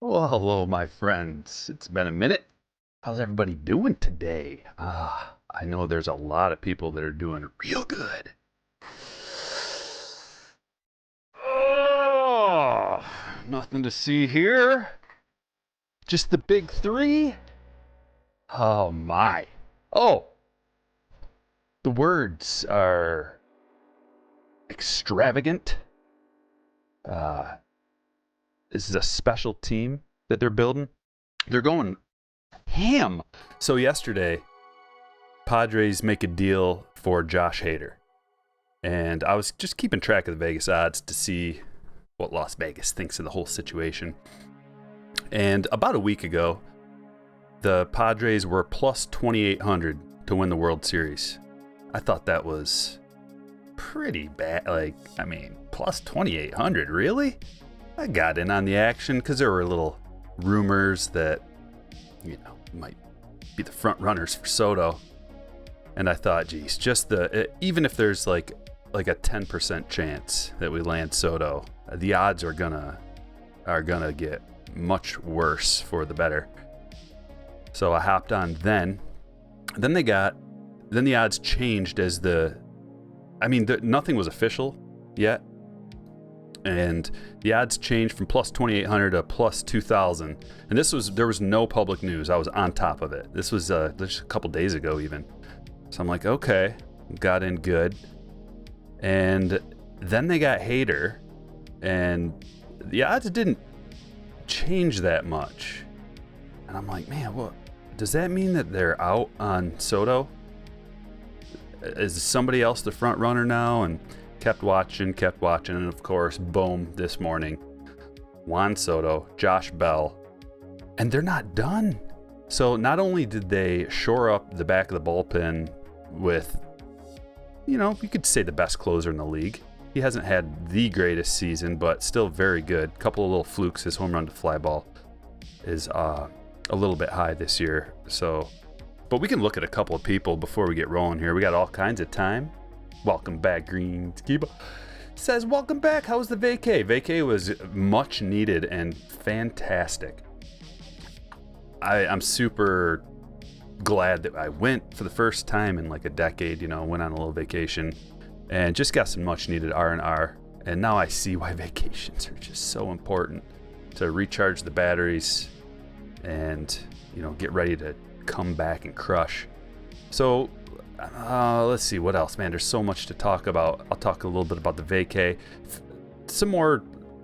Well, hello, my friends. It's been a minute. How's everybody doing today? I know there's a lot of people that are doing real good. Oh, nothing to see here. Just the big three. Oh, my. Oh, the words are extravagant. Uh, this is a special team that they're building. They're going ham. So yesterday, Padres make a deal for Josh Hader. And I was just keeping track of the Vegas odds to see what Las Vegas thinks of the whole situation. And about a week ago, the Padres were plus 2,800 to win the World Series. I thought that was pretty bad. Plus 2,800, really? I got in on the action because there were little rumors that, might be the front runners for Soto. And I thought, geez, even if there's like a 10% chance that we land Soto, the odds are gonna get much worse for the better. So I hopped on then. Then the odds changed as nothing was official yet. And the odds changed from plus 2,800 to plus 2,000. And there was no public news. I was on top of it. This was just a couple days ago even. So I'm like, okay, got in good. And then they got Hader, and the odds didn't change that much. And I'm like, man, what does that mean, that they're out on Soto? Is somebody else the front runner now? And kept watching, and of course, boom, this morning, Juan Soto, Josh Bell, and they're not done. So not only did they shore up the back of the bullpen with, you could say the best closer in the league. He hasn't had the greatest season, but still very good. Couple of little flukes. His home run to fly ball is a little bit high this year. So, but we can look at a couple of people before we get rolling here. We got all kinds of time. Welcome back, Green Skiba. Says, welcome back. How was the vacay? Vacay was much needed and fantastic. I'm super glad that I went for the first time in like a decade, went on a little vacation and just got some much needed R&R. And now I see why vacations are just so important, to recharge the batteries and, get ready to come back and crush. So, let's see what else, man. There's so much to talk about. I'll talk a little bit about the vacay. Some more.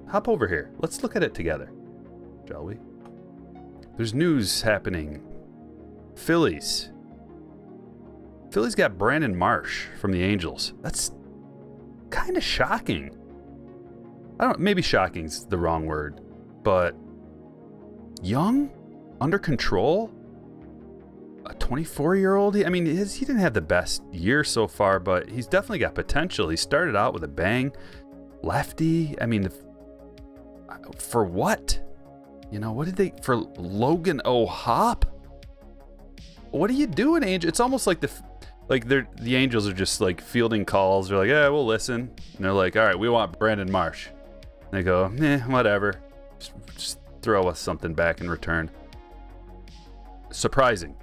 Hop over here. Let's look at it together, shall we? There's news happening. Phillies got Brandon Marsh from the Angels. That's kind of shocking. Maybe shocking's the wrong word, but young, under control. A 24-year-old. He didn't have the best year so far, but he's definitely got potential. He started out with a bang. Lefty. For what? What did they for Logan O'Hop? What are you doing, Angel? It's almost like the Angels are just like fielding calls. They're like, yeah, we'll listen. And they're like, all right, we want Brandon Marsh. And they go, whatever. Just throw us something back in return. Surprising.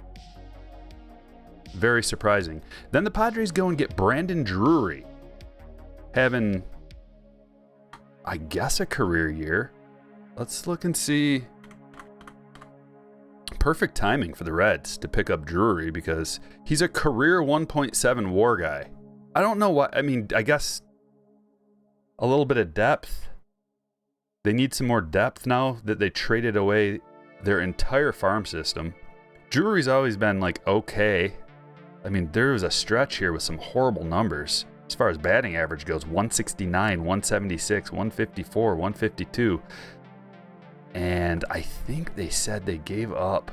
Very surprising. Then the Padres go and get Brandon Drury, having, I guess, a career year. Let's look and see. Perfect timing for the Reds to pick up Drury because he's a career 1.7 WAR guy. I don't know what. I guess a little bit of depth. They need some more depth now that they traded away their entire farm system. Drury's always been like okay. There was a stretch here with some horrible numbers as far as batting average goes. 169, 176, 154, 152. And I think they said they gave up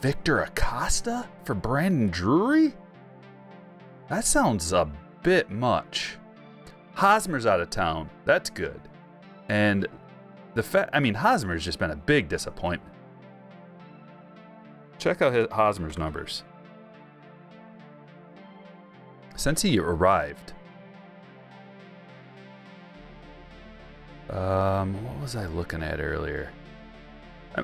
Victor Acosta for Brandon Drury? That sounds a bit much. Hosmer's out of town. That's good. And Hosmer's just been a big disappointment. Check out Hosmer's numbers. Since he arrived, What was I looking at earlier?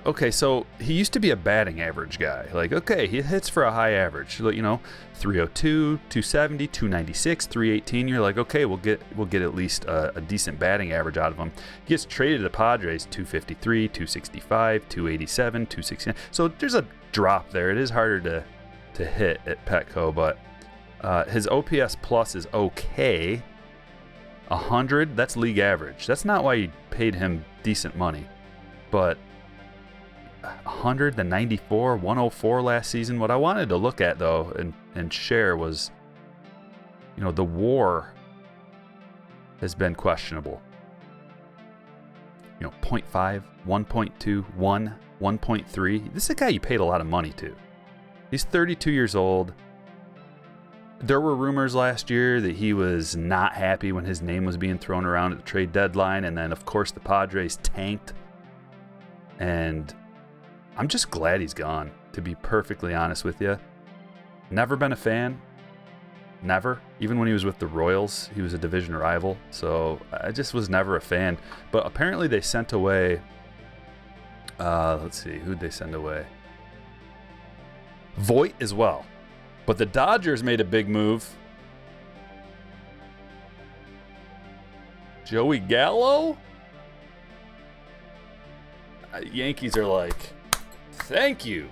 Okay, so he used to be a batting average guy. Like, okay, he hits for a high average. 302, 270, 296, 318. You're like, okay, we'll get at least a decent batting average out of him. He gets traded to the Padres, 253, 265, 287, 269. So there's a drop there. It is harder to hit at Petco, but his OPS plus is okay. 100, that's league average. That's not why you paid him decent money, but 100, the 94, 104 last season. What I wanted to look at though and share was, the WAR has been questionable. 0.5, 1.2, 1, 1.3. This is a guy you paid a lot of money to. He's 32 years old. There were rumors last year that he was not happy when his name was being thrown around at the trade deadline, and then of course the Padres tanked. And I'm just glad he's gone, to be perfectly honest with you. Never been a fan. Never. Even when he was with the Royals, he was a division rival. So I just was never a fan. But apparently they sent away... let's see, who'd they send away? Voit as well. But the Dodgers made a big move. Joey Gallo? Yankees are like... Thank you.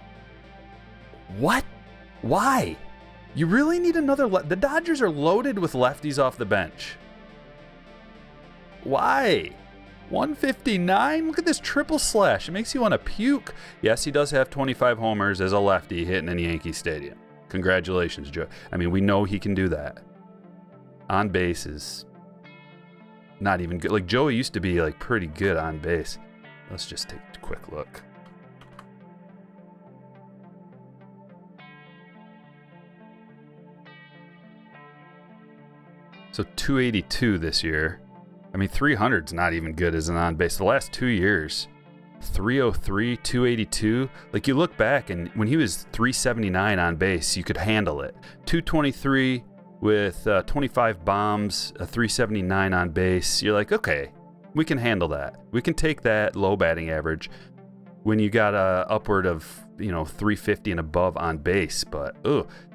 What? Why? You really need another... The Dodgers are loaded with lefties off the bench. Why? 159? Look at this triple slash. It makes you want to puke. Yes, he does have 25 homers as a lefty hitting in Yankee Stadium. Congratulations, Joe. I mean, we know he can do that. On base is not even good. Like, Joey used to be, pretty good on base. Let's just take a quick look. So 282 this year. I mean, 300's not even good as an on base. The last 2 years, 303, 282. You look back, and when he was 379 on base, you could handle it. 223 with 25 bombs, a 379 on base. You're like, okay, we can handle that. We can take that low batting average when you got upward of 350 and above on base. But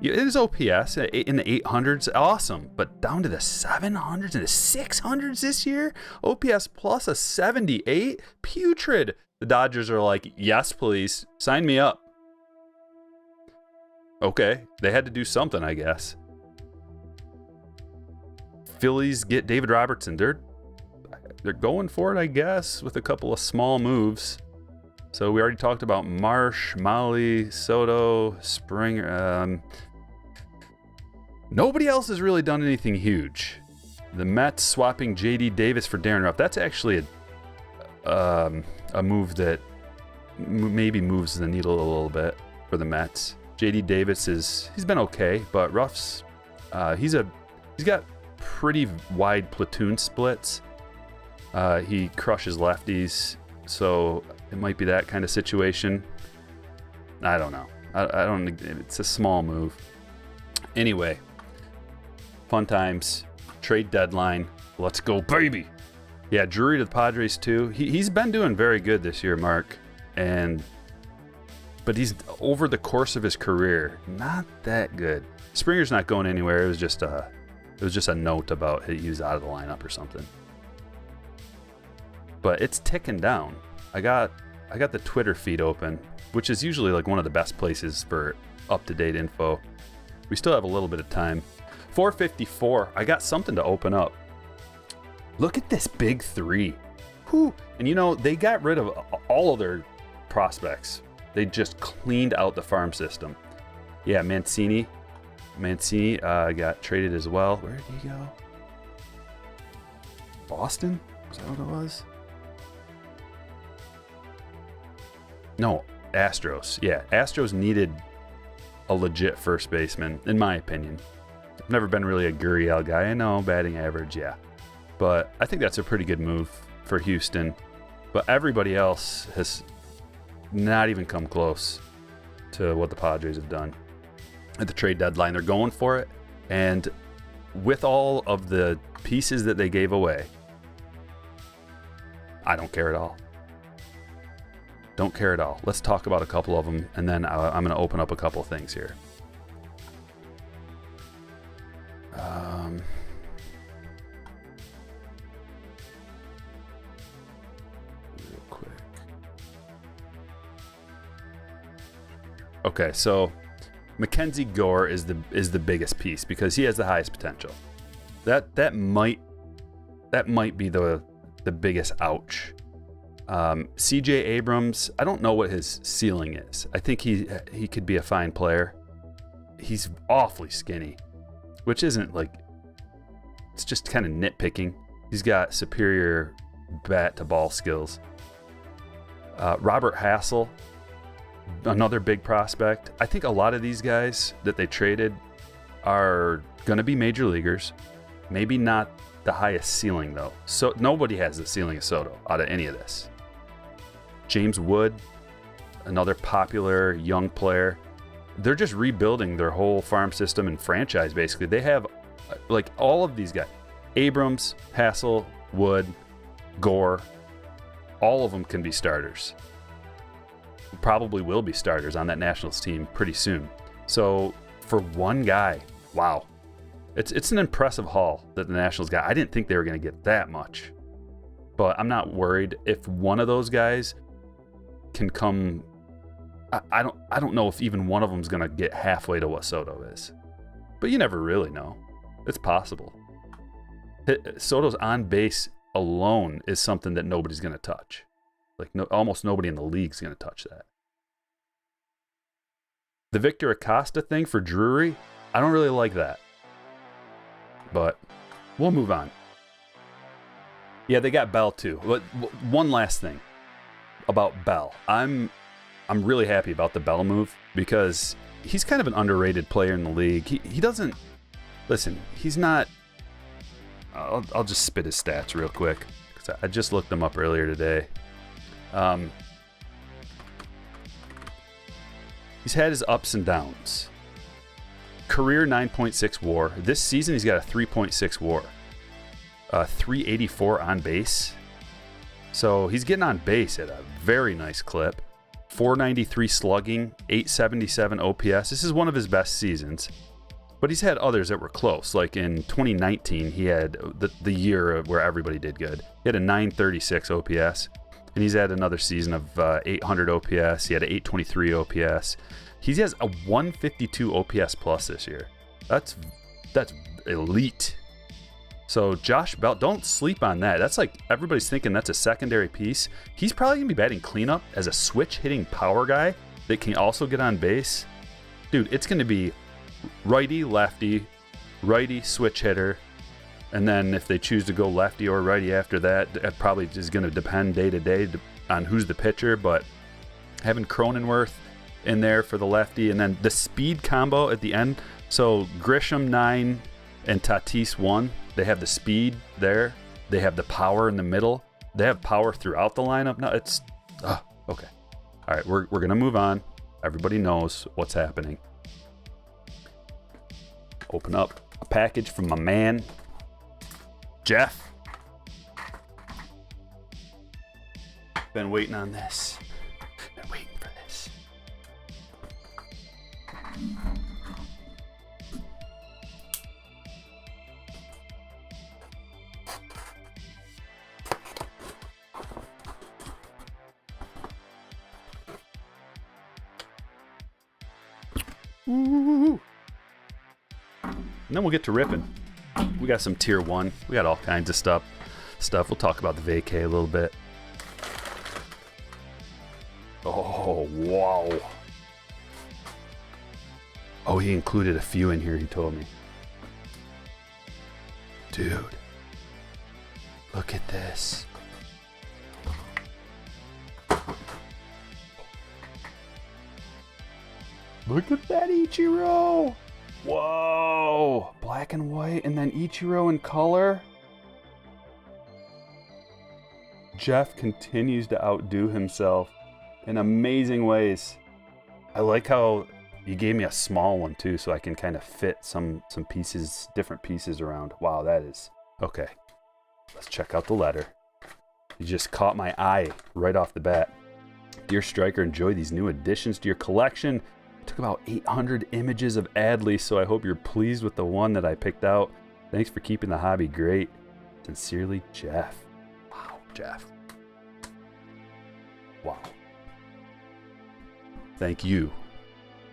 his OPS in the 800s, awesome, but down to the 700s and the 600s this year. OPS plus a 78, putrid. The Dodgers are like, yes, please, sign me up. Okay, they had to do something, I guess. Phillies get David Robertson. They're going for it, I guess, with a couple of small moves. So we already talked about Marsh, Molly, Soto, Springer. Nobody else has really done anything huge. The Mets swapping J.D. Davis for Darren Ruff. That's actually a move that maybe moves the needle a little bit for the Mets. J.D. Davis he's been okay, but Ruff's he's got pretty wide platoon splits. He crushes lefties, so it might be that kind of situation. I don't know. I don't. It's a small move. Anyway, fun times. Trade deadline. Let's go, baby. Yeah, Drury to the Padres too. He's been doing very good this year, Mark. But he's over the course of his career not that good. Springer's not going anywhere. It was just a note about he was out of the lineup or something. But it's ticking down. I got the Twitter feed open, which is usually one of the best places for up-to-date info. We still have a little bit of time. 4:54. I got something to open up. Look at this big three. Whew. And they got rid of all of their prospects. They just cleaned out the farm system. Yeah, Mancini got traded as well. Where did he go? Boston? Was that what it was? No, Astros. Yeah, Astros needed a legit first baseman, in my opinion. I've never been really a Gurriel guy. I know, batting average, yeah. But I think that's a pretty good move for Houston. But everybody else has not even come close to what the Padres have done at the trade deadline. They're going for it. And with all of the pieces that they gave away, I don't care at all. Don't care at all. Let's talk about a couple of them, and then I'm going to open up a couple of things here. Real quick. Okay, so Mackenzie Gore is the biggest piece because he has the highest potential. That might be the biggest ouch. CJ Abrams, I don't know what his ceiling is. I think he could be a fine player. He's awfully skinny, which isn't like, it's just kind of nitpicking. He's got superior bat to ball skills. Robert Hassel, another big prospect. I think a lot of these guys that they traded are going to be major leaguers. Maybe not the highest ceiling though. So nobody has the ceiling of Soto out of any of this. James Wood, another popular young player. They're just rebuilding their whole farm system and franchise basically. They have like all of these guys. Abrams, Hassel, Wood, Gore, all of them can be starters. Probably will be starters on that Nationals team pretty soon. So for one guy, wow. It's an impressive haul that the Nationals got. I didn't think they were going to get that much. But I'm not worried if one of those guys can come. I don't know if even one of them is going to get halfway to what Soto is. But you never really know. It's possible. Soto's on base alone is something that nobody's going to touch. Like almost nobody in the league is going to touch that. The Victor Acosta thing for Drury, I don't really like that. But we'll move on. Yeah, they got Bell too. But one last thing about Bell. I'm really happy about the Bell move because he's kind of an underrated player in the league. He doesn't listen. He's not. I'll just spit his stats real quick because I just looked them up earlier today. He's had his ups and downs. Career 9.6 WAR. This season he's got a 3.6 WAR. 384 on base. So he's getting on base at a very nice clip. 493 slugging, 877 OPS. This is one of his best seasons. But he's had others that were close. Like in 2019, he had the year where everybody did good. He had a 936 OPS. And he's had another season of 800 OPS. He had an 823 OPS. He has a 152 OPS plus this year. That's elite. So Josh Bell, don't sleep on that. That's like everybody's thinking that's a secondary piece. He's probably going to be batting cleanup as a switch hitting power guy that can also get on base. Dude, it's going to be righty, lefty, righty, switch hitter. And then if they choose to go lefty or righty after that, it probably is going to depend day to day on who's the pitcher. But having Cronenworth in there for the lefty, and then the speed combo at the end. So Grisham 9 and Tatis 1. They have the speed there. They have the power in the middle. They have power throughout the lineup. No, it's okay. All right, we're gonna move on. Everybody knows what's happening. Open up a package from my man, Jeff. Been waiting on this. Been waiting for this. Woo. And then we'll get to ripping. We got some tier 1. We got all kinds of stuff. We'll talk about the vacay a little bit. Oh, wow. Oh, he included a few in here, he told me. Dude. Look at this. Look at that Ichiro. Whoa. Black and white and then Ichiro in color. Jeff continues to outdo himself in amazing ways. I like how you gave me a small one too, so I can kind of fit some pieces, different pieces around. Wow, that is okay. Let's check out the letter. You just caught my eye right off the bat. Dear Striker, enjoy these new additions to your collection. I took about 800 images of Adley, so I hope you're pleased with the one that I picked out. Thanks for keeping the hobby great. Sincerely, Jeff. Wow, Jeff. Wow. Thank you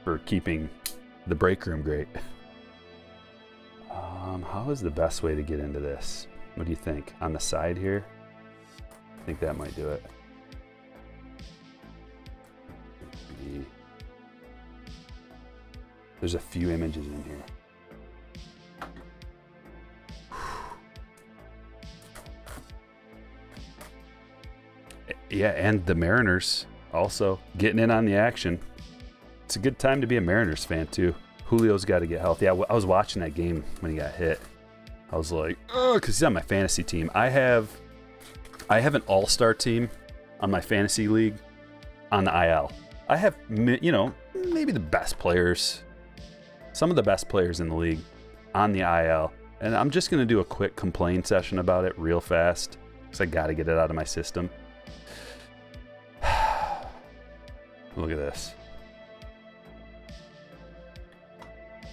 for keeping the break room great. How is the best way to get into this? What do you think? On the side here? I think that might do it. Maybe. There's a few images in here. Yeah, and the Mariners also getting in on the action. It's a good time to be a Mariners fan too. Julio's got to get healthy. I was watching that game when he got hit. I was like, oh, because he's on my fantasy team. I have an all-star team on my fantasy league on the IL. I have, you know, maybe the best players, some of the best players in the league on the IL. And I'm just going to do a quick complaint session about it real fast because I got to get it out of my system. Look at this.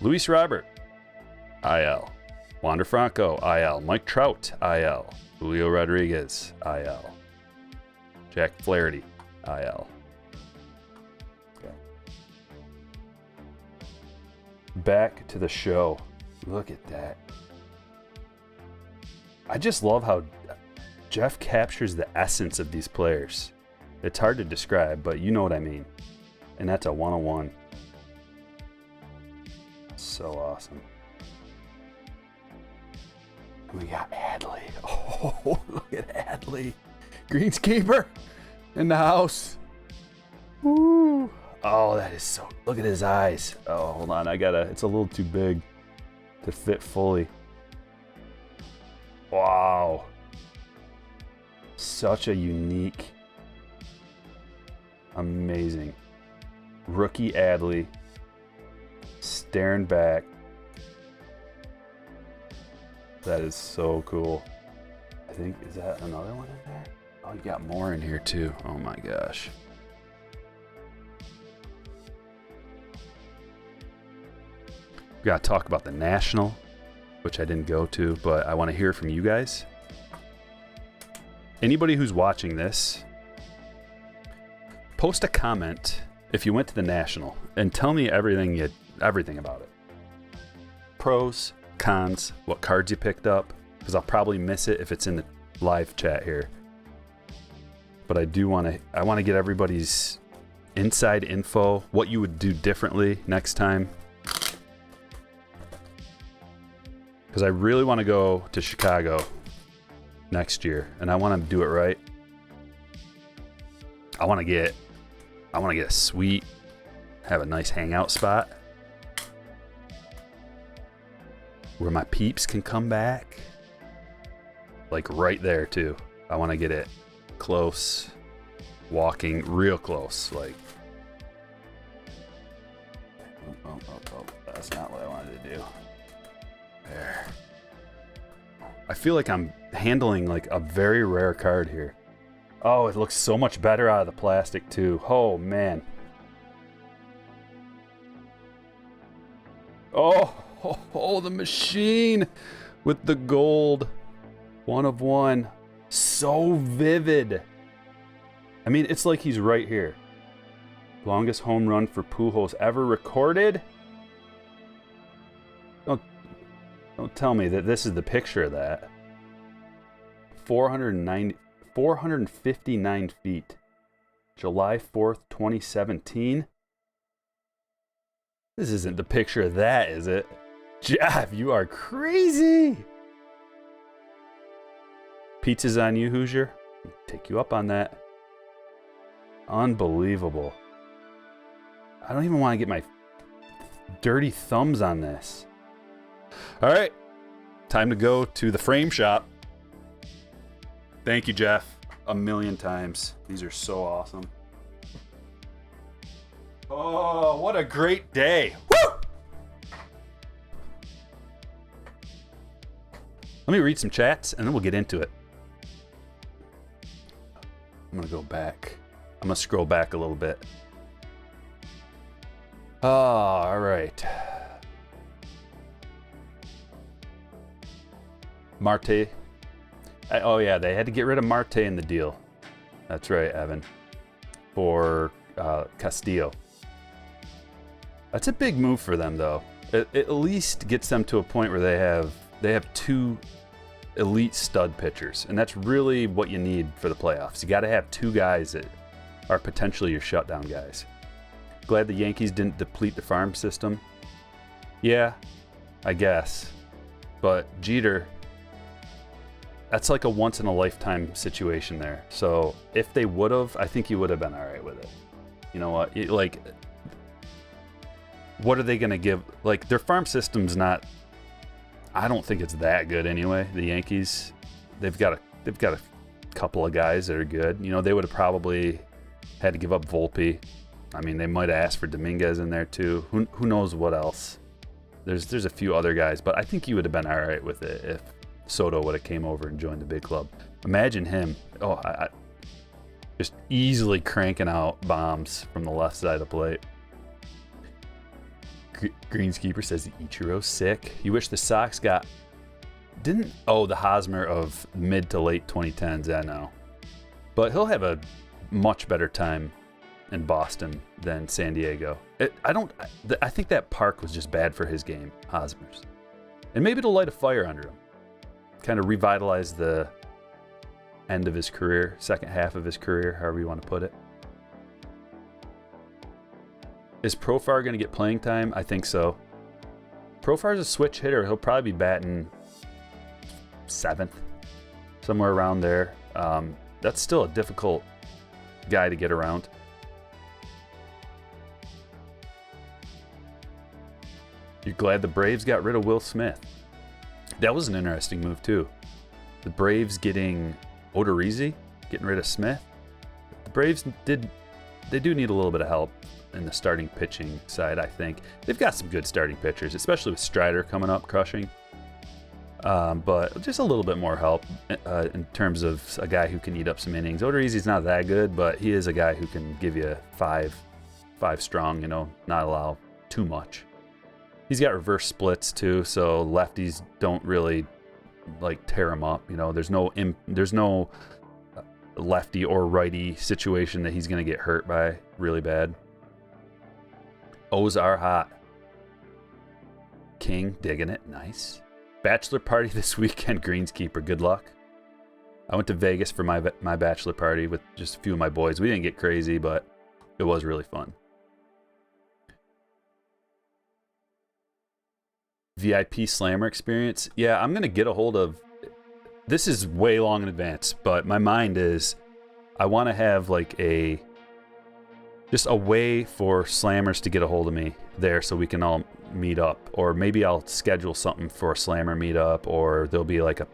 Luis Robert, IL. Wander Franco, IL. Mike Trout, IL. Julio Rodriguez, IL. Jack Flaherty, IL. Okay. Back to the show. Look at that. I just love how Jeff captures the essence of these players. It's hard to describe, but you know what I mean. And that's a 101. So awesome. We got Adley. Oh, look at Adley. Greenskeeper in the house. Woo. Oh, that is so, look at his eyes. Oh, hold on. It's a little too big to fit fully. Wow. Such a unique, amazing. Rookie Adley. Staring back. That is so cool. I think, is that another one in there? Oh, you got more in here too. Oh my gosh. We got to talk about the National, which I didn't go to, but I want to hear from you guys. Anybody who's watching this, post a comment if you went to the National and tell me everything about it. Pros, cons, what cards you picked up, because I'll probably miss it if it's in the live chat here. But I want to get everybody's inside info, what you would do differently next time. Because I really want to go to Chicago next year, and I want to do it right. I want to get a suite, have a nice hangout spot where my peeps can come back. Like right there too. I want to get it close, walking real close. Like, oh, that's not what I wanted to do. There. I feel like I'm handling like a very rare card here. Oh, it looks so much better out of the plastic too. Oh man. Oh, the machine with the gold. 1 of 1. So vivid. I mean, it's like he's right here. Longest home run for Pujols ever recorded. Don't tell me that this is the picture of that. 459 feet. July 4th, 2017. This isn't the picture of that, is it? Jeff, you are crazy. Pizza's on you, Hoosier. Take you up on that. Unbelievable. I don't even want to get my dirty thumbs on this. All right, time to go to the frame shop. Thank you, Jeff, a million times. These are so awesome. Oh, what a great day. Woo! Let me read some chats and then we'll get into it. I'm going to go back. I'm going to scroll back a little bit. Oh, all right. Marte. Oh, yeah, they had to get rid of Marte in the deal. That's right, Evan. For Castillo. That's a big move for them, though. It at least gets them to a point where they have two elite stud pitchers, and that's really what you need for the playoffs. You got to have two guys that are potentially your shutdown guys. Glad the Yankees didn't deplete the farm system. Yeah, I guess. But Jeter, that's like a once-in-a-lifetime situation there. So if they would have, I think you would have been all right with it. You know what? What are they going to give? Like, their farm system's not, I don't think it's that good anyway. The Yankees, they've got a couple of guys that are good. You know, they would have probably had to give up Volpe. I mean, they might have asked for Dominguez in there too. Who knows what else? There's a few other guys, but I think you would have been all right with it if Soto would have came over and joined the big club. Imagine him. I just easily cranking out bombs from the left side of the plate. Greenskeeper says Ichiro's sick. You wish the Sox got the Hosmer of mid to late 2010s. I know, but he'll have a much better time in Boston than San Diego. I think that park was just bad for his game, Hosmer's, and maybe it'll light a fire under him, kind of revitalize the end of his career, second half of his career, however you want to put it. Is Profar going to get playing time? I think so. Profar's a switch hitter. He'll probably be batting 7th, somewhere around there. That's still a difficult guy to get around. You're glad the Braves got rid of Will Smith. That was an interesting move, too. The Braves getting Odorizzi, getting rid of Smith. The Braves do need a little bit of help in the starting pitching side, I think. They've got some good starting pitchers, especially with Strider coming up, crushing. But just a little bit more help in terms of a guy who can eat up some innings. Odorizzi's not that good, but he is a guy who can give you five strong, not allow too much. He's got reverse splits too, so lefties don't really tear him up. There's no lefty or righty situation that he's going to get hurt by really bad. O's are hot. King digging it, nice. Bachelor party this weekend, Greenskeeper. Good luck. I went to Vegas for my bachelor party with just a few of my boys. We didn't get crazy, but it was really fun. VIP Slammer experience. Yeah, I'm going to get a hold of... This is way long in advance, but my mind is I want to have just a way for Slammers to get a hold of me there so we can all meet up. Or maybe I'll schedule something for a Slammer meetup, or there'll be a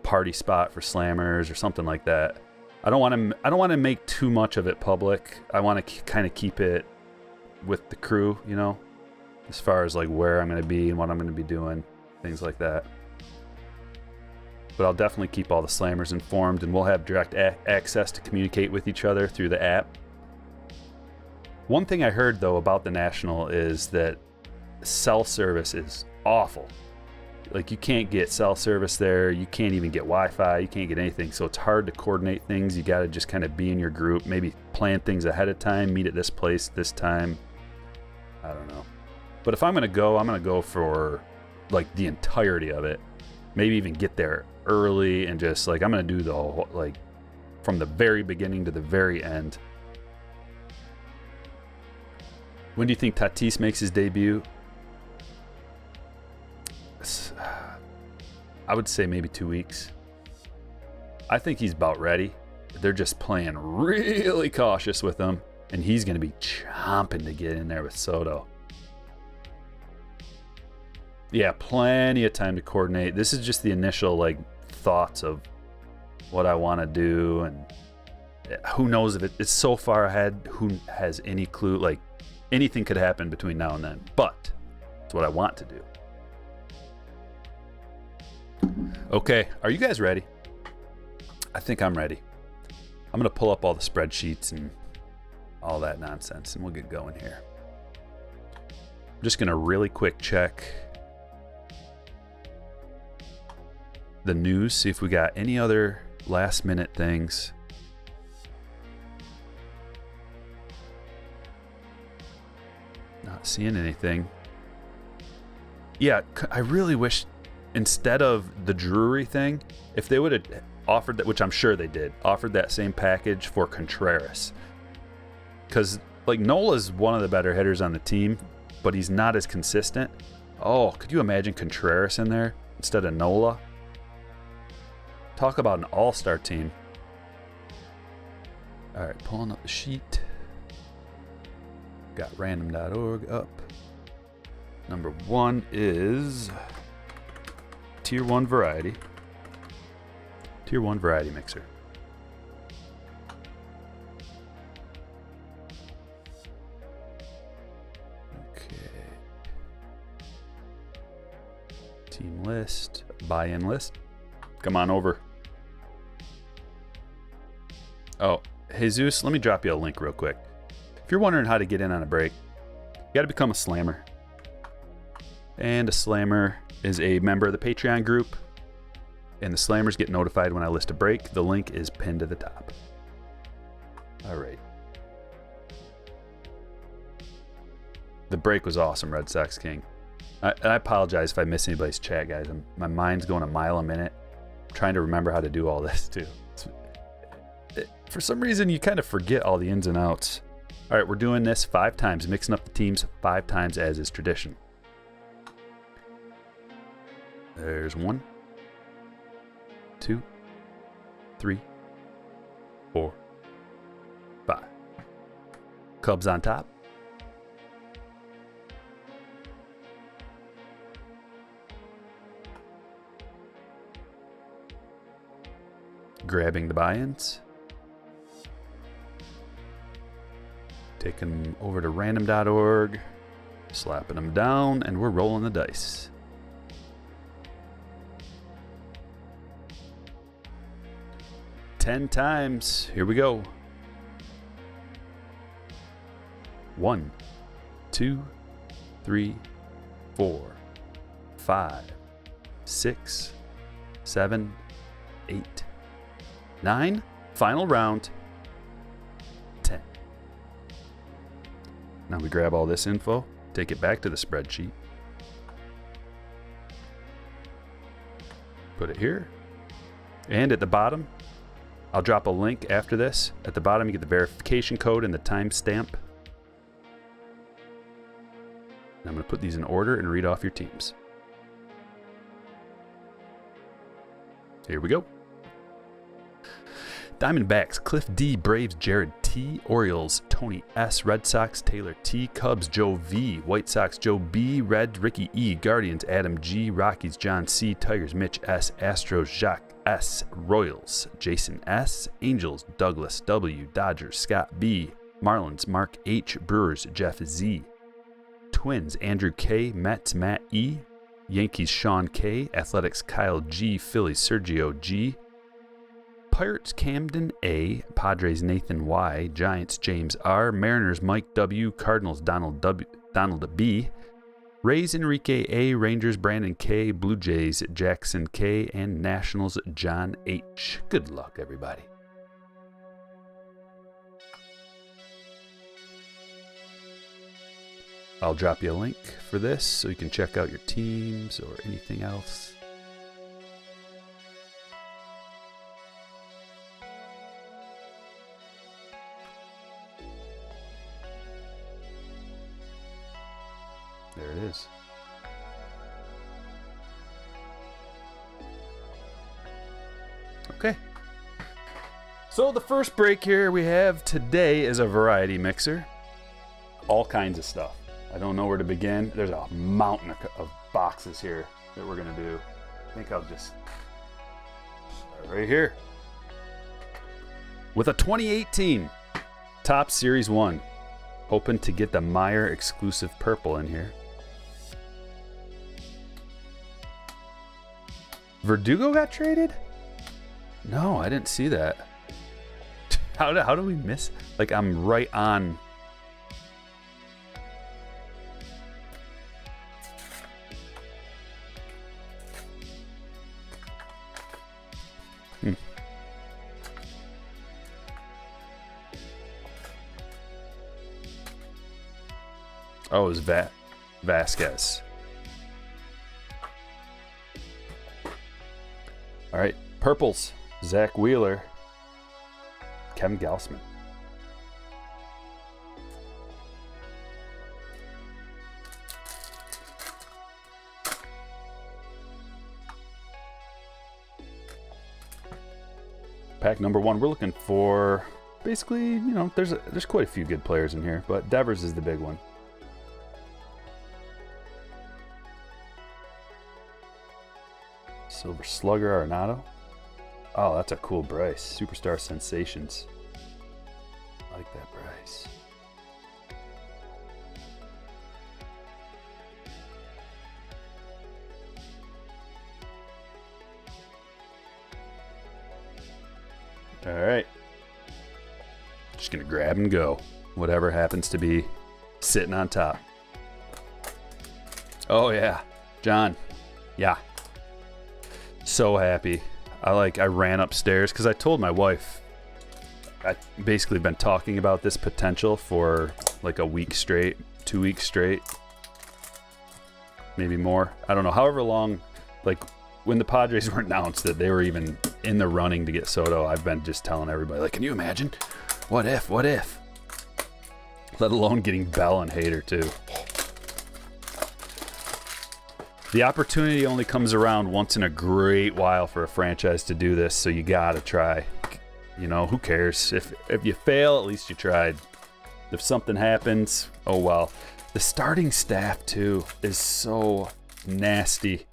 party spot for Slammers or something like that. I don't want to make too much of it public. I want to kind of keep it with the crew, as far as where I'm going to be and what I'm going to be doing, things like that. But I'll definitely keep all the Slammers informed, and we'll have direct access to communicate with each other through the app. One thing I heard, though, about the National is that cell service is awful. You can't get cell service there. You can't even get Wi-Fi. You can't get anything. So it's hard to coordinate things. You got to just kind of be in your group, maybe plan things ahead of time, meet at this place, this time. I don't know. But if I'm going to go for the entirety of it. Maybe even get there early and just I'm going to do the whole, from the very beginning to the very end. When do you think Tatis makes his debut? I would say maybe 2 weeks. I think he's about ready. They're just playing really cautious with him, and he's going to be chomping to get in there with Soto. Yeah, plenty of time to coordinate. This is just the initial thoughts of what I want to do, and who knows if it's so far ahead. Who has any clue? Anything could happen between now and then, but it's what I want to do. Okay, are you guys ready? I think I'm ready. I'm going to pull up all the spreadsheets and all that nonsense, and we'll get going here. I'm just going to really quick check the news, see if we got any other last minute things. Not seeing anything. Yeah, I really wish instead of the Drury thing, if they would have offered that, which I'm sure they did, offered that same package for Contreras. Because, like, Nola's one of the better hitters on the team, but he's not as consistent. Oh, could you imagine Contreras in there instead of Nola? Talk about an all-star team. All right, pulling up the sheet. Got random.org up. Number 1 is Tier 1 variety. Tier 1 variety mixer. Okay. Team list, buy-in list. Come on over. Oh, Jesus, let me drop you a link real quick. If you're wondering how to get in on a break, you got to become a slammer. And a slammer is a member of the Patreon group. And the slammers get notified when I list a break. The link is pinned to the top. All right. The break was awesome, Red Sox King. I apologize if I miss anybody's chat, guys. My mind's going a mile a minute. I'm trying to remember how to do all this, too. For some reason, you kind of forget all the ins and outs. All right, we're doing this 5 times, mixing up the teams 5 times as is tradition. There's 1, 2, 3, 4, 5. Cubs on top. Grabbing the buy-ins. Taking them over to random.org. Slapping them down, and we're rolling the dice. Ten times. Here we go. 1, 2, 3, 4, 5, 6, 7, 8, 9. Final round. 10. Now we grab all this info, take it back to the spreadsheet. Put it here. And at the bottom, I'll drop a link after this. At the bottom, you get the verification code and the timestamp. I'm going to put these in order and read off your teams. Here we go. Diamondbacks, Cliff D. Braves, Jared T. Orioles, Tony S. Red Sox, Taylor T. Cubs, Joe V. White Sox, Joe B. Red, Ricky E. Guardians, Adam G. Rockies, John C. Tigers, Mitch S. Astros, Jacques S. Royals, Jason S. Angels, Douglas W. Dodgers, Scott B. Marlins, Mark H. Brewers, Jeff Z. Twins, Andrew K. Mets, Matt E. Yankees, Sean K. Athletics, Kyle G. Phillies, Sergio G. Pirates, Camden A. Padres, Nathan Y. Giants, James R. Mariners, Mike W. Cardinals, Donald B. Rays, Enrique A. Rangers, Brandon K. Blue Jays, Jackson K. And Nationals, John H. Good luck, everybody. I'll drop you a link for this so you can check out your teams or anything else. There it is. Okay. So the first break here we have today is a variety mixer. All kinds of stuff. I don't know where to begin. There's a mountain of boxes here that we're going to do. I think I'll just start right here. With a 2018 Topps Series 1. Hoping to get the Meyer exclusive purple in here. Verdugo got traded? No, I didn't see that. How do we miss? Like, I'm right on. Oh, it was Vasquez. All right, purples. Zach Wheeler. Kevin Gausman. Pack number 1. We're looking for basically, you know, there's quite a few good players in here, but Devers is the big one. Silver Slugger Arenado. Oh, that's a cool Bryce. Superstar Sensations. I like that Bryce. All right. Just going to grab and go. Whatever happens to be sitting on top. Oh, yeah. John. Yeah. So happy. I ran upstairs because I told my wife I basically been talking about this potential for like a week straight, 2 weeks straight, maybe more. I don't know. However long, like when the Padres were announced that they were even in the running to get Soto, I've been just telling everybody, like, can you imagine? What if? Let alone getting Bell and Hader too. The opportunity only comes around once in a great while for a franchise to do this, so you gotta try. You know, who cares? If you fail, at least you tried. If something happens, oh well. The starting staff, too, is so nasty.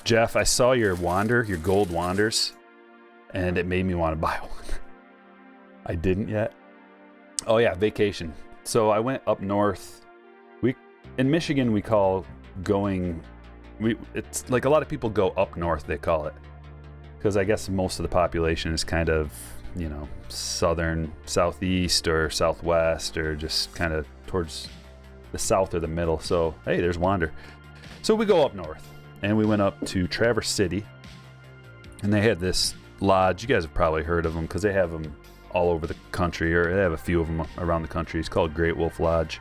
Jeff, I saw your gold Wanders, and it made me want to buy one. I didn't yet. Oh yeah, vacation. So I went up north. In Michigan we call going. It's like a lot of people go up north. They call it because I guess most of the population is kind of, you know, southeast or southwest or just kind of towards the south or the middle. So hey, there's Wander. So we go up north and we went up to Traverse City, and they had this lodge. You guys have probably heard of them because they have them all over the country, or they have a few of them around the country. It's called Great Wolf Lodge.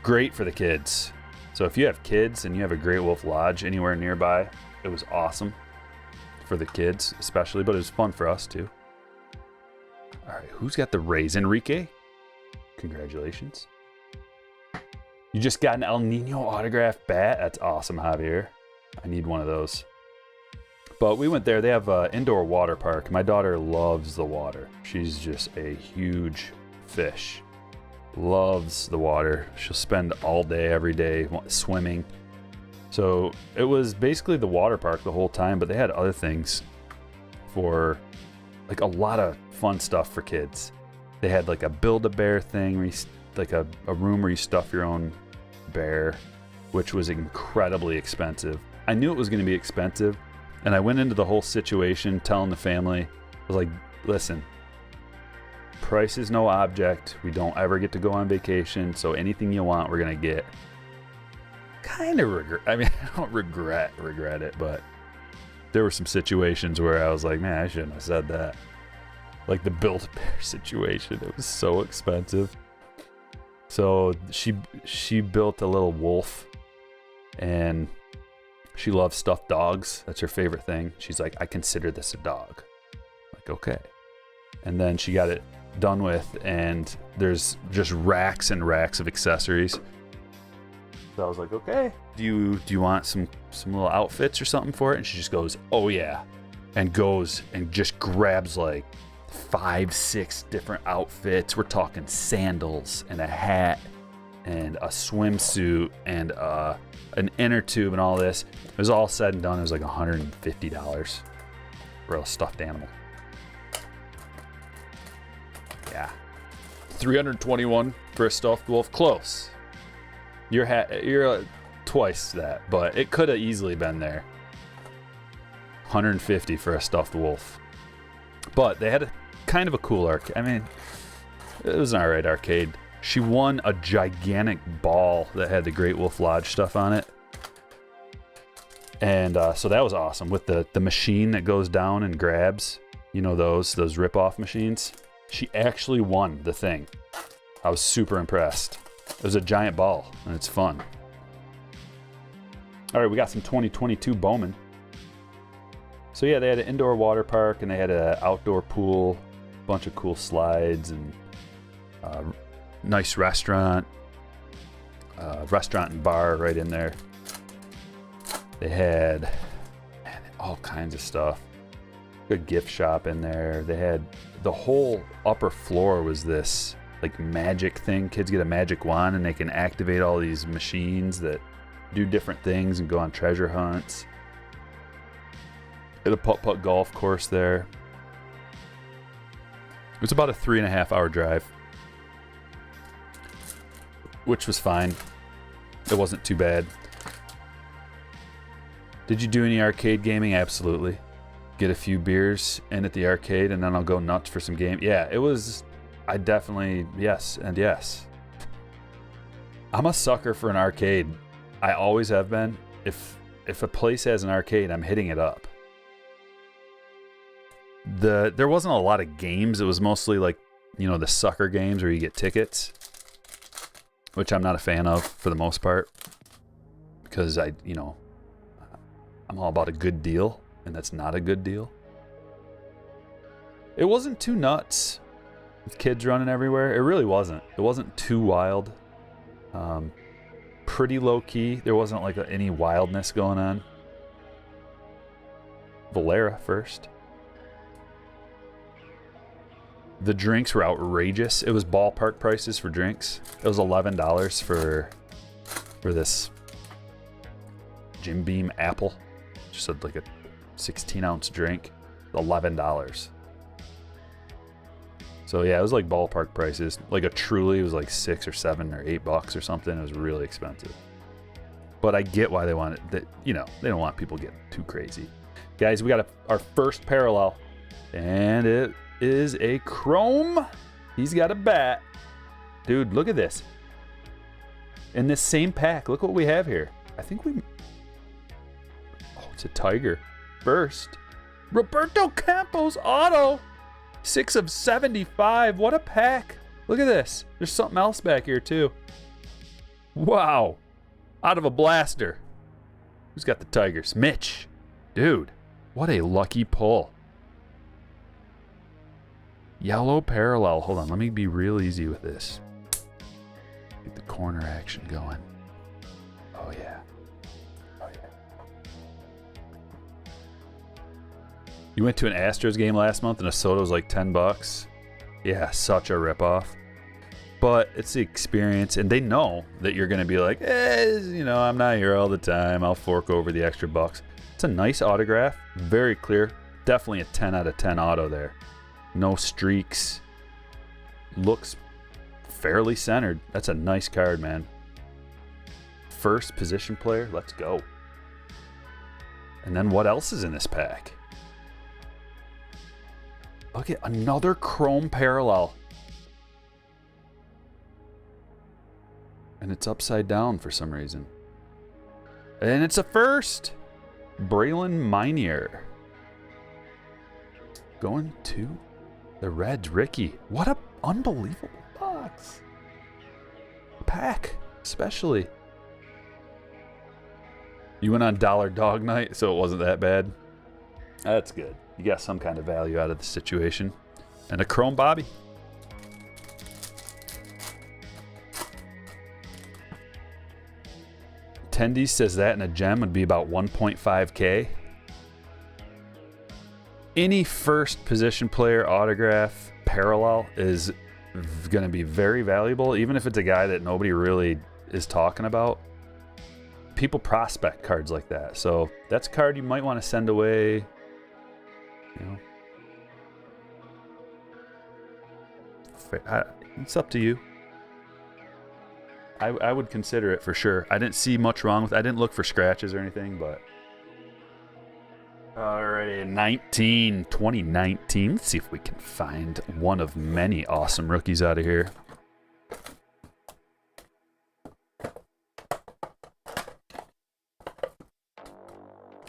Great for the kids. So if you have kids and you have a Great Wolf Lodge anywhere nearby, it was awesome for the kids especially, but it was fun for us too. All right, who's got the Rays? Enrique? Congratulations. You just got an El Nino autographed bat? That's awesome, Javier. I need one of those. But we went there. They have an indoor water park. My daughter loves the water. She's just a huge fish. Loves the water. She'll spend all day, every day swimming. So it was basically the water park the whole time, but they had other things for like a lot of fun stuff for kids. They had like a Build-A-Bear thing, where like a room where you stuff your own bear, which was incredibly expensive. I knew it was going to be expensive. And I went into the whole situation telling the family, I was like, listen, price is no object. We don't ever get to go on vacation, so anything you want, we're going to get. Kind of regret. I mean, I don't regret it, but there were some situations where I was like, man, I shouldn't have said that. Like the Build-A-Bear situation. It was so expensive. So she built a little wolf, and she loves stuffed dogs. That's her favorite thing. She's like, I consider this a dog. I'm like, okay. And then she got it done with, and there's just racks and racks of accessories. So I was like, okay. Do you want some little outfits or something for it? And she just goes, oh yeah. And goes and just grabs like 5-6 different outfits. We're talking sandals and a hat and a swimsuit and an inner tube and all this. It was all said and done. It was like $150 for a stuffed animal. Yeah. $321 for a stuffed wolf. Close. You're twice that, but it could have easily been there. $150 for a stuffed wolf. But they had a kind of a cool arcade. I mean, it was an alright arcade. She won a gigantic ball that had the Great Wolf Lodge stuff on it. And so that was awesome with the machine that goes down and grabs, you know, those rip-off machines. She actually won the thing. I was super impressed. It was a giant ball, and it's fun. All right, we got some 2022 Bowman. So yeah, they had an indoor water park, and they had an outdoor pool, a bunch of cool slides, and nice restaurant and bar right in there. They had all kinds of stuff. Good gift shop in there. They had the whole upper floor was this like magic thing. Kids get a magic wand and they can activate all these machines that do different things and go on treasure hunts. At a putt-putt golf course there. It was about a 3.5 hour drive, which was fine. It wasn't too bad. Did you do any arcade gaming? Absolutely. Get a few beers in at the arcade and then I'll go nuts for some game. Yeah, it was, I definitely, yes and yes. I'm a sucker for an arcade. I always have been. If a place has an arcade, I'm hitting it up. There wasn't a lot of games. It was mostly like, you know, the sucker games where you get tickets, which I'm not a fan of for the most part, because I'm all about a good deal, and that's not a good deal. It wasn't too nuts with kids running everywhere. It really wasn't. It wasn't too wild. Pretty low key. There wasn't like any wildness going on. Valera first. The drinks were outrageous. It was ballpark prices for drinks. It was $11 for this Jim Beam apple. Just like a 16-ounce drink. $11. So yeah, it was like ballpark prices. Like a Truly was like $6 or $7 or $8 or something. It was really expensive. But I get why they want it. That, you know, they don't want people getting too crazy. Guys, we got our first parallel, and it is a chrome. He's got a bat. Dude, look at this. In this same pack, look what we have here. I think we... Oh, it's a Tiger. First, Roberto Campos auto. 6 of 75. What a pack. Look at this. There's something else back here, too. Wow. Out of a blaster. Who's got the Tigers? Mitch. Dude, what a lucky pull. Yellow parallel. Hold on, let me be real easy with this. Get the corner action going. Oh, yeah. Oh, yeah. You went to an Astros game last month and a soda was like $10. Yeah, such a ripoff. But it's the experience, and they know that you're going to be like, you know, I'm not here all the time. I'll fork over the extra bucks. It's a nice autograph. Very clear. Definitely a 10 out of 10 auto there. No streaks. Looks fairly centered. That's a nice card, man. First position player. Let's go. And then what else is in this pack? Look at another chrome parallel. And it's upside down for some reason. And it's a first. Braylon Minier. Going to the Reds. Ricky. What a unbelievable box. Pack, especially. You went on Dollar Dog Night, so it wasn't that bad. That's good. You got some kind of value out of the situation. And a chrome Bobby. Tendy says that in a gem would be about 1.5K. Any first position player autograph parallel is going to be very valuable, even if it's a guy that nobody really is talking about. People prospect cards like that, so that's a card you might want to send away. You know, it's up to you. I would consider it for sure. I didn't see much wrong with it. I didn't look for scratches or anything, but Alrighty, 2019. Let's see if we can find one of many awesome rookies out of here.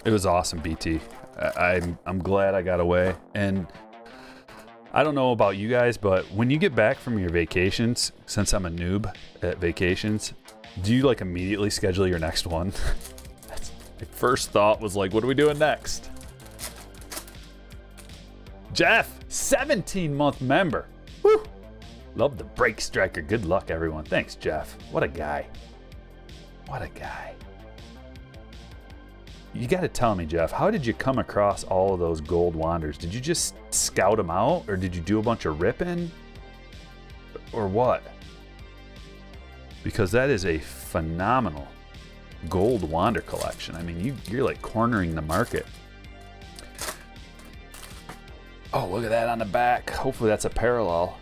It was awesome, BT. I'm glad I got away. And I don't know about you guys, but when you get back from your vacations, since I'm a noob at vacations, do you like immediately schedule your next one? My first thought was like, what are we doing next? Jeff, 17-month member. Woo! Love the break striker. Good luck, everyone. Thanks, Jeff. What a guy. What a guy. You got to tell me, Jeff, how did you come across all of those gold wanders? Did you just scout them out, or did you do a bunch of ripping? Or what? Because that is a phenomenal gold wander collection. I mean, you're like cornering the market. Oh, look at that on the back. Hopefully that's a parallel.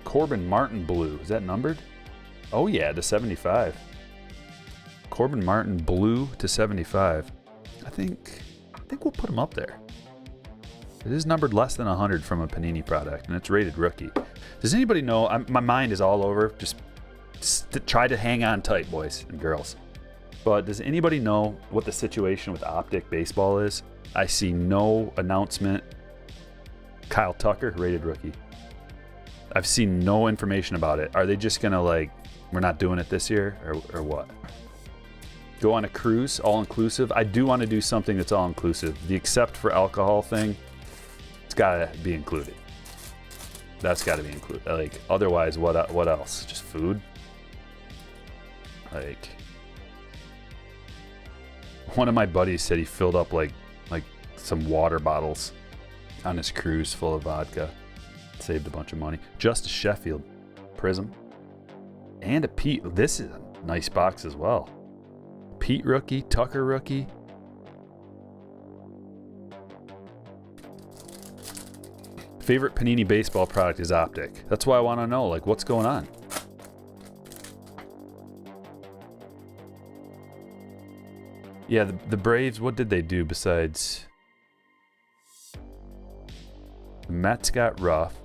Corbin Martin blue. Is that numbered? Oh yeah, to 75. Corbin Martin blue to 75. I think we'll put him up there. It is numbered less than 100 from a Panini product, and it's rated rookie. Does anybody know? My mind is all over. Just try to hang on tight, boys and girls. But does anybody know what the situation with Optic Baseball is? I see no announcement. Kyle Tucker, rated rookie. I've seen no information about it. Are they just gonna like, we're not doing it this year, or what? Go on a cruise, all inclusive. I do want to do something that's all inclusive. The except for alcohol thing, it's gotta be included. That's gotta be included. Like, otherwise, what else? Just food? Like, one of my buddies said he filled up like some water bottles on his cruise full of vodka. Saved a bunch of money. Justice Sheffield, Prism, and a Pete. This is a nice box as well. Pete rookie, Tucker rookie. Favorite Panini baseball product is Optic. That's why I want to know, like, what's going on. Yeah, the Braves, what did they do besides... The Mets got rough.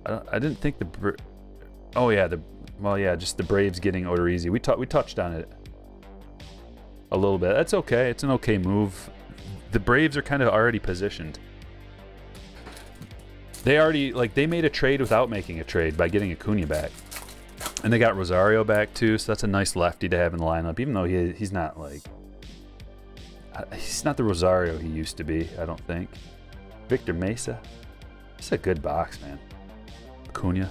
I didn't think oh yeah, just the Braves getting Odorizzi. We touched on it a little bit. That's okay. It's an okay move. The Braves are kind of already positioned. They made a trade without making a trade by getting Acuna back. And they got Rosario back too, so that's a nice lefty to have in the lineup, even though he's not like... He's not the Rosario he used to be, I don't think. Victor Mesa. It's a good box, man. Acuna.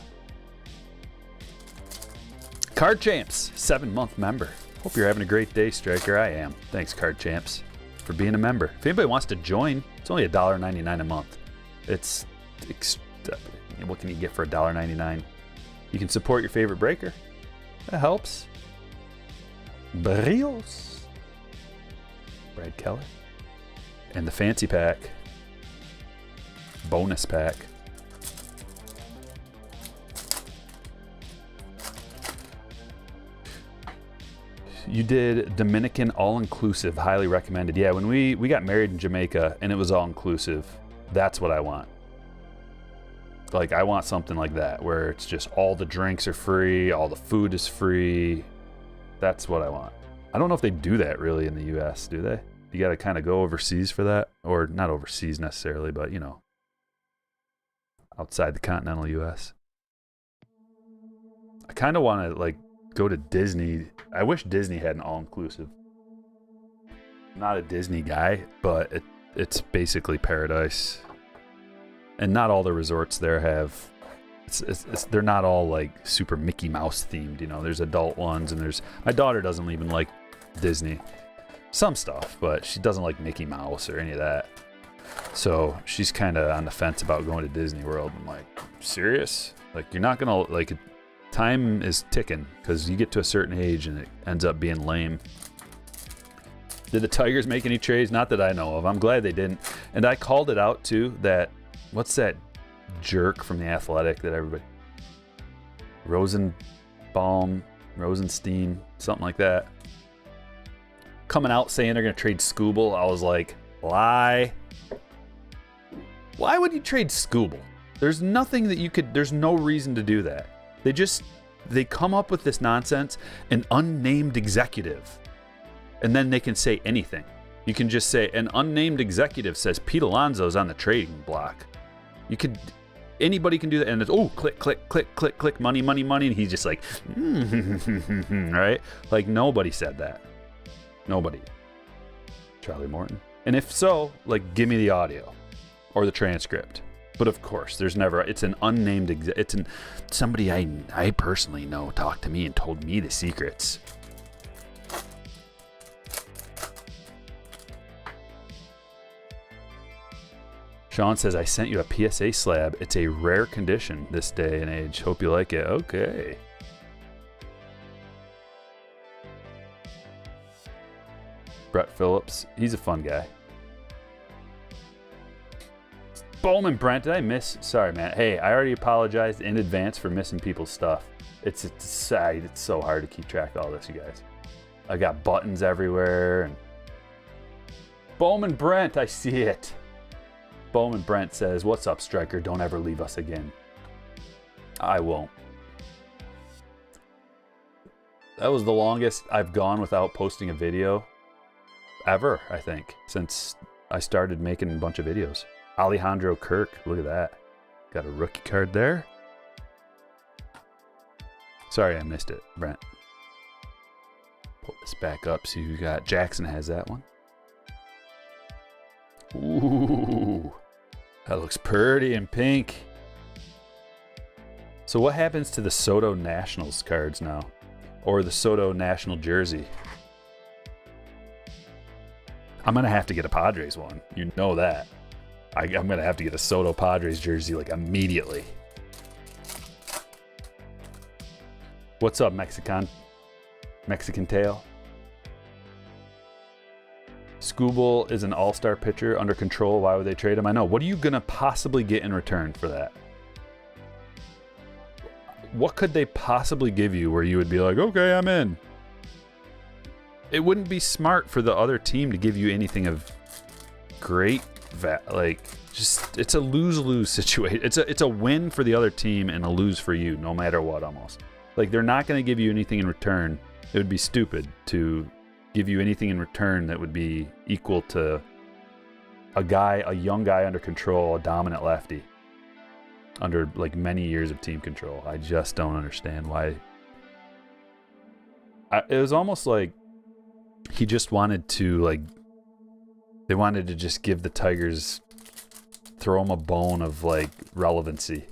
Card Champs, 7-month member. Hope you're having a great day, Striker. I am. Thanks, Card Champs, for being a member. If anybody wants to join, it's only $1.99 a month. What can you get for $1.99? You can support your favorite breaker. That helps. Barrios. Brad Keller. And the fancy pack. Bonus pack. You did Dominican all-inclusive, highly recommended. Yeah, when we got married in Jamaica and it was all-inclusive, that's what I want. Like, I want something like that, where it's just all the drinks are free, all the food is free. That's what I want. I don't know if they do that really in the U.S., do they? You got to kind of go overseas for that, or not overseas necessarily, but, you know, outside the continental U.S. I kind of want to, like, go to Disney. I wish Disney had an all-inclusive. I'm not a Disney guy, but it's basically paradise. And not all the resorts there have... they're not all, like, super Mickey Mouse themed, you know. There's adult ones, and there's... My daughter doesn't even like Disney. Some stuff, but she doesn't like Mickey Mouse or any of that. So she's kind of on the fence about going to Disney World. I'm like, serious? Like, you're not going to... Like, time is ticking, because you get to a certain age, and it ends up being lame. Did the Tigers make any trades? Not that I know of. I'm glad they didn't. And I called it out, too, that... What's that jerk from The Athletic that everybody... Rosenstein, something like that. coming out saying they're going to trade Skubal. I was like, lie. Why would you trade Skubal? There's nothing that you could, there's no reason to do that. They come up with this nonsense, an unnamed executive, and then they can say anything. You can just say, an unnamed executive says Pete Alonso's on the trading block. Anybody can do that, and it's, oh, click, click, click, click, click, money, money, money, and he's just like, right? Like, nobody said that. Nobody. Charlie Morton. And if so, like, give me the audio or the transcript. But of course, there's never, it's an unnamed, somebody I personally know talked to me and told me the secrets. Sean says, I sent you a PSA slab. It's a rare condition this day and age. Hope you like it. Okay. Brett Phillips. He's a fun guy. Bowman Brent, did I miss? Sorry, man. Hey, I already apologized in advance for missing people's stuff. It's so hard to keep track of all this, you guys. I got buttons everywhere. And Bowman Brent, I see it. Bowman Brent says, what's up, Striker? Don't ever leave us again. I won't. That was the longest I've gone without posting a video ever, I think, since I started making a bunch of videos. Alejandro Kirk, look at that. Got a rookie card there. Sorry I missed it, Brent. Pull this back up so you got Jackson has that one. Ooh, that looks pretty in pink. So what happens to the Soto Nationals cards now? Or the Soto National jersey? I'm going to have to get a Padres one. You know that. I'm going to have to get a Soto Padres jersey like immediately. What's up, Mexican tail? Skubal is an all-star pitcher under control. Why would they trade him? I know. What are you going to possibly get in return for that? What could they possibly give you where you would be like, okay, I'm in? It wouldn't be smart for the other team to give you anything of great it's a lose-lose situation. It's a win for the other team and a lose for you, no matter what, almost. Like, they're not going to give you anything in return. It would be stupid to give you anything in return that would be equal to a young guy under control, a dominant lefty, under like many years of team control. I just don't understand why. It was almost like he just wanted to, they wanted to just give the Tigers, throw them a bone of relevancy.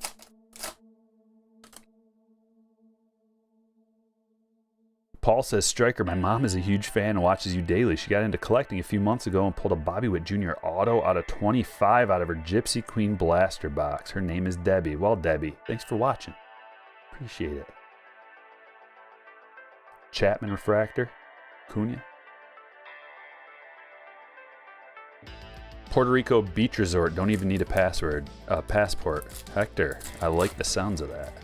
Paul says, Striker, my mom is a huge fan and watches you daily. She got into collecting a few months ago and pulled a Bobby Witt Jr. auto out of 25 out of her Gypsy Queen blaster box. Her name is Debbie. Well, Debbie, thanks for watching. Appreciate it. Chapman Refractor. Cunha. Puerto Rico Beach Resort. Don't even need a passport. Hector, I like the sounds of that.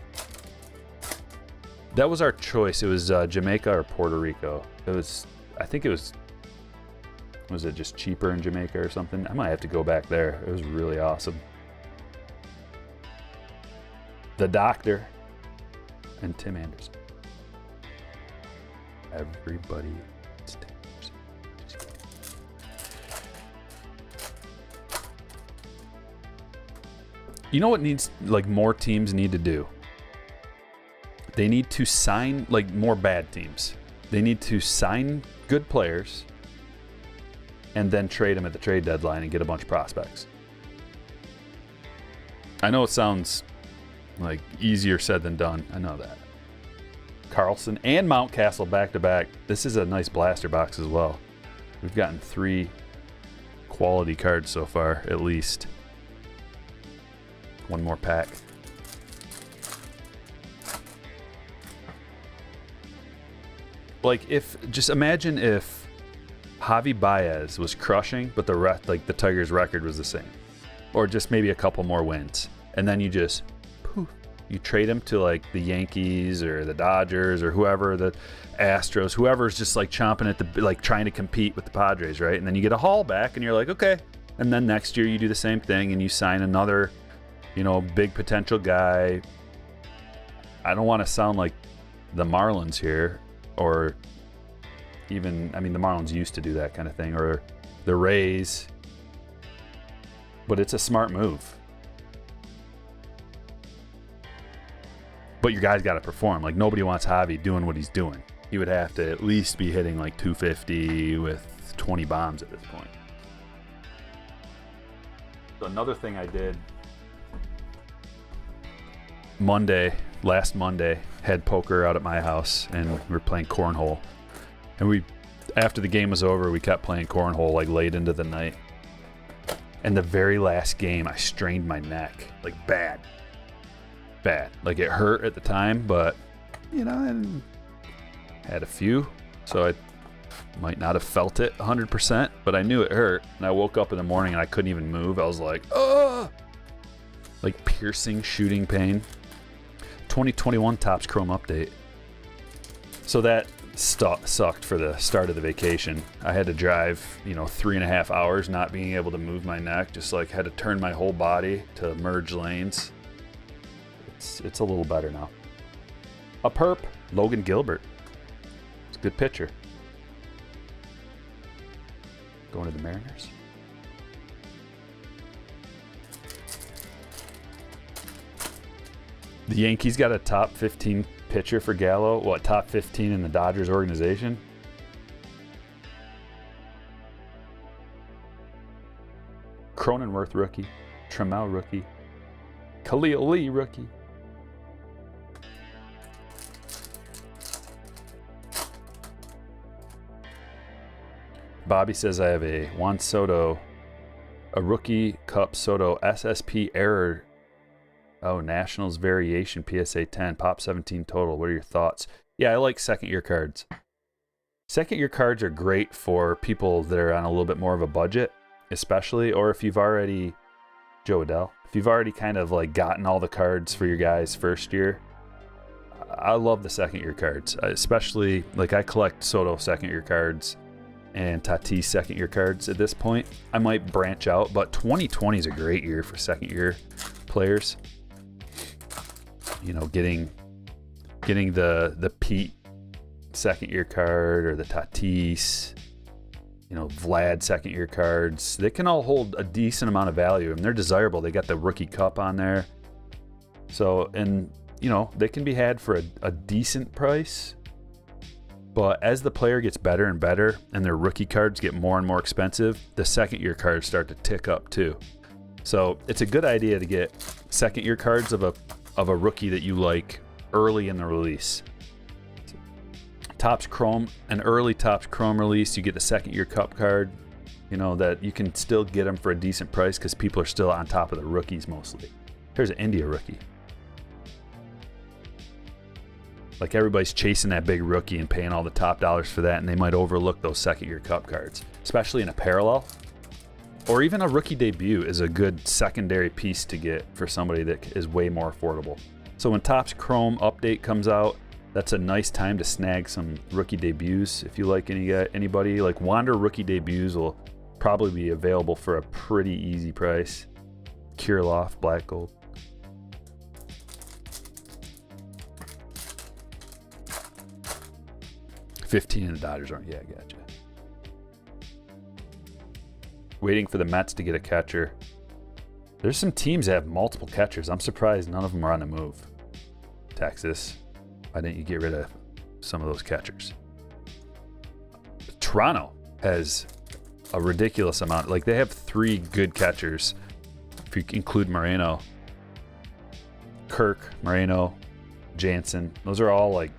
That was our choice. It was Jamaica or Puerto Rico. I think it was it just cheaper in Jamaica or something? I might have to go back there. It was really awesome. The Doctor and Tim Anderson. Everybody. You know what more teams need to do? They need to sign, more bad teams. They need to sign good players and then trade them at the trade deadline and get a bunch of prospects. I know it sounds easier said than done. I know that. Carlson and Mountcastle back-to-back. This is a nice blaster box as well. We've gotten 3 quality cards so far, at least. One more pack. Just imagine if Javi Baez was crushing, but the Tigers' record was the same, or just maybe a couple more wins, and then you just poof, You trade him to like the Yankees or the Dodgers or whoever, the Astros, whoever's just like chomping at the, like trying to compete with the Padres, right? And then you get a haul back and you're like, okay. And then next year you do the same thing and you sign another, you know, big potential guy. I don't want to sound like the Marlins here, or even, I mean, the Marlins used to do that kind of thing, or the Rays, but it's a smart move. But your guy's got to perform. Like, nobody wants Javi doing what he's doing. He would have to at least be hitting like 250 with 20 bombs at this point. So another thing I did last Monday, had poker out at my house, and we were playing cornhole. And after the game was over, we kept playing cornhole like late into the night. And the very last game, I strained my neck, like bad. Like, it hurt at the time, but, you know, I had a few, so I might not have felt it 100%, but I knew it hurt. And I woke up in the morning and I couldn't even move. I was like, oh, like piercing, shooting pain. 2021 Topps Chrome update. So that sucked for the start of the vacation. I had to drive, you know, 3.5 hours not being able to move my neck. Just like had to turn my whole body to merge lanes. It's a little better now. A perp, Logan Gilbert. It's a good pitcher. Going to the Mariners. The Yankees got a top 15 pitcher for Gallo. What, top 15 in the Dodgers organization? Cronenworth rookie. Trammell rookie. Khalil Lee rookie. Bobby says I have a Juan Soto, a rookie Cup Soto SSP error. Oh, Nationals variation PSA 10, Pop 17 total. What are your thoughts? Yeah, I like second year cards. Second year cards are great for people that are on a little bit more of a budget, especially, or if you've already, Joe Adele, if you've already kind of like gotten all the cards for your guys' first year. I love the second year cards, especially like I collect Soto second year cards and Tatis second year cards at this point. I might branch out, but 2020 is a great year for second year players. You know, getting the Pete second year card or the Tatis, you know, Vlad second year cards. They can all hold a decent amount of value and they're desirable. They got the rookie cup on there. So, and you know, they can be had for a decent price. But as the player gets better and better and their rookie cards get more and more expensive, the second year cards start to tick up too. So it's a good idea to get second year cards of a rookie that you like early in the release. Topps Chrome, an early Topps Chrome release, you get the second year cup card, you know, that you can still get them for a decent price because people are still on top of the rookies mostly. Here's an India rookie. Like, everybody's chasing that big rookie and paying all the top dollars for that, and they might overlook those second year cup cards, especially in a parallel. Or even a rookie debut is a good secondary piece to get for somebody that is way more affordable. So when Topps Chrome update comes out, that's a nice time to snag some rookie debuts. If you like anybody, like Wander rookie debuts will probably be available for a pretty easy price. Kirilloff, black gold. $15 in the Dodgers aren't. Yeah, I gotcha. Waiting for the Mets to get a catcher. There's some teams that have multiple catchers. I'm surprised none of them are on the move. Texas, why didn't you get rid of some of those catchers? Toronto has a ridiculous amount. Like, they have 3 good catchers, if you include Moreno. Kirk, Moreno, Jansen. Those are all like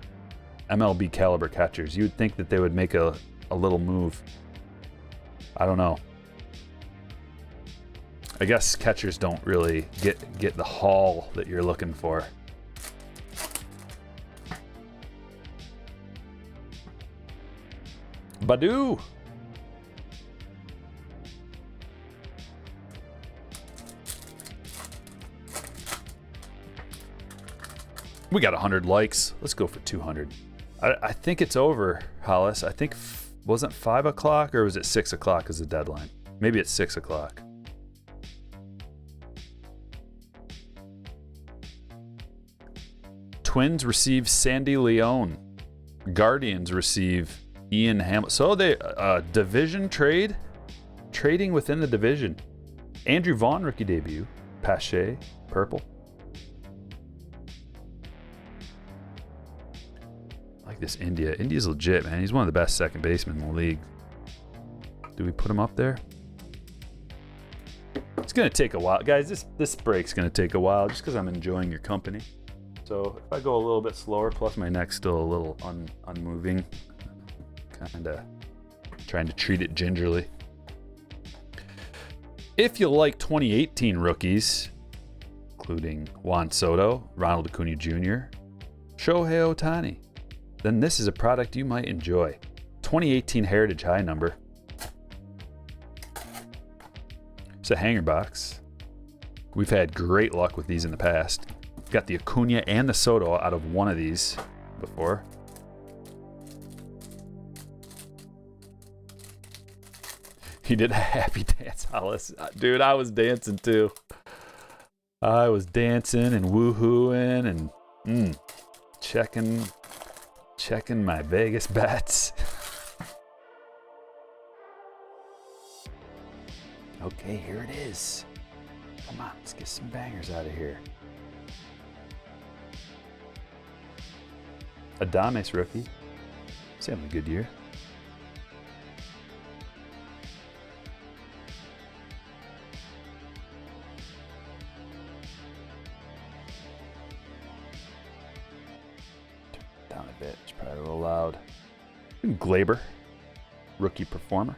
MLB caliber catchers. You would think that they would make a little move. I don't know. I guess catchers don't really get the haul that you're looking for. Badu. We got 100 likes. Let's go for 200. I think it's over, Hollis. I think, wasn't 5 o'clock or was it 6 o'clock as the deadline? Maybe it's 6 o'clock. Twins receive Sandy Leone. Guardians receive Ian Hamilton. So they division trade, trading within the division. Andrew Vaughn rookie debut. Pache, purple. I like this India. India's legit, man. He's one of the best second basemen in the league. Do we put him up there? It's gonna take a while, guys. This break's gonna take a while, just because I'm enjoying your company. So if I go a little bit slower, plus my neck's still a little unmoving, kind of trying to treat it gingerly. If you like 2018 rookies, including Juan Soto, Ronald Acuna Jr., Shohei Ohtani, then this is a product you might enjoy. 2018 Heritage High number. It's a hanger box. We've had great luck with these in the past. Got the Acuna and the Soto out of one of these before. He did a happy dance, Hollis. Dude, I was dancing too. I was dancing and woohooing and checking my Vegas bets. Okay, here it is. Come on, let's get some bangers out of here. Adames rookie. He's having a good year. Turn it down a bit. It's probably a little loud. Glaber, rookie performer.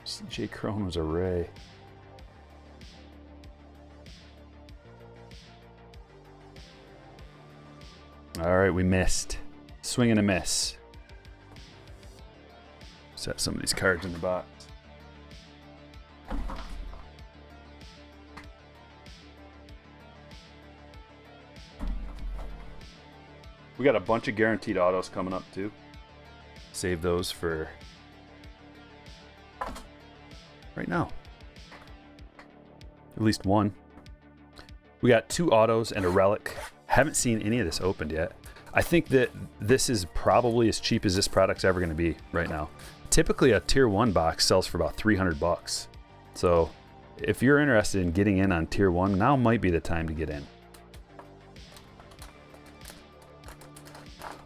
CJ Cron was a Ray. All right, we missed. Swing and a miss. Set some of these cards in the box. We got a bunch of guaranteed autos coming up too. Save those for right now. At least one. We got 2 autos and a relic. Haven't seen any of this opened yet. I think that this is probably as cheap as this product's ever going to be right now. Typically a tier 1 box sells for about $300. So if you're interested in getting in on tier 1, now might be the time to get in.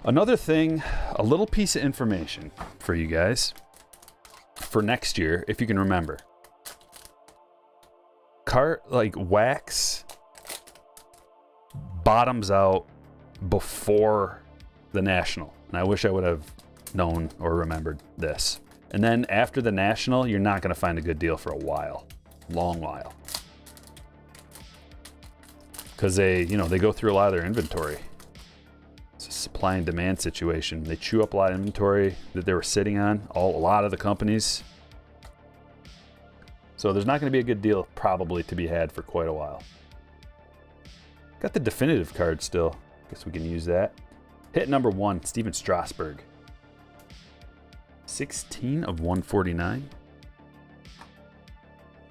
Another thing, a little piece of information for you guys. For next year, if you can remember, wax bottoms out before the National, and I wish I would have known or remembered this. And then after the National, you're not going to find a good deal for a while, long while, because they go through a lot of their inventory. It's a supply and demand situation. They chew up a lot of inventory that they were sitting on, a lot of the companies. So there's not going to be a good deal probably to be had for quite a while. Got the definitive card still. Guess we can use that. Hit number 1, Steven Strasburg. 16 of 149.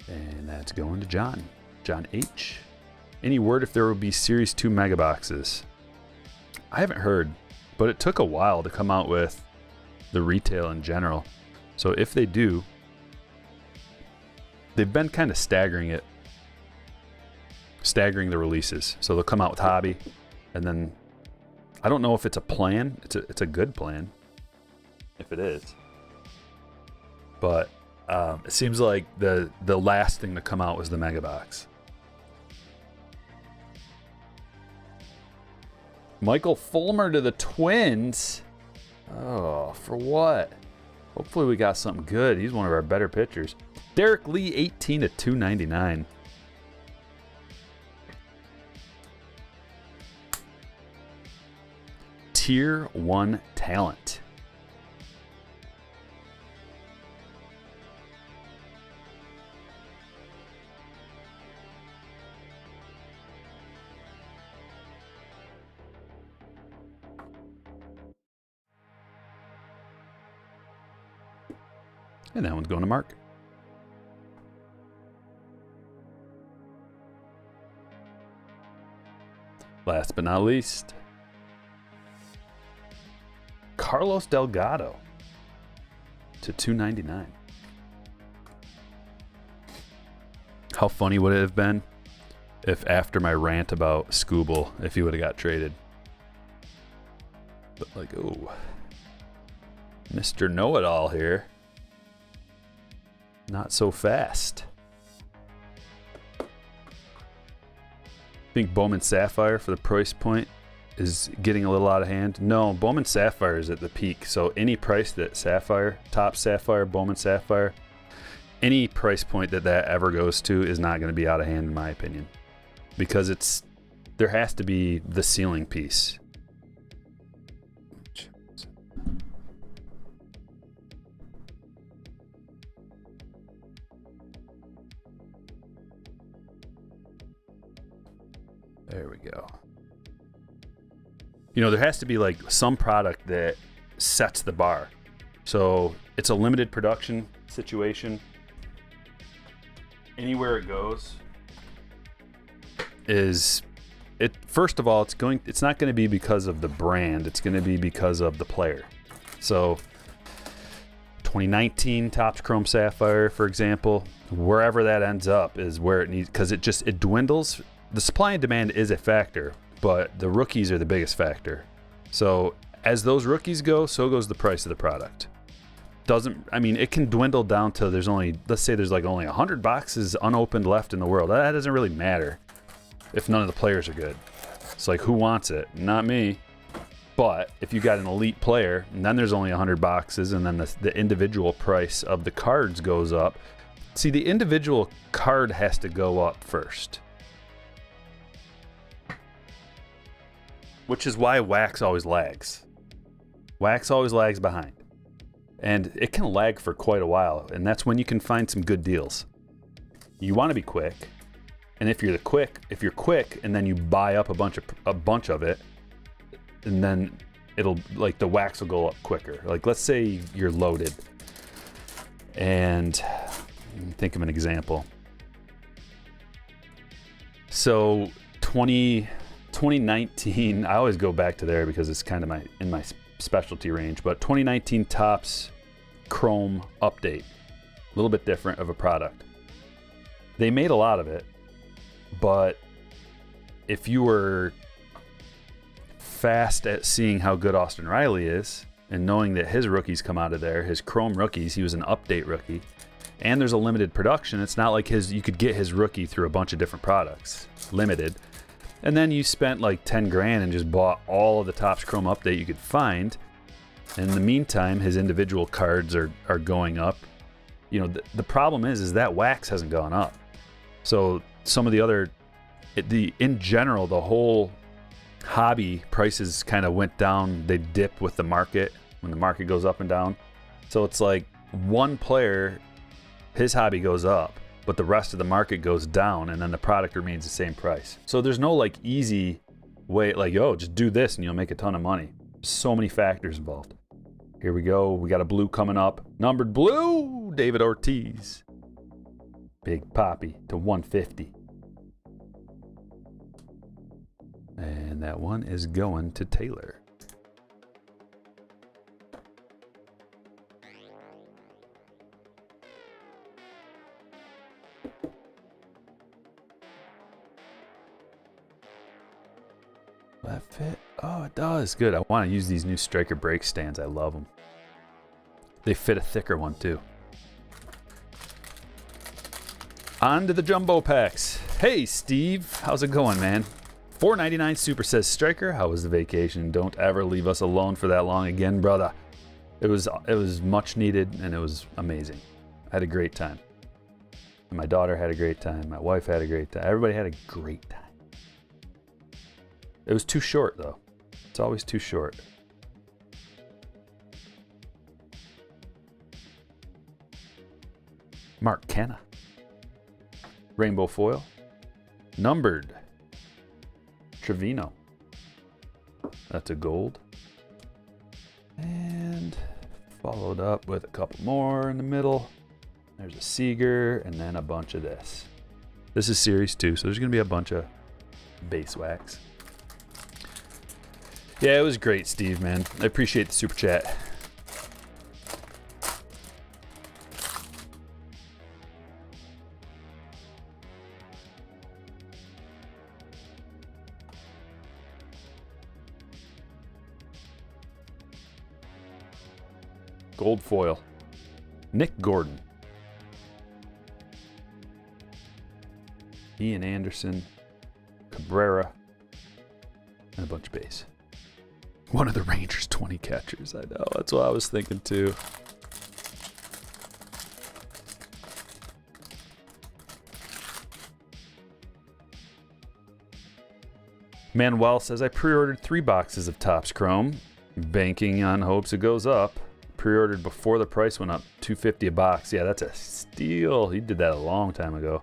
And that's going to John. John H. Any word if there will be Series 2 mega boxes? I haven't heard, but it took a while to come out with the retail in general. So if they do, they've been kind of staggering the releases. So they'll come out with hobby, and then I don't know if it's a plan. It's a good plan, if it is. But it seems like the last thing to come out was the mega box. Michael Fulmer to the Twins. Oh, for what? Hopefully we got something good. He's one of our better pitchers. Derek Lee, 18 to 299. Tier 1 talent. And that one's going to Mark. Last but not least, Carlos Delgado to 299. How funny would it have been if after my rant about Scooble, if he would have got traded? But like, oh, Mr. Know-It-All here. Not so fast. I think Bowman Sapphire for the price point is getting a little out of hand. No, Bowman Sapphire is at the peak. So any price that Sapphire, top Sapphire, Bowman Sapphire, any price point that ever goes to is not going to be out of hand in my opinion. Because there has to be the ceiling piece. There we go. You know, there has to be like some product that sets the bar. So it's a limited production situation. Anywhere it goes is it. First of all, it's not going to be because of the brand. It's going to be because of the player. So 2019 Topps Chrome Sapphire, for example, wherever that ends up is where it needs, because it dwindles. The supply and demand is a factor, but the rookies are the biggest factor. So as those rookies go, so goes the price of the product. It can dwindle down to let's say there's like only 100 boxes unopened left in the world. That doesn't really matter if none of the players are good. It's like, who wants it? Not me. But if you got an elite player, and then there's only 100 boxes, and then the individual price of the cards goes up. See, the individual card has to go up first. Which is why wax always lags. Wax always lags behind. And it can lag for quite a while, and that's when you can find some good deals. You want to be quick, and if you're quick and then you buy up a bunch of it, and then it'll, like, the wax will go up quicker. Like, let's say you're loaded, and think of an example. So 2019, I always go back to there because it's kind of in my specialty range, but 2019 Topps Chrome update, a little bit different of a product. They made a lot of it, but if you were fast at seeing how good Austin Riley is and knowing that his rookies come out of there, his Chrome rookies, he was an update rookie, and there's a limited production. It's not like you could get his rookie through a bunch of different products, limited. And then you spent like 10 grand and just bought all of the Topps Chrome update you could find. In the meantime, his individual cards are going up. You know, the problem is that wax hasn't gone up. So some of the other, in general, the whole hobby prices kind of went down. They dip with the market when the market goes up and down. So it's like one player, his hobby goes up, but the rest of the market goes down, and then the product remains the same price. So there's no like easy way, like, yo, just do this and you'll make a ton of money. So many factors involved. Here we go. We got a blue coming up. Numbered blue, David Ortiz. Big Poppy to 150. And that one is going to Taylor. That fit? Oh, it does. Good. I want to use these new striker brake stands. I love them. They fit a thicker one too. On to the jumbo packs. Hey, Steve. How's it going, man? $4.99 Super says, Striker, how was the vacation? Don't ever leave us alone for that long again, brother. It was much needed, and it was amazing. I had a great time. And my daughter had a great time. My wife had a great time. Everybody had a great time. It was too short, though. It's always too short. Mark Canna. Rainbow foil. Numbered. Trevino. That's a gold. And followed up with a couple more in the middle. There's a Seager and then a bunch of this. This is Series 2, so there's going to be a bunch of base wax. Yeah, it was great, Steve, man. I appreciate the super chat. Gold foil. Nick Gordon. Ian Anderson. Cabrera. And a bunch of base. One of the Rangers' 20 catchers. I know. That's what I was thinking too. Manuel says, I pre-ordered 3 boxes of Topps Chrome, banking on hopes it goes up. Pre-ordered before the price went up, $2.50 a box. Yeah, that's a steal. He did that a long time ago.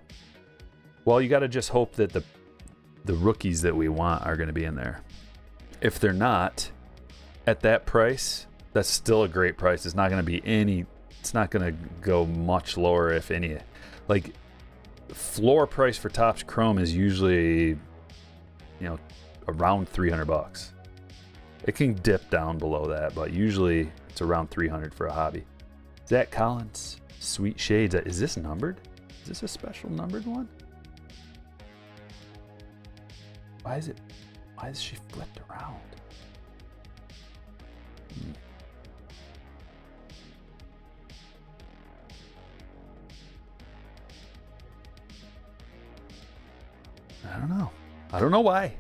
Well, you got to just hope that the rookies that we want are going to be in there. If they're not, at that price, that's still a great price. It's not going to be any, it's not going to go much lower, if any. Like, floor price for Topps Chrome is usually, you know, around $300. It can dip down below that, but usually it's around $300 for a hobby. Zach Collins, Sweet Shades. Is this numbered? Is this a special numbered one? Why is she flipped around? I don't know. I don't know why.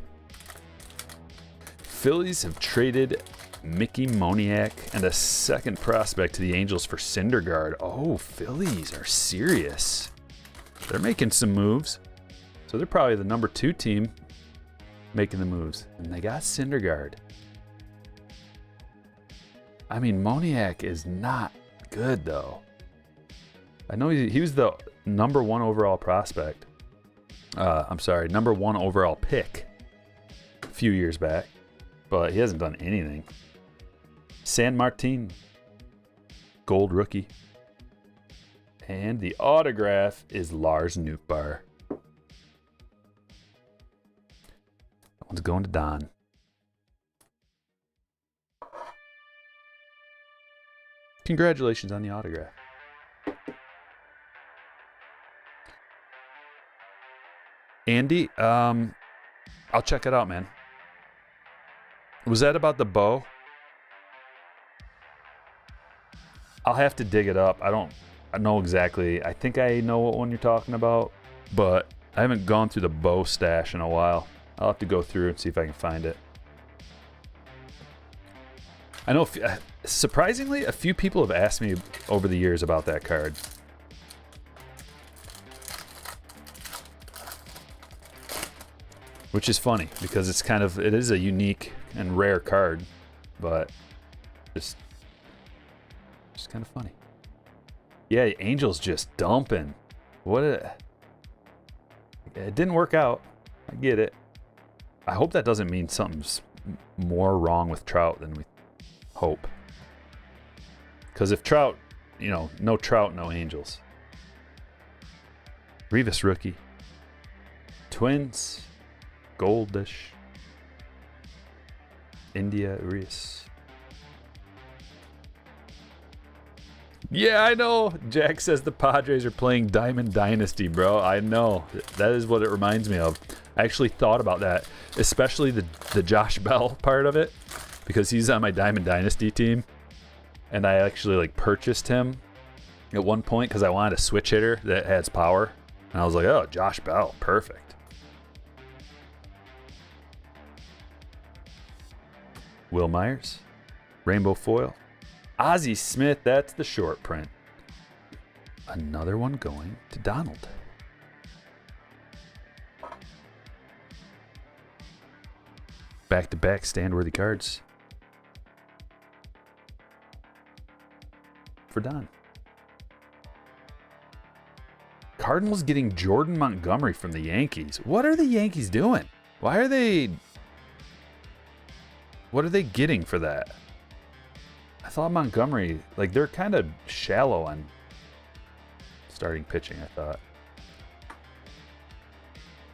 Phillies have traded Mickey Moniak and a second prospect to the Angels for Syndergaard. Oh, Phillies are serious. They're making some moves. So they're probably the number 2 team making the moves. And they got Syndergaard. I mean, Moniak is not good, though. I know he was the number 1 overall prospect. I'm sorry, number 1 overall pick a few years back. But he hasn't done anything. San Martin, gold rookie. And the autograph is Lars Nootbaar. That one's going to Don. Congratulations on the autograph. Andy, I'll check it out, man. Was that about the bow? I'll have to dig it up. I know exactly. I think I know what one you're talking about, but I haven't gone through the bow stash in a while. I'll have to go through and see if I can find it. I know, surprisingly, a few people have asked me over the years about that card. Which is funny, because it is a unique and rare card, but just kind of funny. Yeah, Angels just dumping. It didn't work out. I get it. I hope that doesn't mean something's more wrong with Trout than we hope. Because if Trout, no Trout, no Angels. Rivas rookie. Twins. Goldish. India Urias. Yeah, I know. Jack says the Padres are playing Diamond Dynasty, bro. I know. That is what it reminds me of. I actually thought about that, especially the Josh Bell part of it, because he's on my Diamond Dynasty team. And I actually purchased him at one point because I wanted a switch hitter that has power. And I was like, oh, Josh Bell, perfect. Will Myers, rainbow foil. Ozzie Smith, that's the short print. Another one going to Donald. Back-to-back stand-worthy cards for Don. Cardinals getting Jordan Montgomery from the Yankees. What are the Yankees doing? What are they getting for that? I thought Montgomery, like, they're kind of shallow on starting pitching, I thought.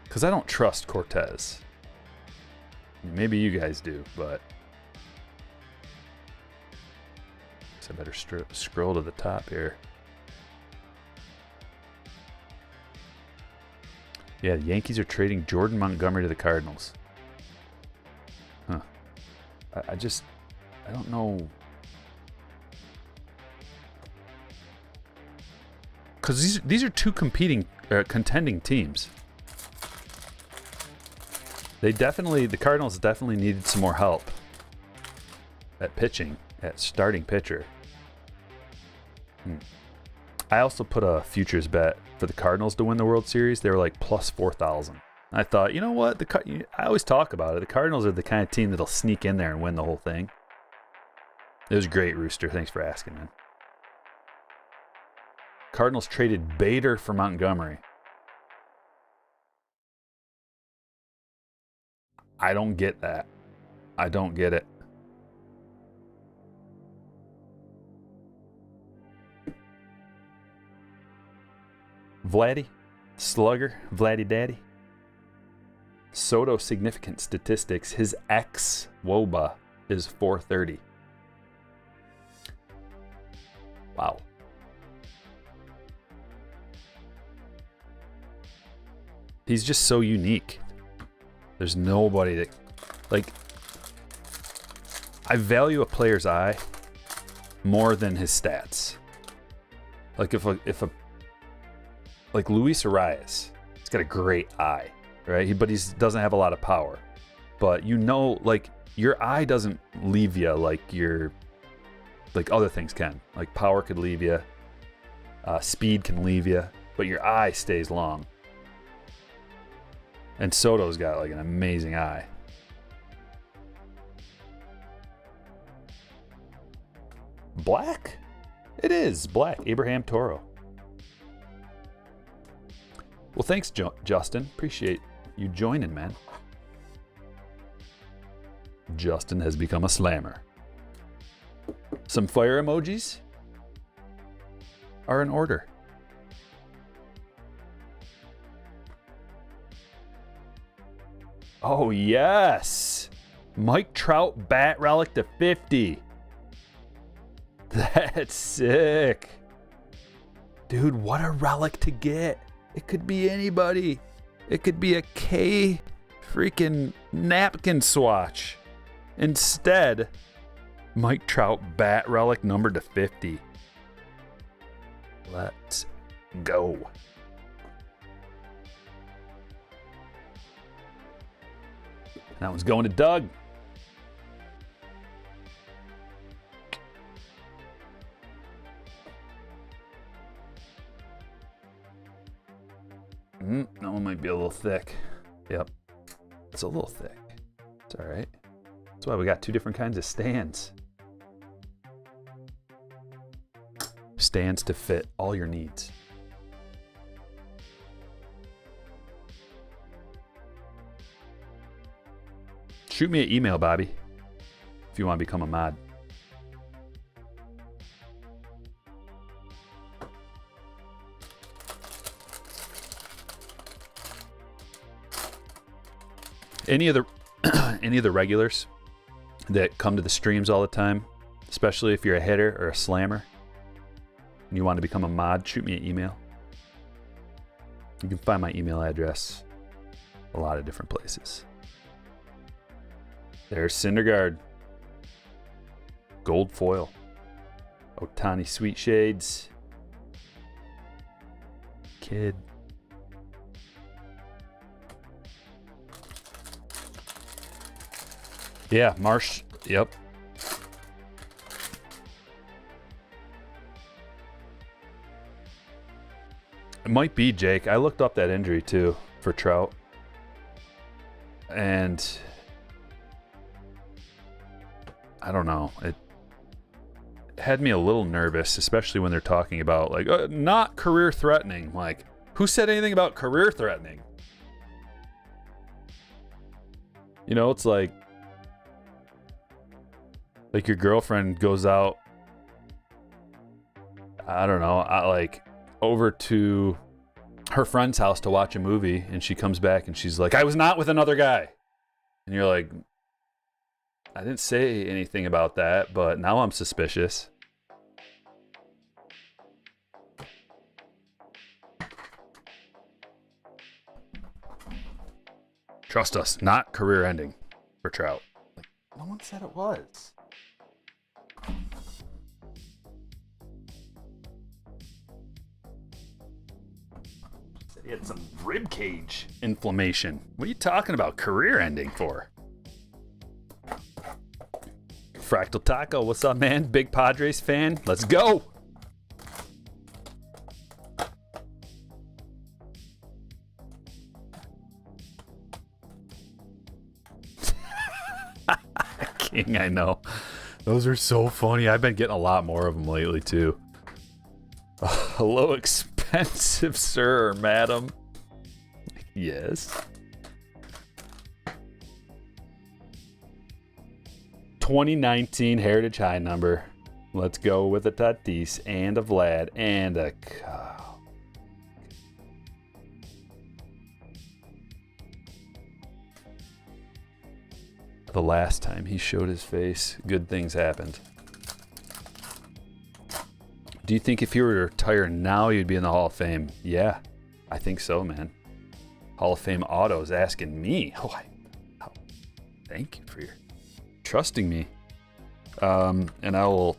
Because I don't trust Cortez. Maybe you guys do, but I better scroll to the top here. Yeah, the Yankees are trading Jordan Montgomery to the Cardinals. Huh. I don't know. Because these are two contending teams. The Cardinals definitely needed some more help at pitching, at starting pitcher. I also put a futures bet for the Cardinals to win the World Series. They were like plus 4,000. I thought, you know what? I always talk about it. The Cardinals are the kind of team that'll sneak in there and win the whole thing. It was great, Rooster. Thanks for asking, man. Cardinals traded Bader for Montgomery. I don't get that. I don't get it. Vladdy, Slugger, Vladdy Daddy. Soto significant statistics. His ex-WOBA is 430. Wow. He's just so unique. There's nobody that, like, I value a player's eye more than his stats. Like if like Luis Arias, he's got a great eye, right? But he doesn't have a lot of power. But you know, like, your eye doesn't leave you like other things can. Like power could leave you, speed can leave you, but your eye stays long. And Soto's got like an amazing eye. Black? It is black. Abraham Toro. Well, thanks, Justin. Appreciate you joining, man. Justin has become a slammer. Some fire emojis are in order. Oh, yes. Mike Trout bat relic to 50. That's sick. Dude, what a relic to get. It could be anybody. It could be a K freaking napkin swatch. Instead, Mike Trout bat relic numbered to 50. Let's go. That one's going to Doug. That one might be a little thick. Yep. It's a little thick. It's all right. That's why we got two different kinds of stands. Stands to fit all your needs. Shoot me an email, Bobby, if you want to become a mod. Any of the regulars that come to the streams all the time, especially if you're a hitter or a slammer and you want to become a mod, shoot me an email. You can find my email address a lot of different places. There's Syndergaard. Gold foil. Ohtani Sweet Shades. Kid. Yeah, Marsh. Yep. It might be, Jake. I looked up that injury too for Trout. And I don't know. It had me a little nervous, especially when they're talking about like not career threatening. Like, Who said anything about career threatening? You know, it's like your girlfriend goes out, I don't know, like over to her friend's house to watch a movie, and she comes back and she's like, I was not with another guy. And you're like, I didn't say anything about that, but now I'm suspicious. Trust us, not career ending for Trout. Like, no one said it was. Said he had some rib cage inflammation. What are you talking about career ending for? Fractal Taco, what's up, man? Big Padres fan? Let's go! King, I know. Those are so funny. I've been getting a lot more of them lately, too. Hello, expensive sir or madam. Yes. 2019 Heritage High number. Let's go with a Tatis and a Vlad and a... The last time he showed his face, good things happened. Do you think if you were to retire now, you'd be in the Hall of Fame? Yeah, I think so, man. Hall of Fame Auto's asking me. Thank you for your trusting me. And I will...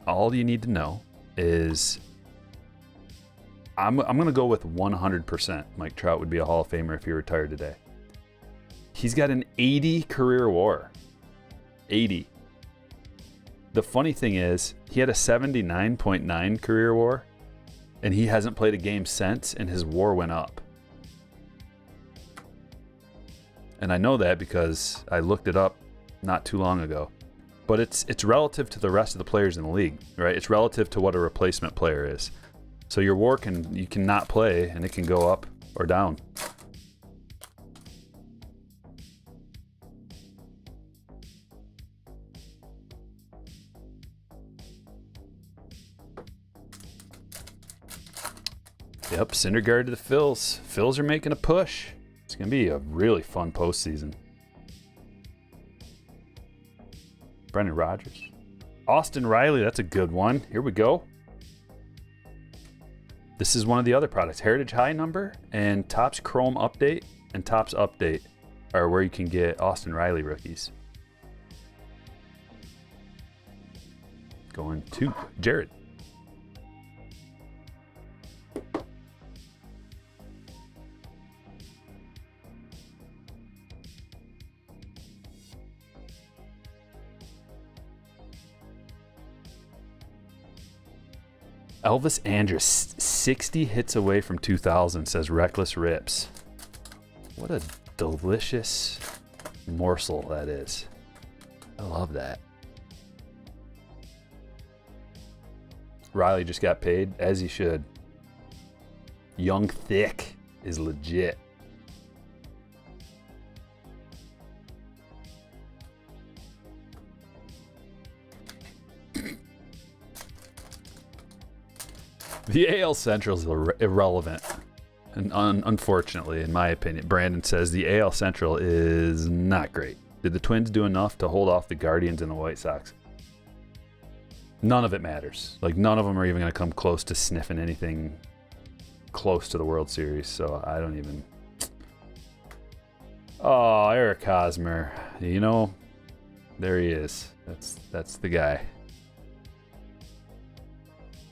All you need to know is... I'm going to go with 100% Mike Trout would be a Hall of Famer if he retired today. He's got an 80 career WAR. 80. The funny thing is, he had a 79.9 career WAR, and he hasn't played a game since, and his WAR went up. And I know that because I looked it up not too long ago. But it's relative to the rest of the players in the league, right? It's relative to what a replacement player is. So your WAR you can not play, and it can go up or down. Yep, Syndergaard to the Phils. Phils are making a push. It's going to be a really fun postseason. Brendan Rodgers. Austin Riley, that's a good one. Here we go. This is one of the other products. Heritage High number and Topps Chrome Update and Topps Update are where you can get Austin Riley rookies. Going to Jared. Elvis Andrus, 60 hits away from 2000, says Reckless Rips. What a delicious morsel that is. I love that. Riley just got paid, as he should. Young Thick is legit. The AL Central is irrelevant, and unfortunately, in my opinion, Brandon says the AL Central is not great. Did the Twins do enough to hold off the Guardians and the White Sox? None of it matters. Like, none of them are even going to come close to sniffing anything close to the World Series, so I don't even... Oh, Eric Hosmer. You know, there he is. That's the guy.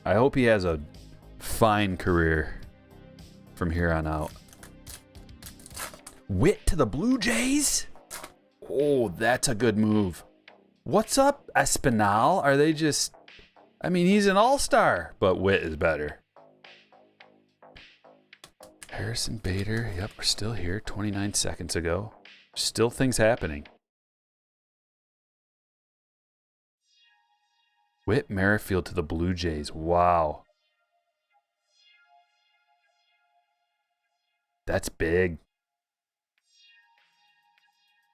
I hope he has a fine career from here on out. Witt to the Blue Jays? Oh, that's a good move. What's up, Espinal? Are they just... I mean, he's an all-star, but Witt is better. Harrison Bader. Yep, we're still here 29 seconds ago. Still things happening. Whit Merrifield to the Blue Jays. Wow. That's big.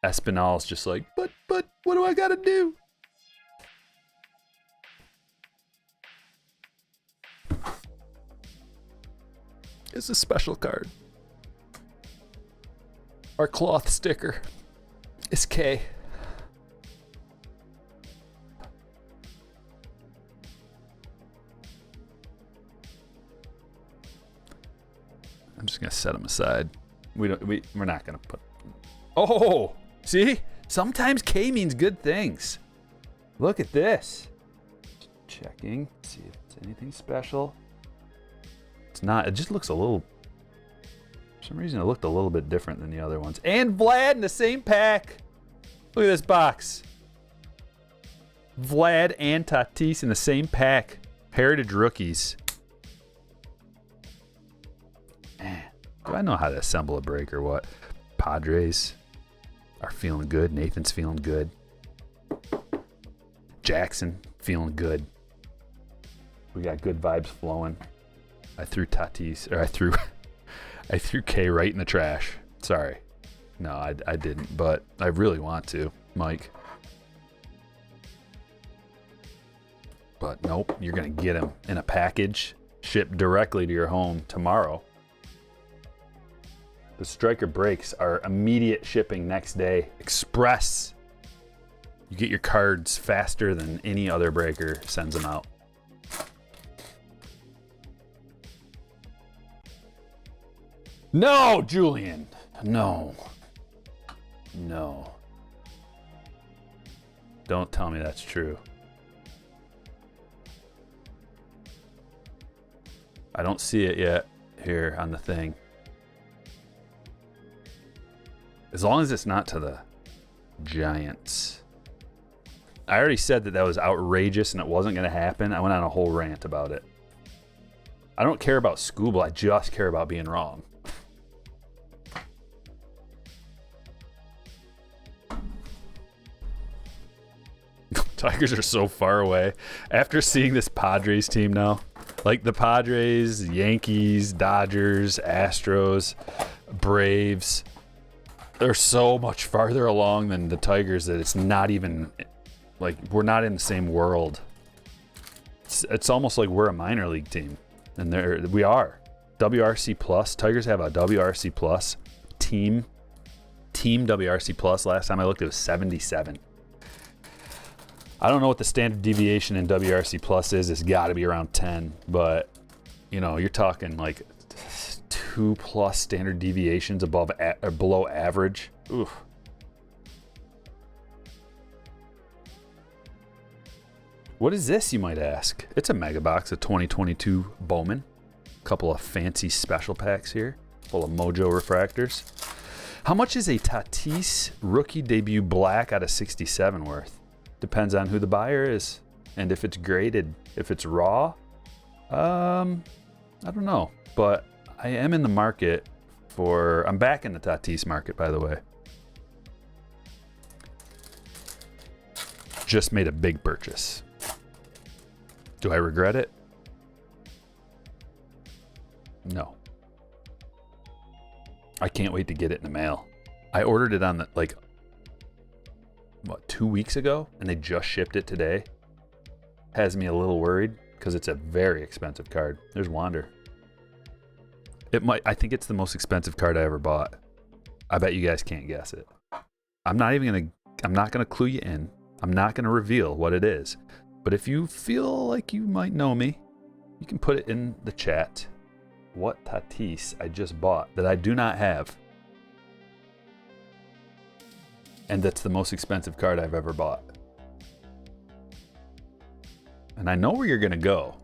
Espinal's just like, but what do I gotta do? It's a special card. Our cloth sticker is K. I'm just gonna set them aside. We're not gonna put. Oh, see? Sometimes K means good things. Look at this. Checking, see if it's anything special. It's not. It just looks a little. For some reason, it looked a little bit different than the other ones. And Vlad in the same pack. Look at this box. Vlad and Tatis in the same pack. Heritage rookies. Man, do I know how to assemble a break or what? Padres are feeling good. Nathan's feeling good. Jackson feeling good. We got good vibes flowing. I threw Tatis, or I threw K right in the trash. Sorry. No, I didn't, but I really want to, Mike. But nope, you're going to get him in a package, shipped directly to your home tomorrow. The striker breaks are immediate shipping next day. Express. You get your cards faster than any other breaker sends them out. No, Julian. No. No. Don't tell me that's true. I don't see it yet here on the thing. As long as it's not to the Giants. I already said that was outrageous and it wasn't going to happen. I went on a whole rant about it. I don't care about Scooble. I just care about being wrong. Tigers are so far away. After seeing this Padres team now, like the Padres, Yankees, Dodgers, Astros, Braves, they're so much farther along than the Tigers that it's not even, like, we're not in the same world. It's almost like we're a minor league team. And we are. WRC Plus. Tigers have a WRC Plus team. Team WRC Plus. Last time I looked, it was 77. I don't know what the standard deviation in WRC Plus is. It's got to be around 10. But, you know, you're talking like 2+ standard deviations above or below average. Oof. What is this, you might ask? It's a mega box of 2022 Bowman. A couple of fancy special packs here, full of Mojo refractors. How much is a Tatis rookie debut black out of 67 worth? Depends on who the buyer is and if it's graded. If it's raw, I don't know. But I am in the market for. I'm back in the Tatis market, by the way. Just made a big purchase. Do I regret it? No. I can't wait to get it in the mail. I ordered it on the, like, what, 2 weeks ago? And they just shipped it today. Has me a little worried because it's a very expensive card. There's Wander. I think it's the most expensive card I ever bought. I bet you guys can't guess it. I'm not gonna clue you in. I'm not gonna reveal what it is. But if you feel like you might know me, you can put it in the chat. What Tatis I just bought that I do not have. And that's the most expensive card I've ever bought. And I know where you're gonna go.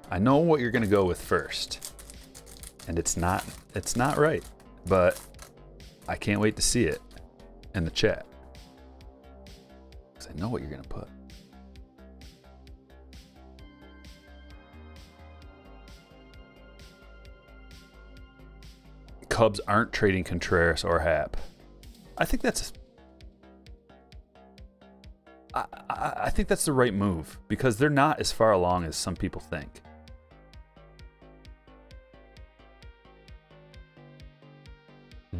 I know what you're gonna go with first. And it's not right. But I can't wait to see it in the chat. Because I know what you're gonna put. Cubs aren't trading Contreras or Happ. I think that's I think that's the right move because they're not as far along as some people think.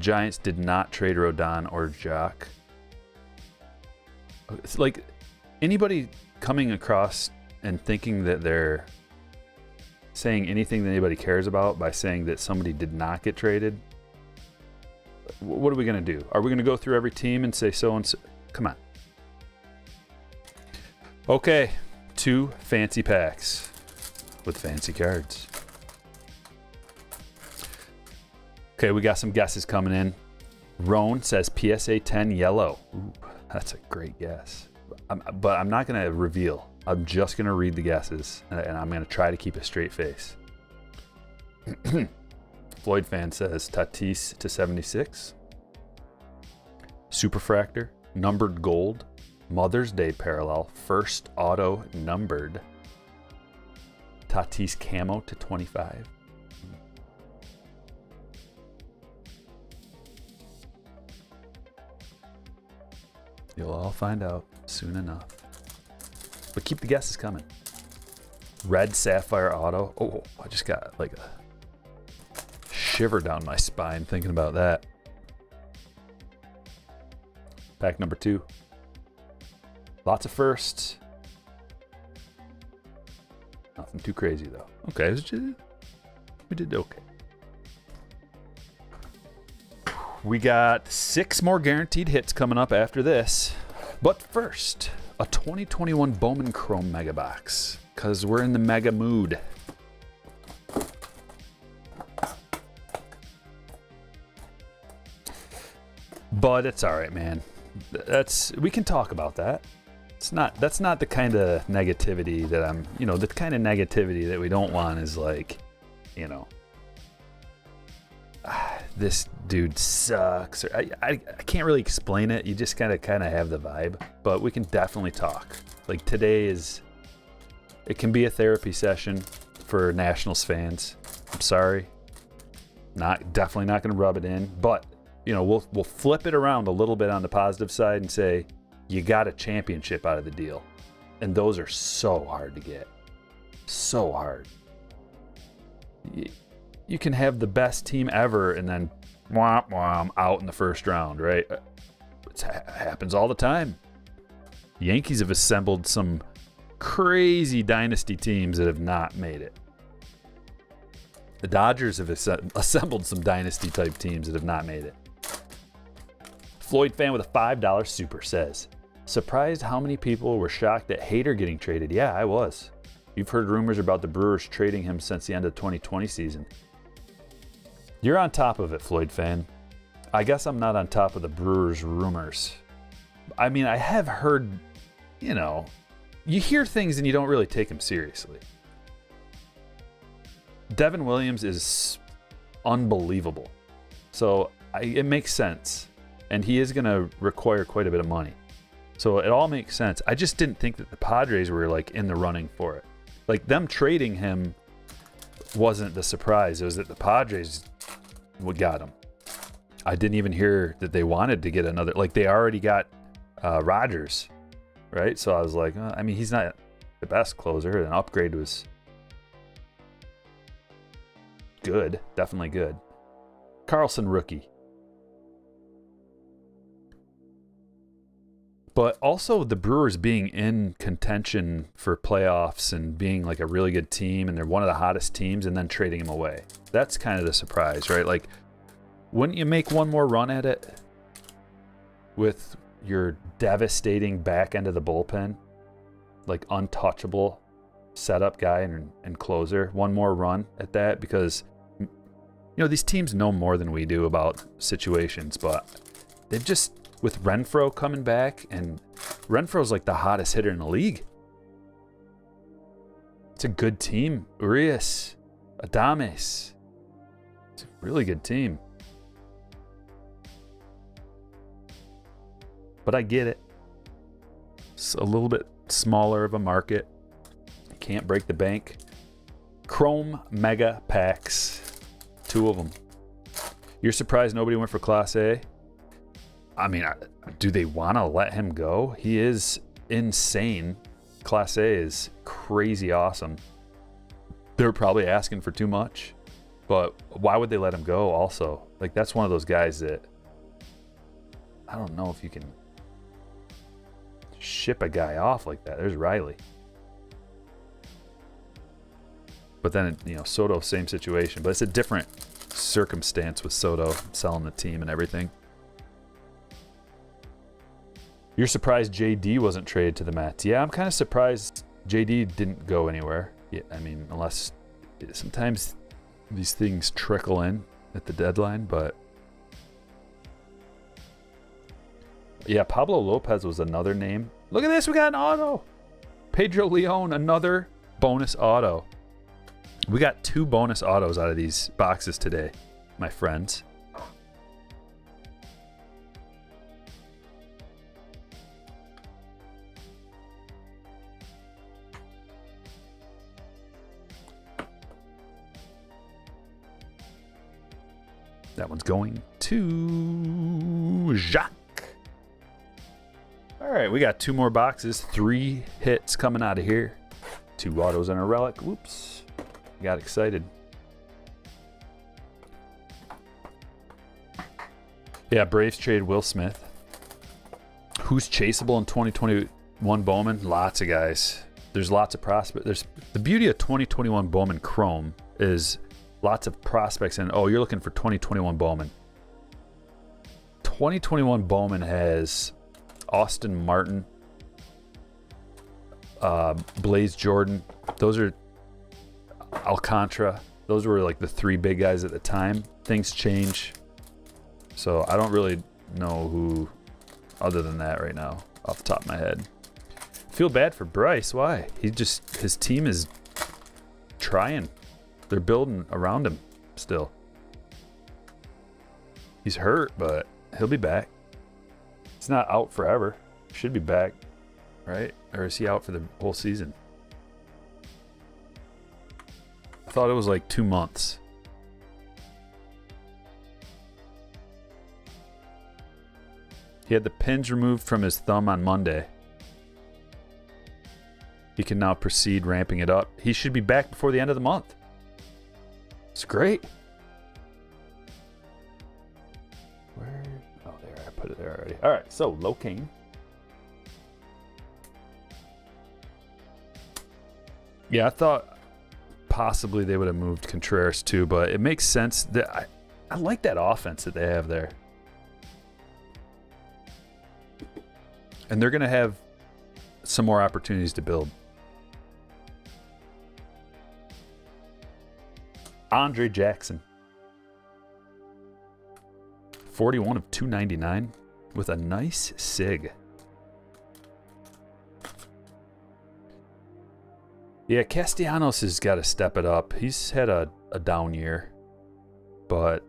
Giants did not trade Rodon or Jock. It's like anybody coming across and thinking that they're saying anything that anybody cares about by saying that somebody did not get traded. What are we going to do? Are we going to go through every team and say so and so? Come on. Okay, 2 fancy packs with fancy cards. Okay, we got some guesses coming in. Roan says PSA 10 yellow. Ooh, that's a great guess. But I'm not going to reveal. I'm just going to read the guesses, and I'm going to try to keep a straight face. Floyd fan says Tatis to 76. Superfractor, numbered gold, Mother's Day parallel, first auto numbered. Tatis camo to 25. You'll all find out soon enough. But keep the guesses coming. Red Sapphire auto. Oh, I just got like a shiver down my spine thinking about that. Pack number 2. Lots of firsts. Nothing too crazy though. Okay, we did okay. We got 6 more guaranteed hits coming up after this. But first, a 2021 Bowman Chrome Mega Box, because we're in the mega mood. But it's all right, man. We can talk about that. That's not the kind of negativity that I'm, the kind of negativity that we don't want is like, this dude sucks. Or I can't really explain it. You just kind of have the vibe, but we can definitely talk. Like today it can be a therapy session for Nationals fans. I'm sorry. Definitely not going to rub it in, but we'll flip it around a little bit on the positive side and say, you got a championship out of the deal. And those are so hard to get. So hard. You can have the best team ever and then womp womp out in the first round, right? It happens all the time. Yankees have assembled some crazy dynasty teams that have not made it. The Dodgers have assembled some dynasty type teams that have not made it. Floyd fan with a $5 super says, surprised how many people were shocked at Hader getting traded. Yeah, I was. You've heard rumors about the Brewers trading him since the end of the 2020 season. You're on top of it, Floyd fan. I guess I'm not on top of the Brewers rumors. I mean, I have heard, you hear things and you don't really take them seriously. Devin Williams is unbelievable. So it makes sense. And he is going to require quite a bit of money. So it all makes sense. I just didn't think that the Padres were like in the running for it. Like them trading him wasn't the surprise. It was that the Padres got him. I didn't even hear that they wanted to get another. Like they already got Rodgers, right? So I was like, he's not the best closer. An upgrade was good, definitely good. Carlson rookie. But also the Brewers being in contention for playoffs and being like a really good team and they're one of the hottest teams and then trading him away. That's kind of the surprise, right? Like, wouldn't you make one more run at it with your devastating back end of the bullpen? Like untouchable setup guy and closer. One more run at that because, these teams know more than we do about situations, but they've just... With Renfroe coming back, and Renfroe's like the hottest hitter in the league. It's a good team. Urias, Adames. It's a really good team. But I get it. It's a little bit smaller of a market. You can't break the bank. Chrome Mega Packs. 2 of them. You're surprised nobody went for Class A? I mean, do they want to let him go? He is insane. Class A is crazy awesome. They're probably asking for too much, but why would they let him go also? Like, that's one of those guys that I don't know if you can ship a guy off like that. There's Riley. But then, Soto, same situation. But it's a different circumstance with Soto selling the team and everything. You're surprised JD wasn't traded to the Mets. Yeah, I'm kind of surprised JD didn't go anywhere. Yeah, I mean, unless sometimes these things trickle in at the deadline, but yeah, Pablo Lopez was another name. Look at this, we got an auto. Pedro Leon, another bonus auto. We got 2 bonus autos out of these boxes today, my friends. That one's going to Jacques. All right, we got 2 more boxes. 3 hits coming out of here. 2 autos and a relic. Whoops. Got excited. Yeah, Braves traded Will Smith. Who's chaseable in 2021 Bowman? Lots of guys. There's lots of prospects. There's the beauty of 2021 Bowman Chrome is lots of prospects. And you're looking for 2021 Bowman. 2021 Bowman has Austin Martin, Blaze Jordan. Those are Alcantara. Those were like the 3 big guys at the time. Things change. So I don't really know who other than that right now off the top of my head. Feel bad for Bryce. Why? His team is trying. They're building around him still. He's hurt, but he'll be back. He's not out forever. Should be back, right? Or is he out for the whole season? I thought it was like 2 months. He had the pins removed from his thumb on Monday. He can now proceed ramping it up. He should be back before the end of the month. It's great. Where? Oh, there. I put it there already. All right, so Locaine. Yeah, I thought possibly they would have moved Contreras too, but it makes sense that I like that offense that they have there. And they're going to have some more opportunities to build. Andre Jackson. 41 of 299 with a nice SIG. Yeah, Castellanos has got to step it up. He's had a down year. But,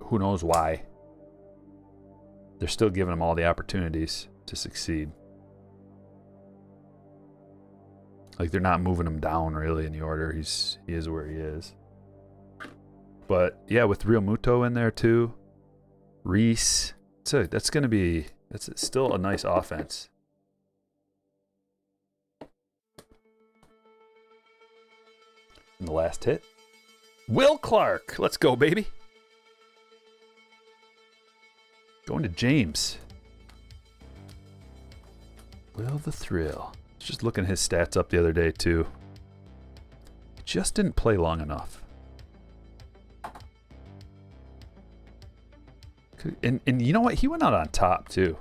who knows why. They're still giving him all the opportunities to succeed. Like, they're not moving him down, really, in the order. He is where he is. But, yeah, with Real Muto in there, too. Reese. That's still a nice offense. And the last hit. Will Clark. Let's go, baby. Going to James. Will the Thrill. Just looking at his stats up the other day, too. Just didn't play long enough. And you know what? He went out on top, too.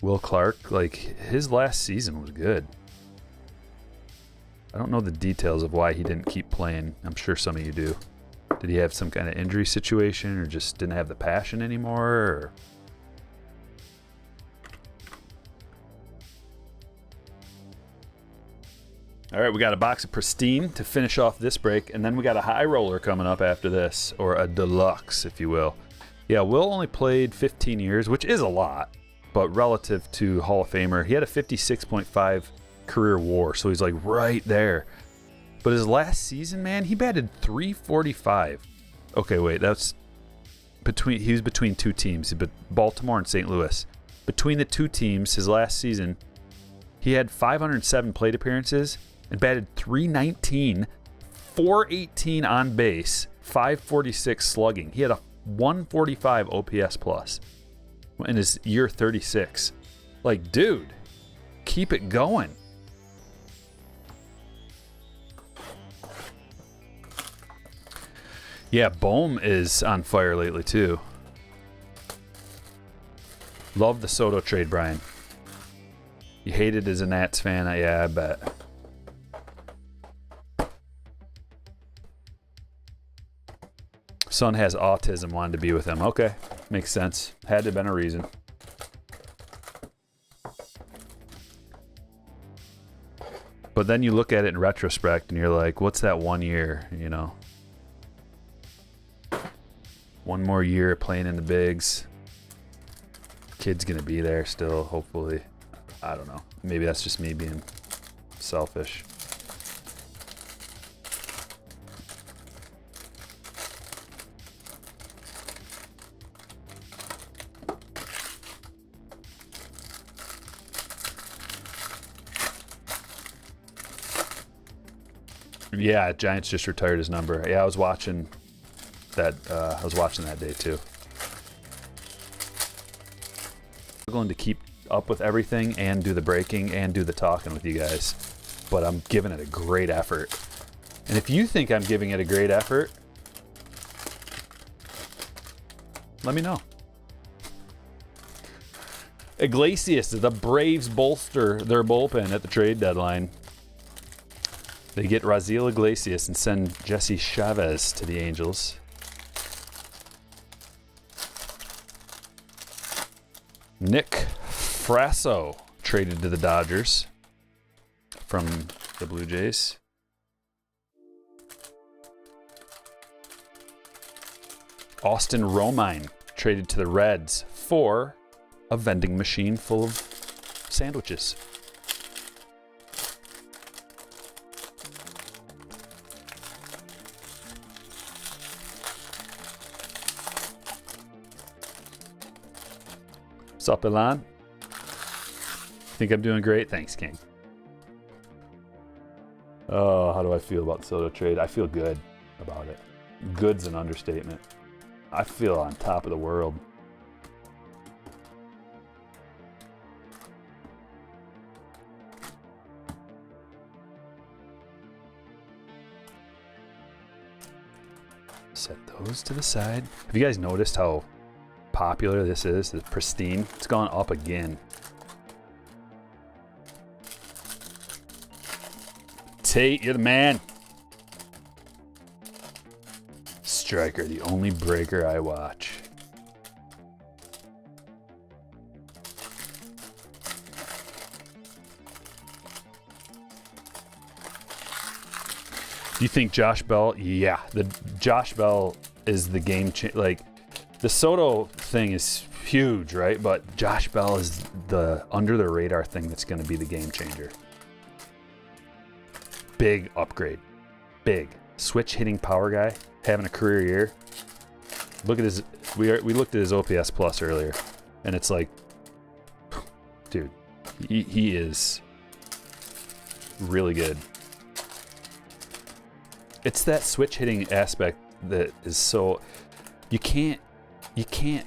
Will Clark, like, his last season was good. I don't know the details of why he didn't keep playing. I'm sure some of you do. Did he have some kind of injury situation or just didn't have the passion anymore? Or... All right, we got a box of Pristine to finish off this break, and then we got a high roller coming up after this, or a deluxe, if you will. Yeah, Will only played 15 years, which is a lot, but relative to Hall of Famer, he had a 56.5 career WAR, so he's like right there. But his last season, man, he batted .345. Okay, wait, he was between 2 teams, Baltimore and St. Louis. Between the 2 teams, his last season, he had 507 plate appearances and batted .319, 418 on base, 546 slugging. He had a 145 OPS plus in his year 36. Like, dude, keep it going. Yeah, Bohm is on fire lately too. Love the Soto trade, Brian. You hate it as a Nats fan? Yeah, I bet. Son has autism, wanted to be with him. Okay, makes sense. Had to have been a reason. But then you look at it in retrospect and you're like, what's that 1 year, you know? One more year playing in the bigs. Kid's gonna be there still, hopefully. I don't know. Maybe that's just me being selfish. Yeah, Giants just retired his number. Yeah, I was watching that. I was watching that day too. Struggling to keep up with everything and do the breaking and do the talking with you guys, but I'm giving it a great effort. And if you think I'm giving it a great effort, let me know. Iglesias, the Braves bolster their bullpen at the trade deadline. They get Raziel Iglesias and send Jesse Chavez to the Angels. Nick Frasso traded to the Dodgers from the Blue Jays. Austin Romine traded to the Reds for a vending machine full of sandwiches. What's up, Ilan? Think I'm doing great? Thanks, King. Oh, how do I feel about the Soto trade? I feel good about it. Good's an understatement. I feel on top of the world. Set those to the side. Have you guys noticed how popular this is? The Pristine. It's gone up again. Tate, you're the man. Striker, the only breaker I watch. Do you think Josh Bell? Yeah, the Josh Bell is the game changer. Like, the Soto thing is huge, right? But Josh Bell is the under the radar thing that's going to be the game changer. Big upgrade. Big. Switch hitting power guy, having a career year. Look at his, we looked at his OPS plus earlier, and it's like, dude, he is really good. It's that switch hitting aspect that is so, you can't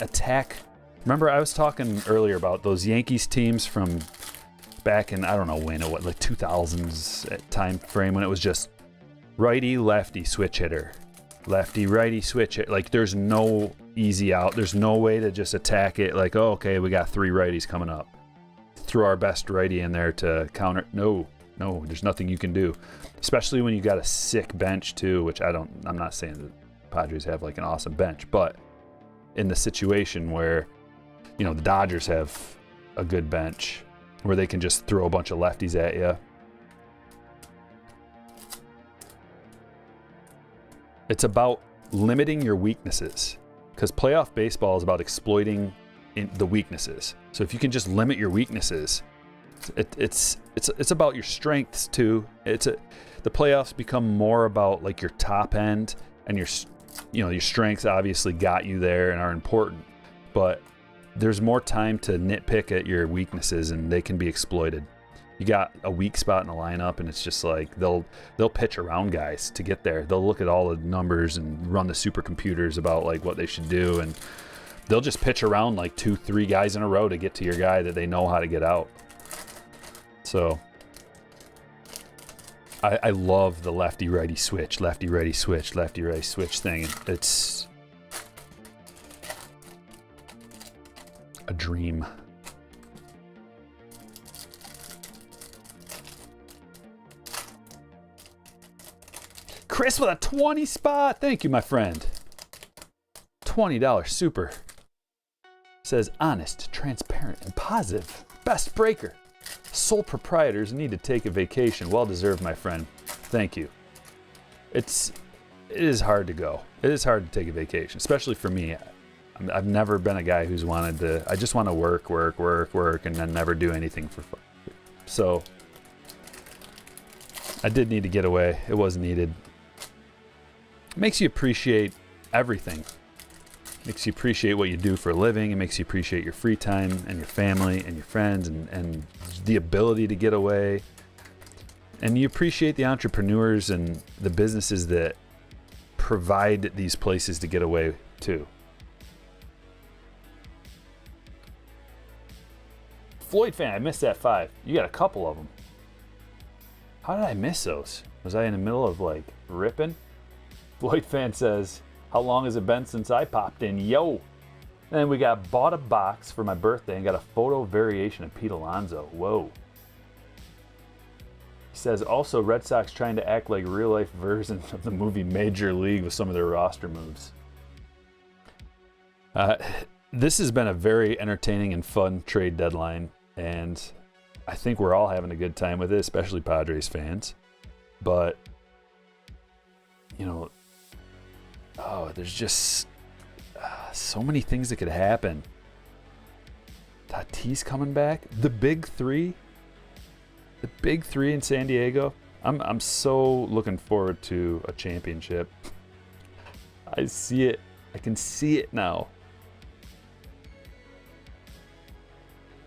attack. Remember, I was talking earlier about those Yankees teams from back in, I don't know when, what, like 2000s time frame, when it was just righty lefty switch hitter, lefty righty switch hit. Like, there's no easy out. There's no way to just attack it like, oh, okay, we got 3 righties coming up, throw our best righty in there to counter. No, there's nothing you can do, especially when you got a sick bench too, which I'm not saying that Padres have like an awesome bench, but in the situation where, you know, the Dodgers have a good bench where they can just throw a bunch of lefties at you. It's about limiting your weaknesses, because playoff baseball is about exploiting the weaknesses. So if you can just limit your weaknesses, it's about your strengths too. The playoffs become more about like your top end, and your strengths obviously got you there and are important, but there's more time to nitpick at your weaknesses, and they can be exploited. You got a weak spot in the lineup, and it's just like they'll pitch around guys to get there. They'll look at all the numbers and run the supercomputers about like what they should do, and they'll just pitch around like 2-3 guys in a row to get to your guy that they know how to get out. So I love the lefty-righty switch, lefty-righty switch, lefty-righty switch thing. It's a dream. Chris with a 20 spot. Thank you, my friend. $20 super. Says honest, transparent, and positive. Best breaker. Sole proprietors need to take a vacation. Well deserved, my friend. Thank you. It is hard to go. It is hard to take a vacation, especially for me. I've never been a guy who's wanted to. I just want to work, and then never do anything for fun. So I did need to get away. It was needed. It makes you appreciate everything. It makes you appreciate what you do for a living. It makes you appreciate your free time and your family and your friends and the ability to get away. And you appreciate the entrepreneurs and the businesses that provide these places to get away to. Floyd fan, I missed that 5. You got a couple of them. How did I miss those? Was I in the middle of like ripping? Floyd fan says, how long has it been since I popped in? Yo! And then we bought a box for my birthday and got a photo variation of Pete Alonso. Whoa. He says, also Red Sox trying to act like real life versions of the movie Major League with some of their roster moves. This has been a very entertaining and fun trade deadline, and I think we're all having a good time with it, especially Padres fans. But, you know, there's just so many things that could happen. Tatis coming back, the big three in San Diego. I'm so looking forward to a championship. I see it. I can see it now.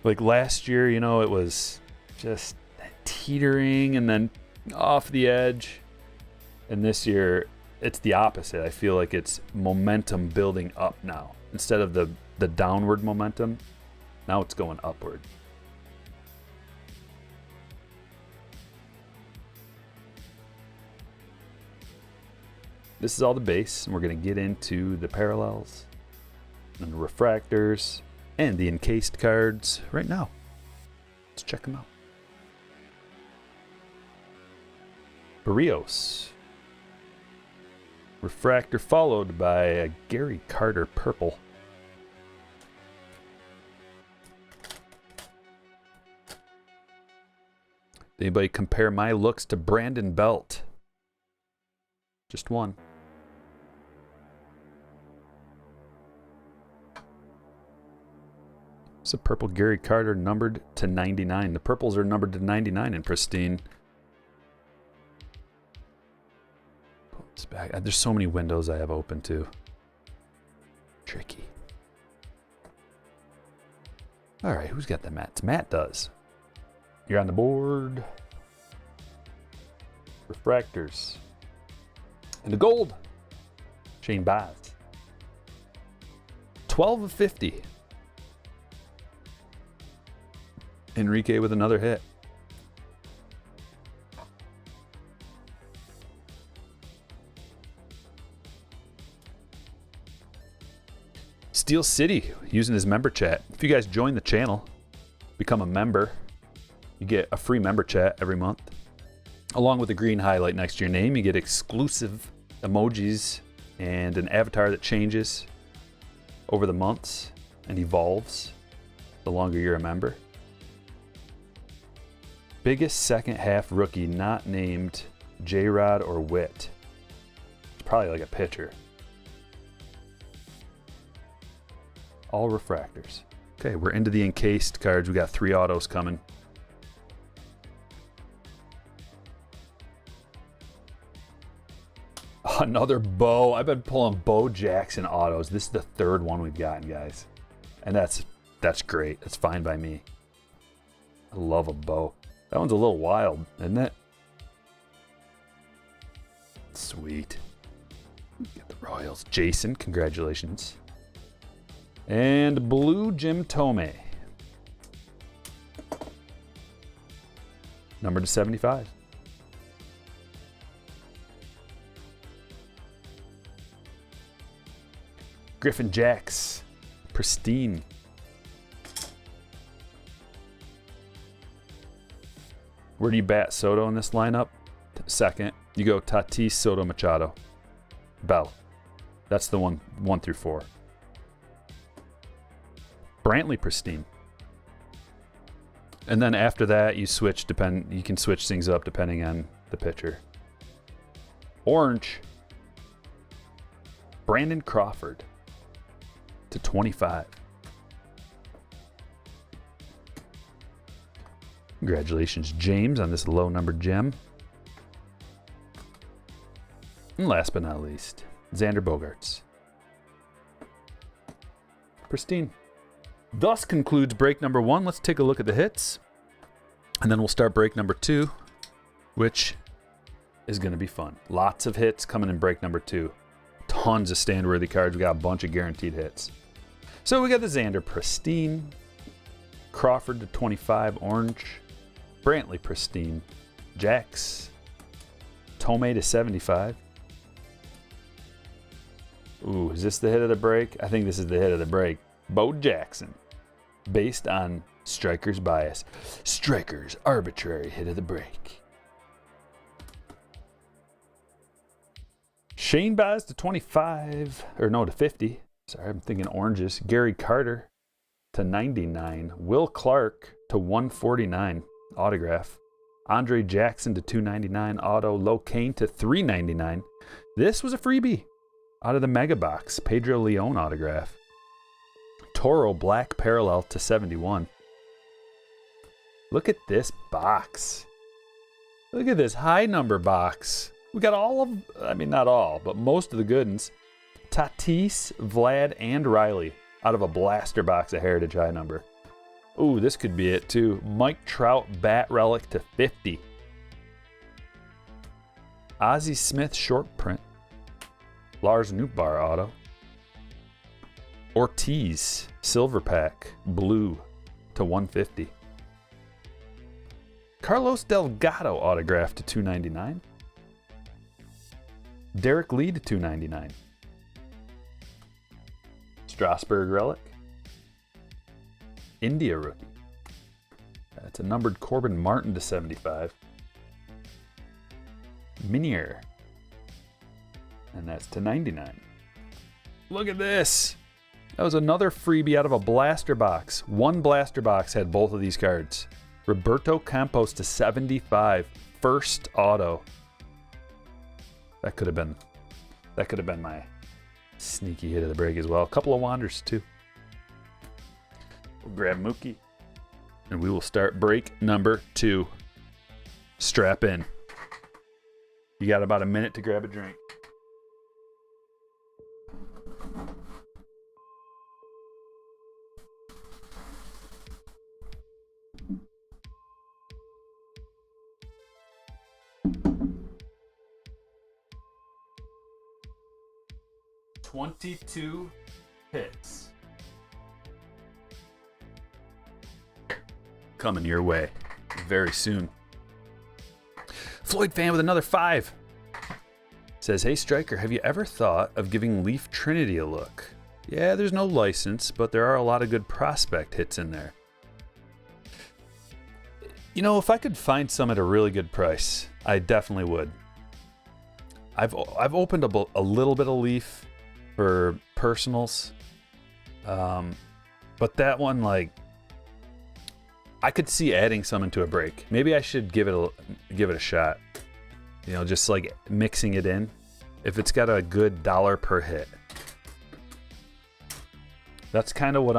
Like last year, you know, it was just teetering and then off the edge. And this year, it's the opposite. I feel like it's momentum building up now. Instead of the downward momentum, now it's going upward. This is all the base, and we're going to get into the parallels and the refractors and the encased cards right now. Let's check them out. Barrios. Refractor followed by a Gary Carter purple. Anybody compare my looks to Brandon Belt? Just one. It's a purple Gary Carter numbered to 99. The purples are numbered to 99 in Pristine. It's back. There's so many windows I have open too. Tricky. All right, who's got the mats? Matt does. You're on the board. Refractors. And the gold. Shane Baz. 12 of 50. Enrique with another hit. Steel City using his member chat. If you guys join the channel, become a member, you get a free member chat every month. Along with a green highlight next to your name, you get exclusive emojis and an avatar that changes over the months and evolves the longer you're a member. Biggest second half rookie not named J-Rod or Witt. It's probably like a pitcher. All refractors. Okay, we're into the encased cards. We got 3 autos coming. Another Bo. I've been pulling Bo Jackson autos. This is the 3rd one we've gotten, guys. And that's great. That's fine by me. I love a Bo. That one's a little wild, isn't it? Sweet. Get the Royals. Jason, congratulations. And blue Jim Tomei. Number to 75. Griffin Jacks. Pristine. Where do you bat Soto in this lineup? Second. You go Tatis, Soto, Machado. Bell. That's the 1 through 4. Brantley, Pristine. And then after that, you switch. You can switch things up depending on the pitcher. Orange. Brandon Crawford to 25. Congratulations, James, on this low-numbered gem. And last but not least, Xander Bogaerts. Pristine. Thus concludes break number 1. Let's take a look at the hits. And then we'll start break number 2, which is going to be fun. Lots of hits coming in break number 2. Tons of stand-worthy cards. We got a bunch of guaranteed hits. So we got the Xander Pristine. Crawford to 25, orange. Brantley Pristine. Jax. Tomei to 75. Ooh, is this the hit of the break? I think this is the hit of the break. Bo Jackson. Based on Striker's bias. Striker's arbitrary hit of the break. Shane Baz to 25. Or no, to 50. Sorry, I'm thinking oranges. Gary Carter to 99. Will Clark to 149. Autograph. Andre Jackson to 299. Auto. Locaine to 399. This was a freebie. Out of the mega box. Pedro Leon autograph. Toro Black Parallel to 71. Look at this box. Look at this high number box. We got all of, I mean, not all, but most of the good ones. Tatis, Vlad, and Riley out of a blaster box of Heritage high number. Ooh, this could be it too. Mike Trout Bat Relic to 50. Ozzie Smith short print. Lars Nootbaar auto. Ortiz silver pack blue to 150. Carlos Delgado autograph to 299. Derek Lee to 299. Strasburg relic. India rookie. That's a numbered Corbin Martin to 75. Minier. And that's to 99. Look at this. That was another freebie out of a blaster box. One blaster box had both of these cards. Roberto Campos to 75. First auto. That could have been my sneaky hit of the break as well. A couple of wanders too. We'll grab Mookie. And we will start break number 2. Strap in. You got about a minute to grab a drink. $22 hits coming your way very soon. Floyd fan with another 5 says, "Hey Striker, have you ever thought of giving Leaf Trinity a look? Yeah, there's no license, but there are a lot of good prospect hits in there. You know, if I could find some at a really good price, I definitely would. I've opened up a little bit of Leaf for personals, but that one, like, I could see adding some into a break. Maybe I should give it a shot. You know, just like mixing it in. If it's got a good dollar per hit, that's kind of what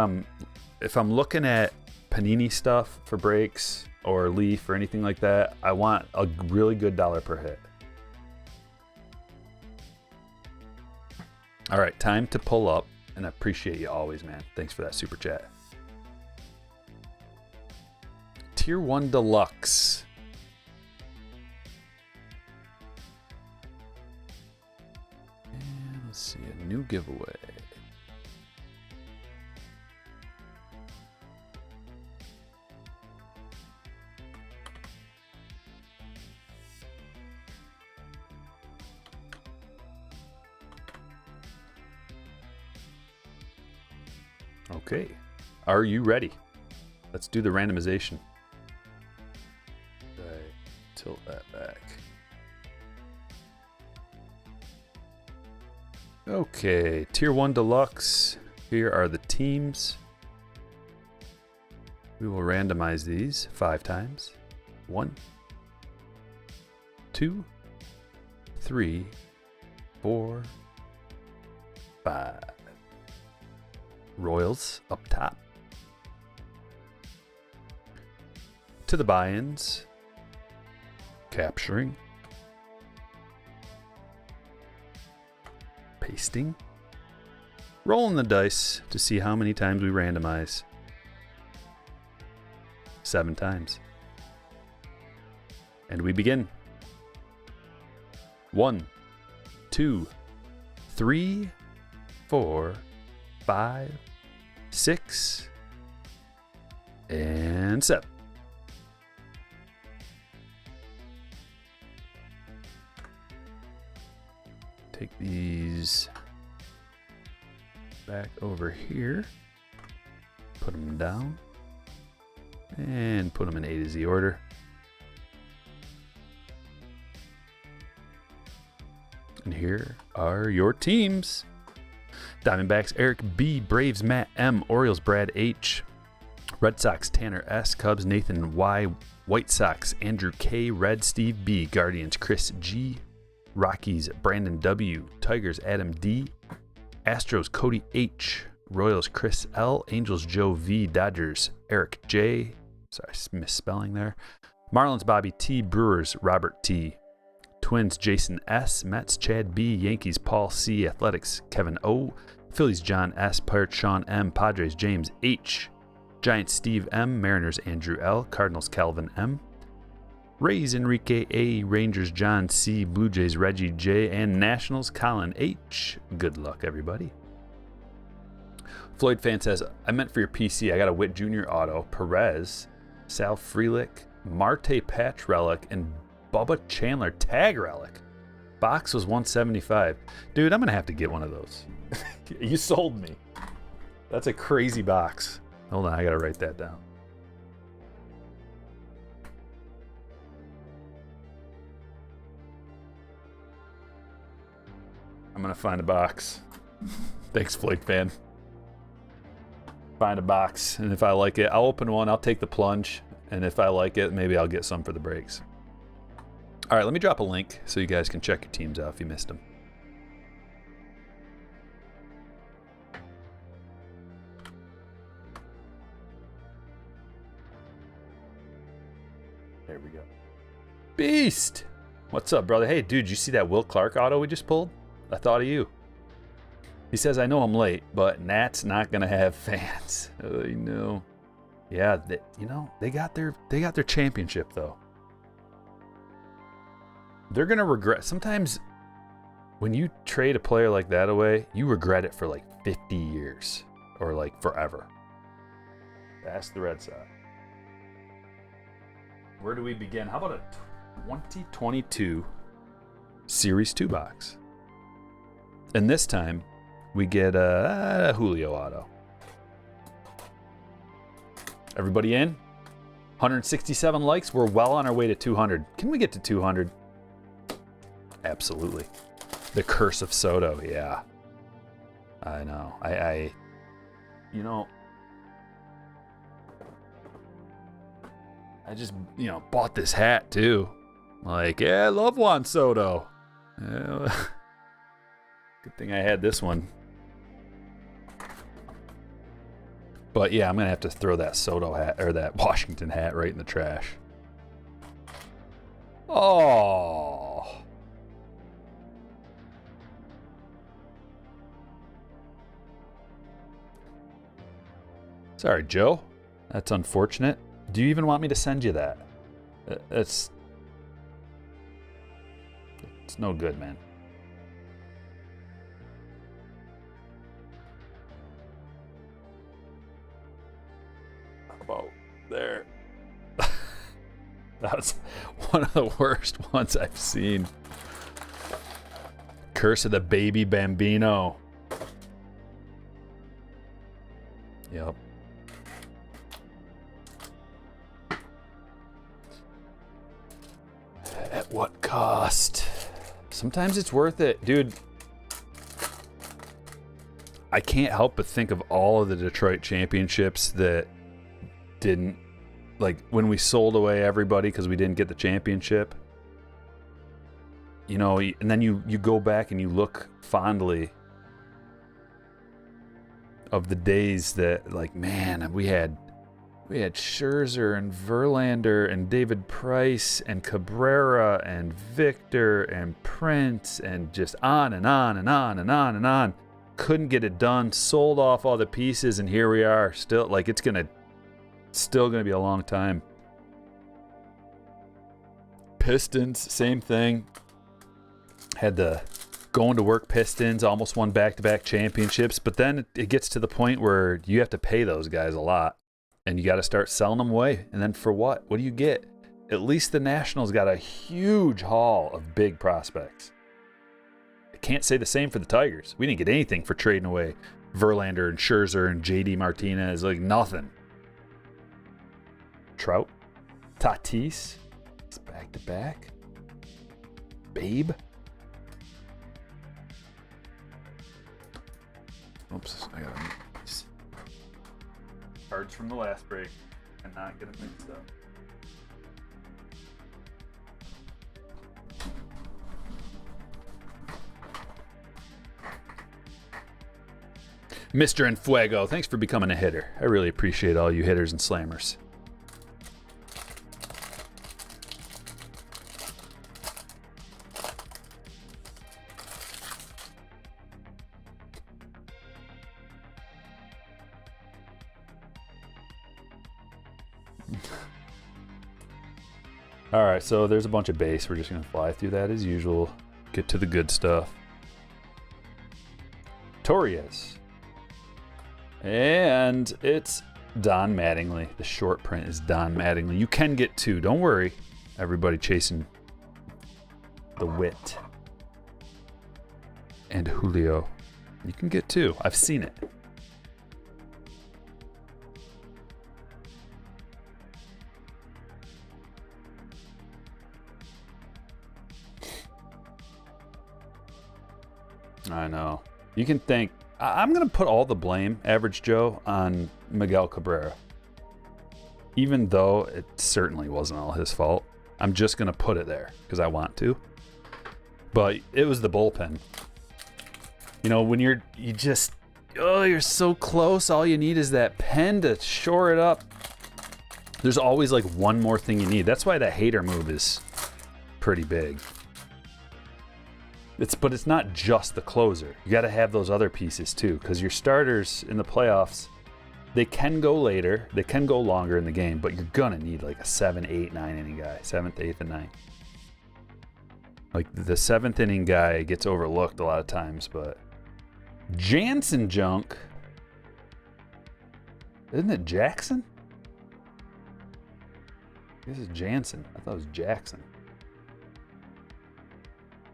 if I'm looking at Panini stuff for breaks or Leaf or anything like that, I want a really good dollar per hit. All right, time to pull up, and I appreciate you always, man. Thanks for that super chat. Tier 1 Deluxe. giveaway. Okay, are you ready? Let's do the randomization. Tilt that back. Okay, Tier 1 Deluxe. Here are the teams. We will randomize these 5 times. 1, 2, 3, 4, 5. Royals up top. To the buy-ins. Capturing. Pasting. Rolling the dice to see how many times we randomize. 7 times. And we begin. 1, 2, 3, 4, 5, 6, and 7. Take these back over here, put them down, and put them in A to Z order. And here are your teams. Diamondbacks, Eric B. Braves, Matt M. Orioles, Brad H. Red Sox, Tanner S. Cubs, Nathan Y. White Sox, Andrew K. Red, Steve B. Guardians, Chris G. Rockies, Brandon W. Tigers, Adam D. Astros, Cody H. Royals, Chris L. Angels, Joe V. Dodgers, Eric J. Sorry, misspelling there. Marlins, Bobby T. Brewers, Robert T. Twins, Jason S. Mets, Chad B. Yankees, Paul C. Athletics, Kevin O. Phillies, John S. Pirates, Sean M. Padres, James H. Giants, Steve M. Mariners, Andrew L. Cardinals, Calvin M. Rays, Enrique A. Rangers, John C. Blue Jays, Reggie J. And Nationals, Colin H. Good luck, everybody. Floyd Fan says, I meant for your PC. I got a Witt Jr. auto, Perez, Sal Frelick, Marte Patch relic, and Bubba Chandler tag relic. Box was $175. Dude, I'm going to have to get one of those. You sold me. That's a crazy box. Hold on, I got to write that down. I'm going to find a box. Thanks, Floyd Fan. Find a box, and if I like it, I'll open one. I'll take the plunge, and if I like it, maybe I'll get some for the breaks. All right, let me drop a link so you guys can check your teams out if you missed them. There we go. Beast! What's up, brother? Hey, dude, you see that Will Clark auto we just pulled? I thought of you. He says, I know I'm late, but Nat's not going to have fans. Oh, you know. Yeah, they got their championship, though. They're going to regret. Sometimes when you trade a player like that away, you regret it for like 50 years or like forever. That's the Red Sox. Where do we begin? How about a 2022 Series 2 box? And this time, we get a Julio auto. Everybody in? 167 likes. We're well on our way to 200. Can we get to 200? Absolutely. The curse of Soto, yeah. I know. I just, bought this hat too. Like, yeah, I love Juan Soto. Good thing I had this one. But yeah, I'm going to have to throw that Soto hat, or that Washington hat, right in the trash. Oh. Sorry, Joe. That's unfortunate. Do you even want me to send you that? It's no good, man. there. That was one of the worst ones I've seen. Curse of the Baby Bambino. Yep. At what cost? Sometimes it's worth it. Dude, I can't help but think of all of the Detroit championships that didn't, like when we sold away everybody because we didn't get the championship. You know, and then you go back and you look fondly of the days that, like, man, we had Scherzer and Verlander and David Price and Cabrera and Victor and Prince and just on and on and on and on and on. Couldn't get it done, sold off all the pieces, and here we are still. Like, it's still gonna be a long time. Pistons, same thing. Had the going to work Pistons, almost won back-to-back championships, but then it gets to the point where you have to pay those guys a lot, and you got to start selling them away. And then for what? What do you get? At least the Nationals got a huge haul of big prospects. I can't say the same for the Tigers. We didn't get anything for trading away Verlander and Scherzer and JD Martinez, like nothing. Trout, Tatis, it's back-to-back. Babe. Oops, I got these cards from the last break and not get them mixed up. Mr. Enfuego, thanks for becoming a hitter. I really appreciate all you hitters and slammers. All right, so there's a bunch of base. We're just going to fly through that as usual. Get to the good stuff. Torres. And it's Don Mattingly. The short print is Don Mattingly. You can get two. Don't worry. Everybody chasing the wit. And Julio. You can get two. I've seen it. I know. You can thank... I'm going to put all the blame, Average Joe, on Miguel Cabrera. Even though it certainly wasn't all his fault. I'm just going to put it there because I want to. But it was the bullpen. You know, when you're so close, all you need is that pen to shore it up. There's always like one more thing you need. That's why that hater move is pretty big. But it's not just the closer. You got to have those other pieces too, because your starters in the playoffs, they can go later, they can go longer in the game, but you're gonna need like a 7, 8, 9 inning guy, 7th, 8th, and 9th. Like the 7th inning guy gets overlooked a lot of times, but Jansen junk, isn't it Jackson? This is Jansen. I thought it was Jackson.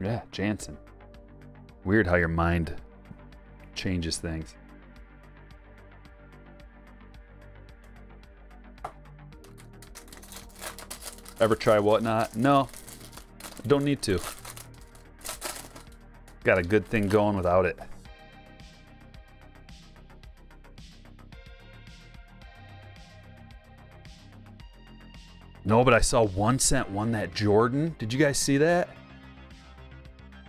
Yeah, Jansen. Weird how your mind changes things. Ever try Whatnot? No, don't need to. Got a good thing going without it. No, but I saw 1 Cent won that Jordan. Did you guys see that?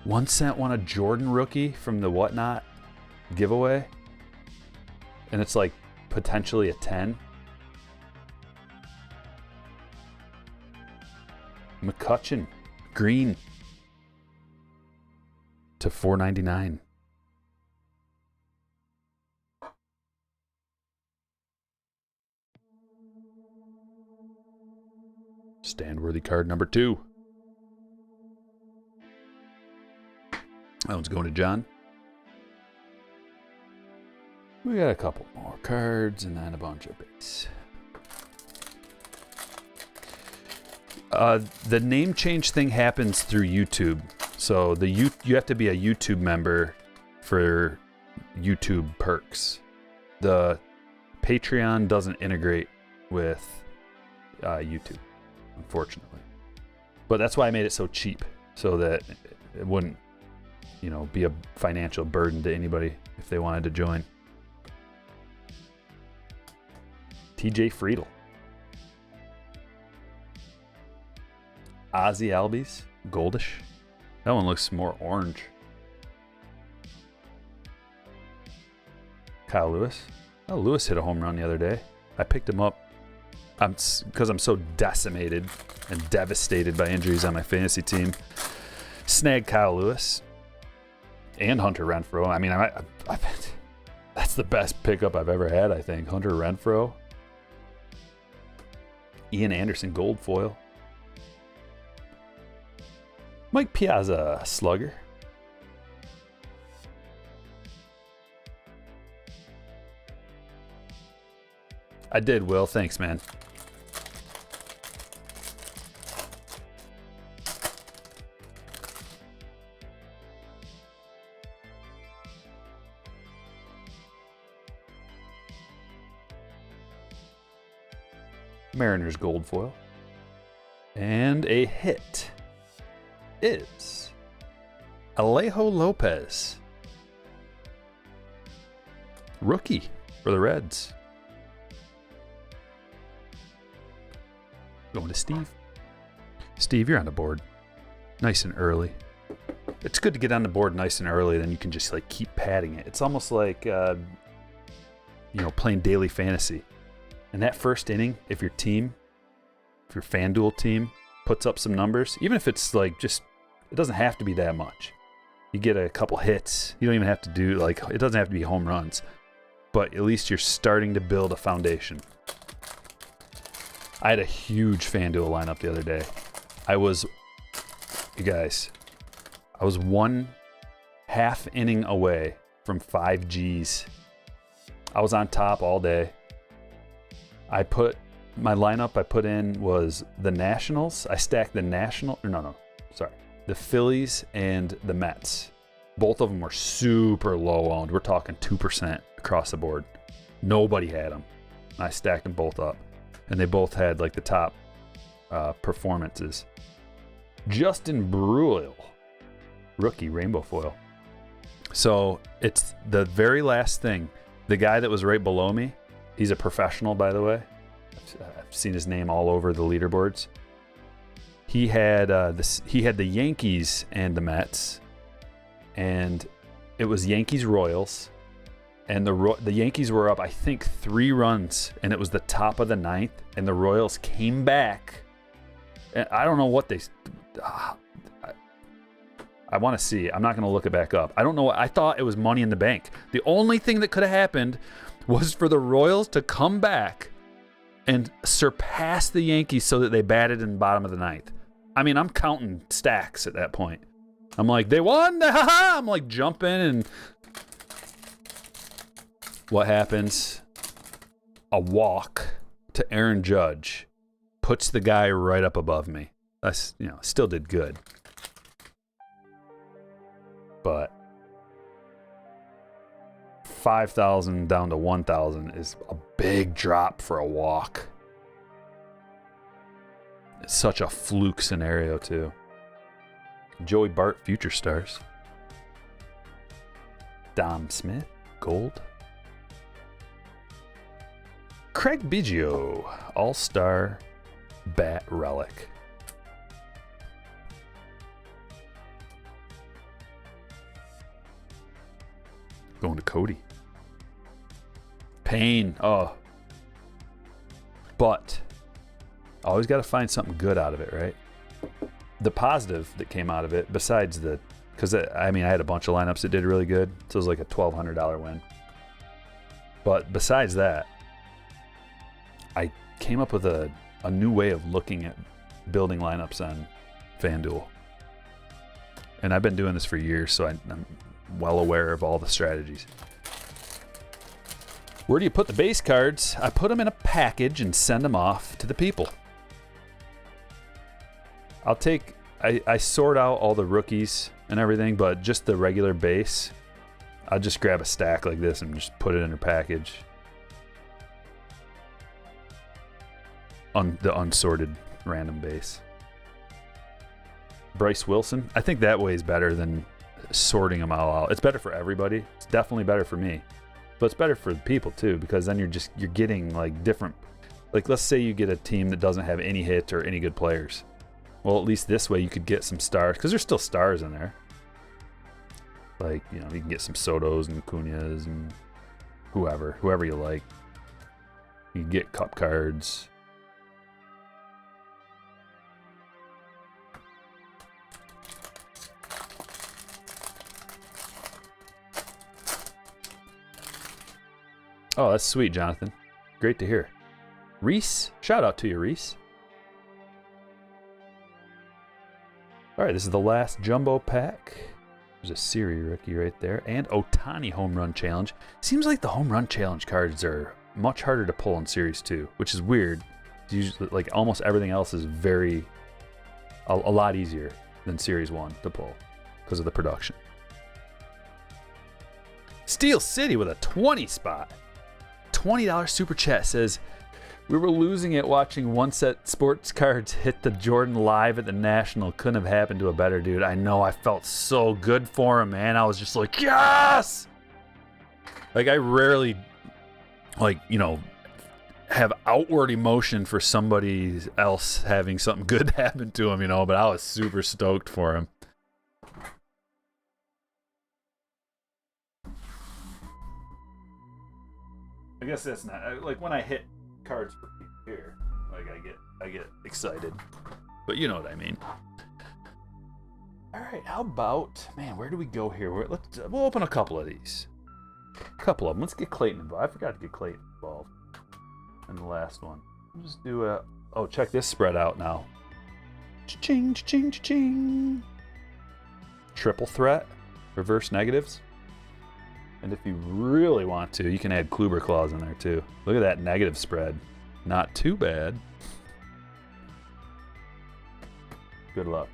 1 Cent won a Jordan rookie from the Whatnot giveaway. And it's like potentially a 10. McCutcheon, green to $4.99. Stand-worthy card number 2. That one's going to John. We got a couple more cards and then a bunch of base. The name change thing happens through YouTube. So you have to be a YouTube member for YouTube perks. The Patreon doesn't integrate with YouTube, unfortunately. But that's why I made it so cheap, so that it wouldn't, be a financial burden to anybody if they wanted to join. TJ Friedel. Ozzy Albies, goldish. That one looks more orange. Kyle Lewis. Oh, Lewis hit a home run the other day. I picked him up because I'm so decimated and devastated by injuries on my fantasy team. Snagged Kyle Lewis and Hunter Renfroe. I mean, that's the best pickup I've ever had, I think. Hunter Renfroe. Ian Anderson, gold foil. Mike Piazza, slugger. I did, Will. Thanks, man. Mariners gold foil. And a hit is Alejo Lopez. Rookie for the Reds. Going to Steve. Steve, you're on the board. Nice and early. It's good to get on the board nice and early, then you can just keep padding it. It's almost like playing daily fantasy. In that first inning, if your FanDuel team puts up some numbers, even if it's it doesn't have to be that much. You get a couple hits. You don't even have to do it doesn't have to be home runs, but at least you're starting to build a foundation. I had a huge FanDuel lineup the other day. I was 1/2 inning away from 5 Gs. I was on top all day. My lineup I put in was the Nationals. I stacked the Phillies and the Mets. Both of them were super low owned. We're talking 2% across the board. Nobody had them. I stacked them both up. And they both had the top performances. Justin Bruihl, rookie, rainbow foil. So it's the very last thing. The guy that was right below me, he's a professional, by the way. I've seen his name all over the leaderboards. He had the Yankees and the Mets, and it was Yankees Royals, and the Yankees were up, I think, 3 runs, and it was the top of the 9th, and the Royals came back. And I don't know what they. I want to see. I'm not going to look it back up. I don't know. I thought it was Money in the Bank. The only thing that could have happened was for the Royals to come back and surpass the Yankees so that they batted in the bottom of the 9th. I mean, I'm counting stacks at that point. I'm like, they won! I'm jumping, and what happens? A walk to Aaron Judge puts the guy right up above me. I still did good. But 5,000 down to 1,000 is a big drop for a walk. It's such a fluke scenario, too. Joey Bart, Future Stars. Dom Smith, gold. Craig Biggio, All-Star Bat Relic. Going to Cody. Pain. Oh. But always got to find something good out of it, right? The positive that came out of it, besides because I had a bunch of lineups that did really good, so it was like a $1,200 win. But besides that, I came up with a new way of looking at building lineups on FanDuel. And I've been doing this for years, so I'm well aware of all the strategies. Where do you put the base cards? I put them in a package and send them off to the people. I sort out all the rookies and everything, but just the regular base, I'll just grab a stack like this and just put it in a package. The unsorted random base. Bryce Wilson, I think that way is better than sorting them all out. It's better for everybody. It's definitely better for me, but it's better for the people too, because then you're getting like different. Like let's say you get a team that doesn't have any hits or any good players. Well, at least this way you could get some stars, because there's still stars in there. Like, you know, you can get some Sotos and Acuñas and whoever you like. You can get cup cards. Oh, that's sweet, Jonathan. Great to hear. Reese, shout out to you, Reese. All right, this is the last jumbo pack. There's a Siri rookie right there. And Ohtani home run challenge. Seems like the home run challenge cards are much harder to pull in Series 2, which is weird. It's usually, like almost everything else is a lot easier than Series 1 to pull because of the production. Steel City with a 20 spot. $20 super chat says, we were losing it watching One Set Sports Cards hit the Jordan live at the National. Couldn't have happened to a better dude. I know, I felt so good for him, man. I was just like, yes! Like, I rarely, like, you know, have outward emotion for somebody else having something good happen to him, you know, but I was super stoked for him. I guess that's not, like, when I hit cards for people here, like I get excited, but you know what I mean. All right, how about, man, where do we go here? We'll open a couple of these, let's get Clayton involved. I forgot to get Clayton involved in the last one. We'll just do oh, check this spread out now. Cha-ching, cha-ching, cha-ching. Triple threat, reverse negatives. And if you really want to, you can add Kluber clause in there too. Look at that negative spread. Not too bad. Good luck.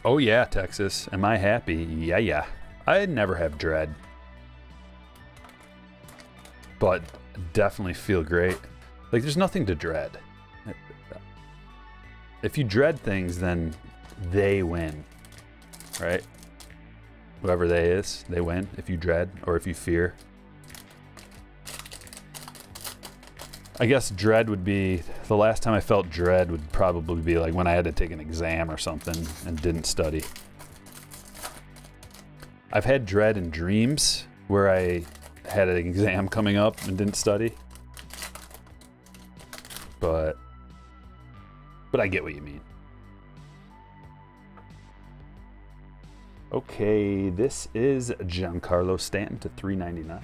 Oh yeah, Texas. Am I happy? Yeah. I never have dread. But definitely feel great. Like, there's nothing to dread. If you dread things, then they win, right? Whoever they is, they win if you dread or if you fear. I guess dread would be, the last time I felt dread would probably be like when I had to take an exam or something and didn't study. I've had dread in dreams where I had an exam coming up and didn't study. But I get what you mean. Okay, this is Giancarlo Stanton to $3.99.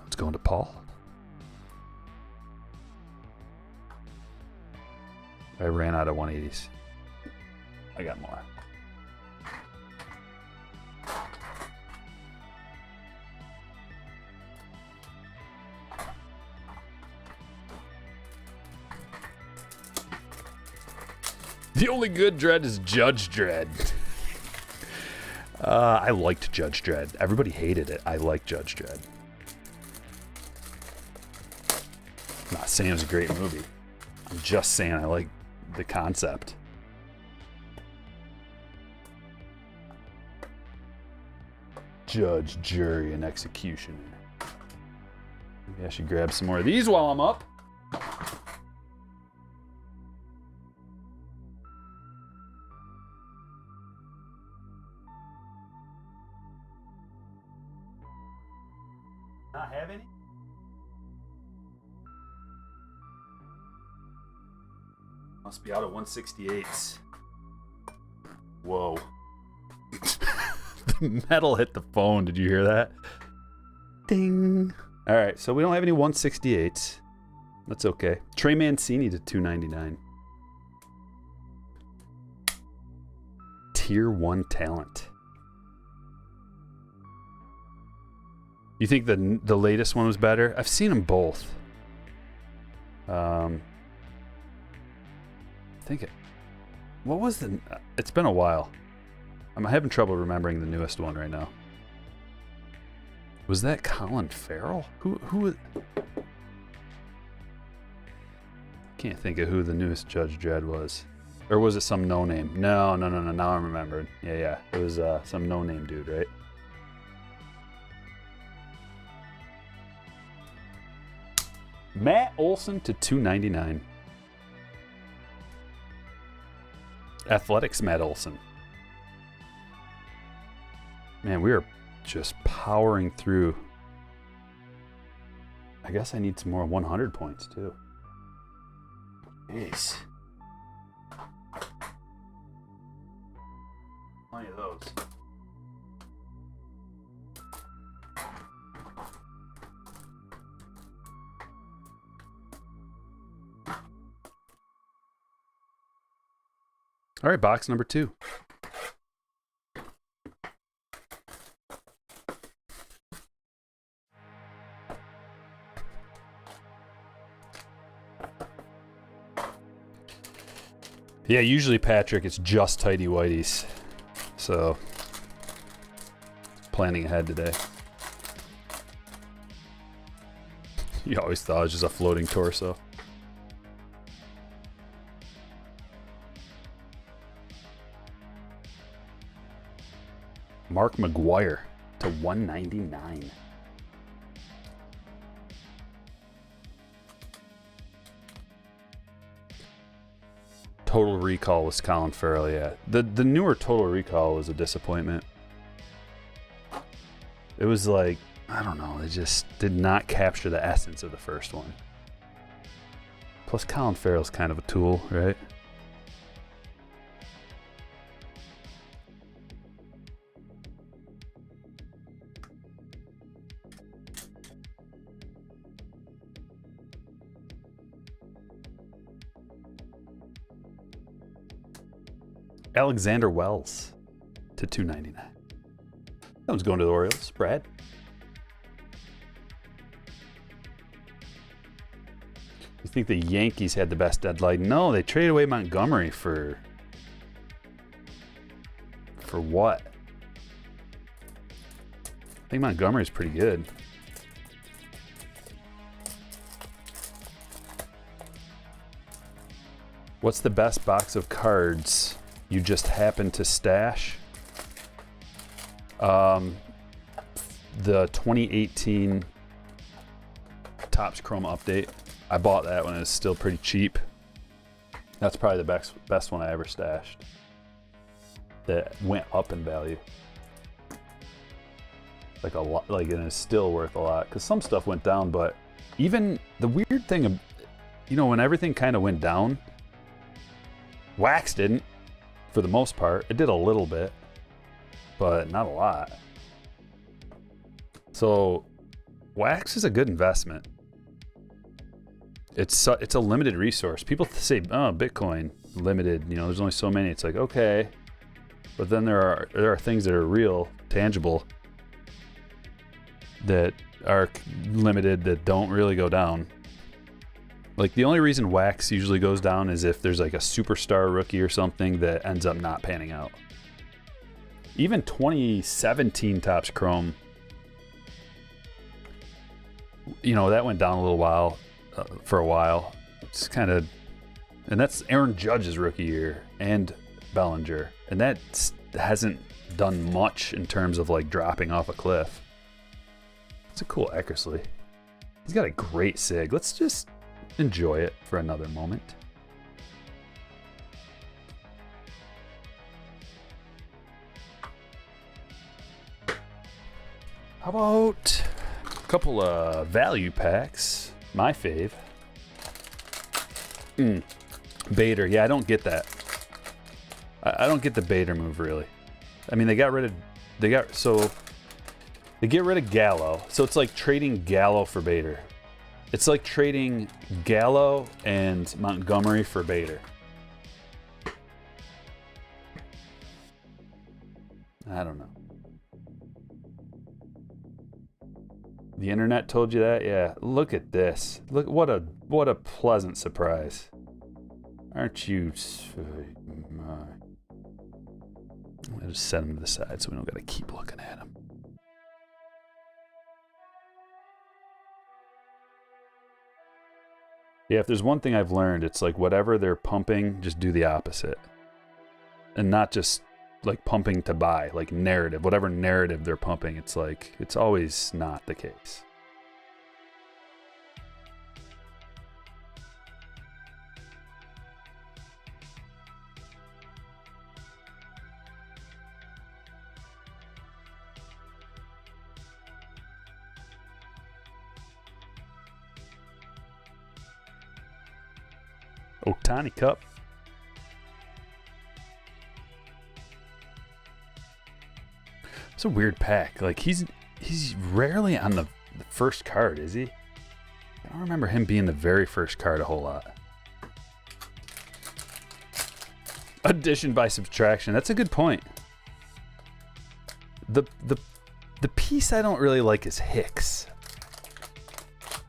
It's going to Paul. I ran out of 180s. I got more. The only good Dredd is Judge Dredd. I liked Judge Dredd. Everybody hated it. I like Judge Dredd. I'm not saying it was a great movie. I'm just saying I like the concept. Judge, jury, and executioner. Maybe I should grab some more of these while I'm up. Not have any? Must be out of 168s. Whoa. The metal hit the phone. Did you hear that? Ding. All right, so we don't have any 168s. That's okay. Trey Mancini to $2.99. Tier 1 talent. You think the latest one was better? I've seen them both. I think it. What was the? It's been a while. I'm having trouble remembering the newest one right now. Was that Colin Farrell? Who? Can't think of who the newest Judge Dredd was. Or was it some no-name? No. Now I'm remembering. Yeah. It was some no-name dude, right? Matt Olson to 299. Athletics Matt Olson. Man, we are just powering through. I guess I need some more 100 points too. Jeez. Plenty of those. All right, box number 2. Yeah, usually, Patrick, it's just tighty whiteys. So, planning ahead today. You always thought it was just a floating torso. Mark McGuire to 199. Total Recall was Colin Farrell, yeah. The newer Total Recall was a disappointment. It was like, I don't know, they just did not capture the essence of the first one. Plus Colin Farrell's kind of a tool, right? Alexander Wells to 299. That one's going to the Orioles. Brad. You think the Yankees had the best deadline? No, they traded away Montgomery for what? I think Montgomery's pretty good. What's the best box of cards you just happen to stash? The 2018 Topps Chrome update. I bought that when it was still pretty cheap. That's probably the best one I ever stashed. That went up in value. Like a lot, like, and it's still worth a lot. Because some stuff went down, but even the weird thing, you know, when everything kind of went down, Wax didn't. For the most part, it did a little bit, but not a lot. So, Wax is a good investment. It's a limited resource. People say, "Oh, Bitcoin limited." You know, there's only so many. It's like, okay, but then there are things that are real, tangible, that are limited that don't really go down. Like, the only reason Wax usually goes down is if there's like a superstar rookie or something that ends up not panning out. Even 2017 Topps Chrome, you know, that went down a little while, for a while. It's kind of, and that's Aaron Judge's rookie year and Bellinger, and that hasn't done much in terms of like dropping off a cliff. It's a cool Eckersley. He's got a great sig. Let's just enjoy it for another moment. How about a couple of value packs? My fave. Bader. Yeah, I don't get that. I don't get the Bader move, really. I mean, they get rid of Gallo. So it's like trading Gallo for Bader. It's like trading Gallo and Montgomery for Bader. I don't know. The internet told you that? Yeah. Look at this. Look, what a pleasant surprise. Aren't you? I'll just set him to the side so we don't got to keep looking at him. Yeah, if there's one thing I've learned, it's like whatever they're pumping, just do the opposite. And not just like pumping to buy, like narrative. Whatever narrative they're pumping, it's like, it's always not the case. Ohtani Cup. It's a weird pack. Like he's rarely on the first card, is he? I don't remember him being the very first card a whole lot. Addition by subtraction. That's a good point. The piece I don't really like is Hicks.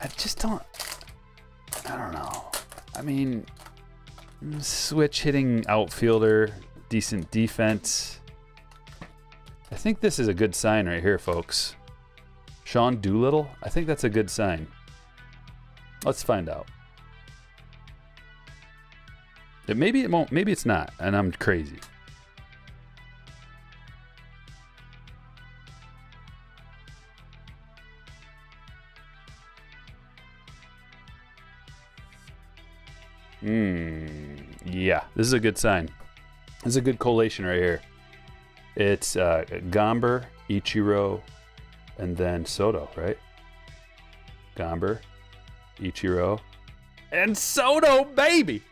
I just don't. I don't know. I mean, switch hitting outfielder, decent defense. I think this is a good sign right here, folks. Sean Doolittle, I think that's a good sign. Let's find out. Maybe it won't, maybe it's not, and I'm crazy. Yeah, this is a good sign. This is a good collation right here. It's Gomber, Ichiro, and then Soto, right? Gomber, Ichiro, and Soto, baby!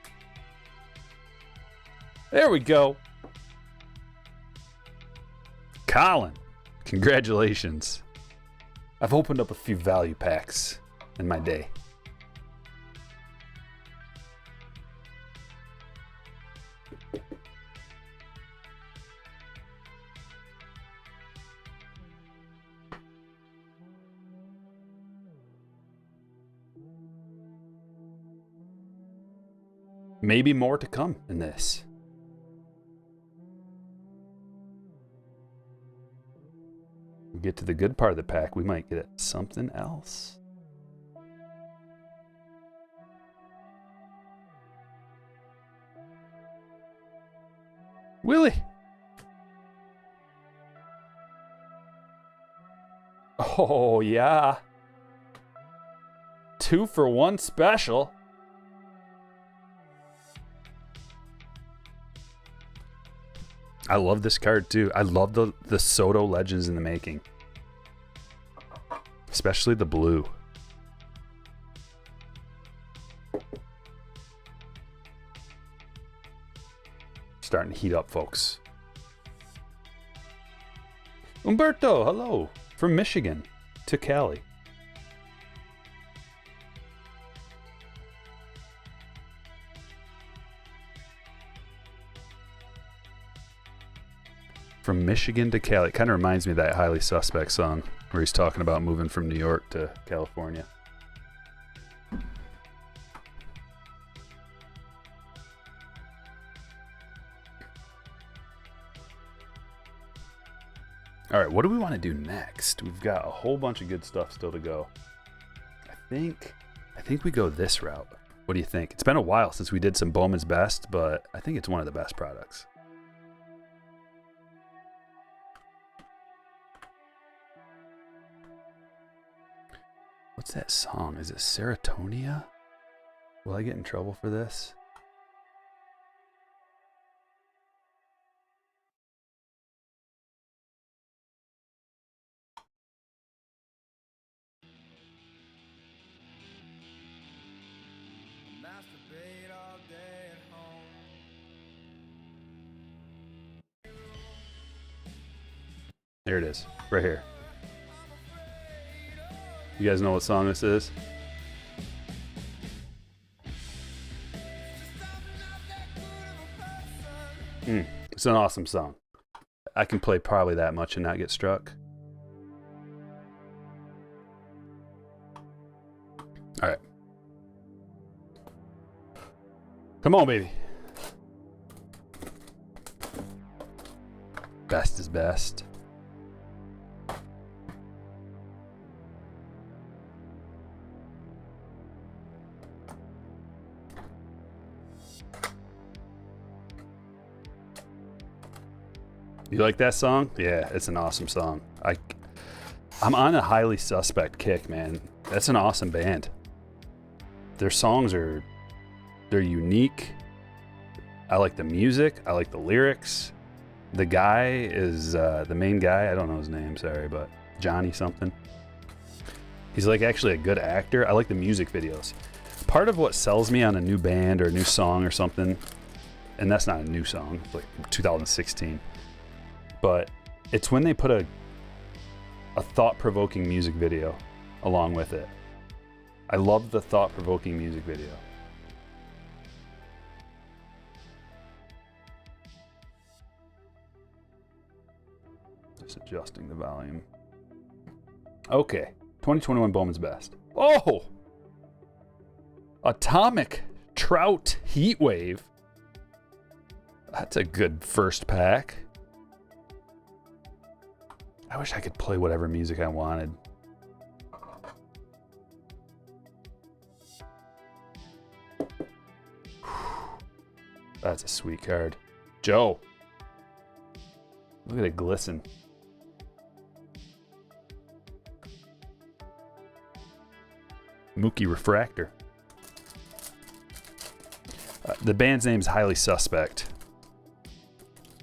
There we go. Colin, congratulations. I've opened up a few value packs in my day. Maybe more to come in this. We get to the good part of the pack, we might get something else. Willie. Oh, yeah. 2-for-1 special. I love this card too. I love the Soto Legends in the making. Especially the blue. Starting to heat up, folks. Umberto, hello. From Michigan to Cali. From Michigan to Cali. It kind of reminds me of that Highly Suspect song where he's talking about moving from New York to California. All right, what do we want to do next? We've got a whole bunch of good stuff still to go. I think we go this route. What do you think? It's been a while since we did some Bowman's Best, but I think it's one of the best products. What's that song? Is it Serotonia? Will I get in trouble for this? Masturbate all day at home. There it is, right here. You guys know what song this is? It's an awesome song. I can play probably that much and not get struck. All right. Come on, baby. Best is best. You like that song? Yeah, it's an awesome song. I'm on a Highly Suspect kick, man. That's an awesome band. Their songs they're unique. I like the music. I like the lyrics. The guy is the main guy. I don't know his name, sorry, but Johnny something. He's like actually a good actor. I like the music videos. Part of what sells me on a new band or a new song or something, and that's not a new song, it's like 2016, but it's when they put a thought-provoking music video along with it. I love the thought-provoking music video. Just adjusting the volume. Okay, 2021 Bowman's Best. Oh! Atomic Trout Heatwave. That's a good first pack. I wish I could play whatever music I wanted. That's a sweet card. Joe. Look at it glisten. Mookie Refractor. The band's name's Highly Suspect.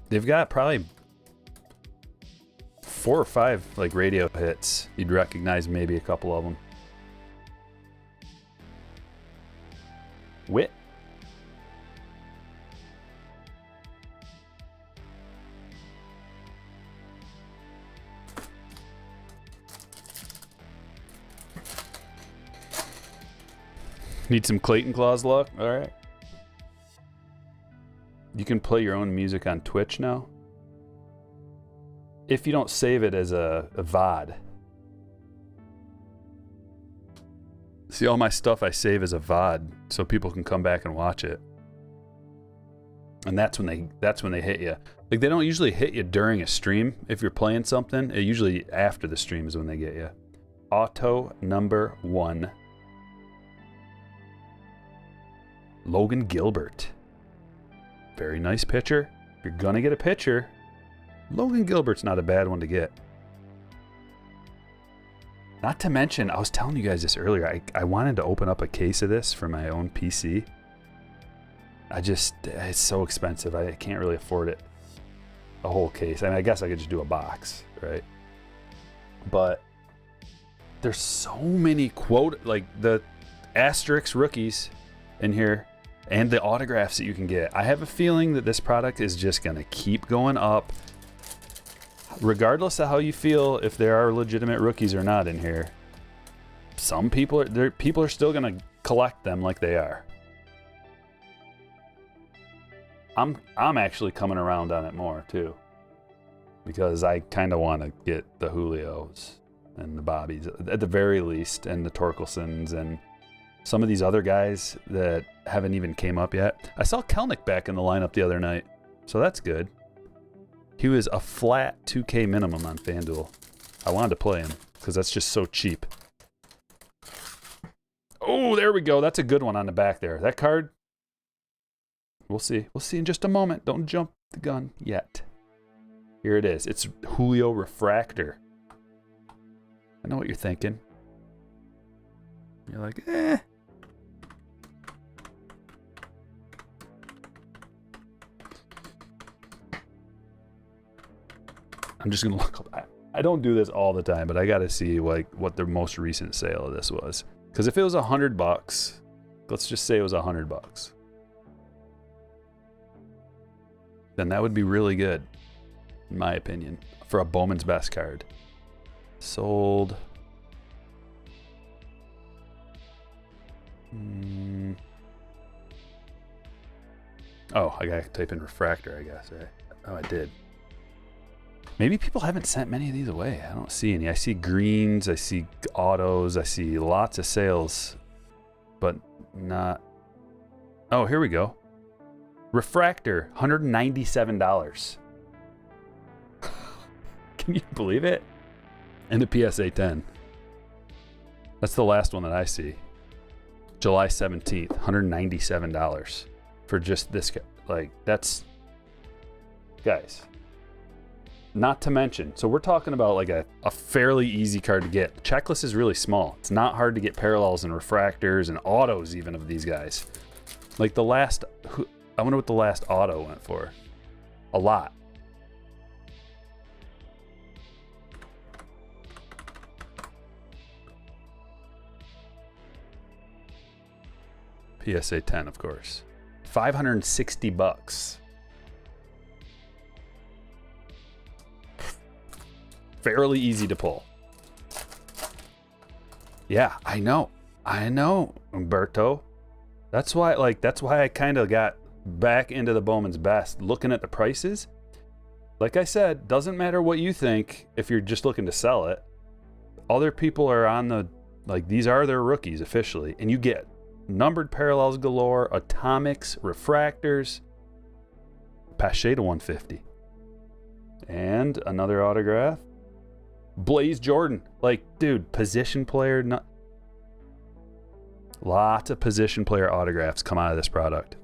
They've got probably 4 or 5 like radio hits. You'd recognize maybe a couple of them. Wit. Need some Clayton Claus luck? All right. You can play your own music on Twitch now. If you don't save it as a VOD. See, all my stuff I save as a VOD so people can come back and watch it. And that's when they hit you. Like, they don't usually hit you during a stream if you're playing something. It usually after the stream is when they get you. Auto number 1. Logan Gilbert. Very nice pitcher. If you're gonna get a pitcher, Logan Gilbert's not a bad one to get. Not to mention, I was telling you guys this earlier, I wanted to open up a case of this for my own PC. It's so expensive. I can't really afford it. A whole case. I mean, I guess I could just do a box, right? But there's so many like the asterisk rookies in here. And the autographs that you can get. I have a feeling that this product is just going to keep going up. Regardless of how you feel, if there are legitimate rookies or not in here. Some people are still going to collect them like they are. I'm actually coming around on it more too. Because I kind of want to get the Julios and the Bobbies at the very least, and the Torkelsons and some of these other guys that haven't even came up yet. I saw Kelnick back in the lineup the other night, so that's good. He was a flat 2K minimum on FanDuel. I wanted to play him because that's just so cheap. Oh, there we go. That's a good one on the back there. That card, we'll see. We'll see in just a moment. Don't jump the gun yet. Here it is. It's Julio Refractor. I know what you're thinking. You're like, eh. I'm just gonna look up. I don't do this all the time, but I gotta see like what the most recent sale of this was. Because if it was $100, let's just say it was $100, then that would be really good, in my opinion, for a Bowman's Best card. Sold. Oh, I gotta type in refractor, I guess, right? Oh, I did. Maybe people haven't sent many of these away. I don't see any. I see greens, I see autos, I see lots of sales but not. Oh, here we go. Refractor, $197. Can you believe it? And a PSA 10. That's the last one that I see. July 17th, $197 for just this. Like, that's, guys, not to mention, so we're talking about like a fairly easy card to get. The checklist is really small. It's not hard to get parallels and refractors and autos even of these guys. Like the last, I wonder what the last auto went for. A lot. PSA 10, of course. $560. Fairly easy to pull. Yeah, I know, Umberto. That's why I kind of got back into the Bowman's Best, looking at the prices. Like I said, doesn't matter what you think if you're just looking to sell it. Other people are on the, like, these are their rookies officially, and you get numbered parallels galore, atomics, refractors, Pache to 150. And another autograph. Blaze Jordan. Like, dude, position player. Lots of position player autographs come out of this product.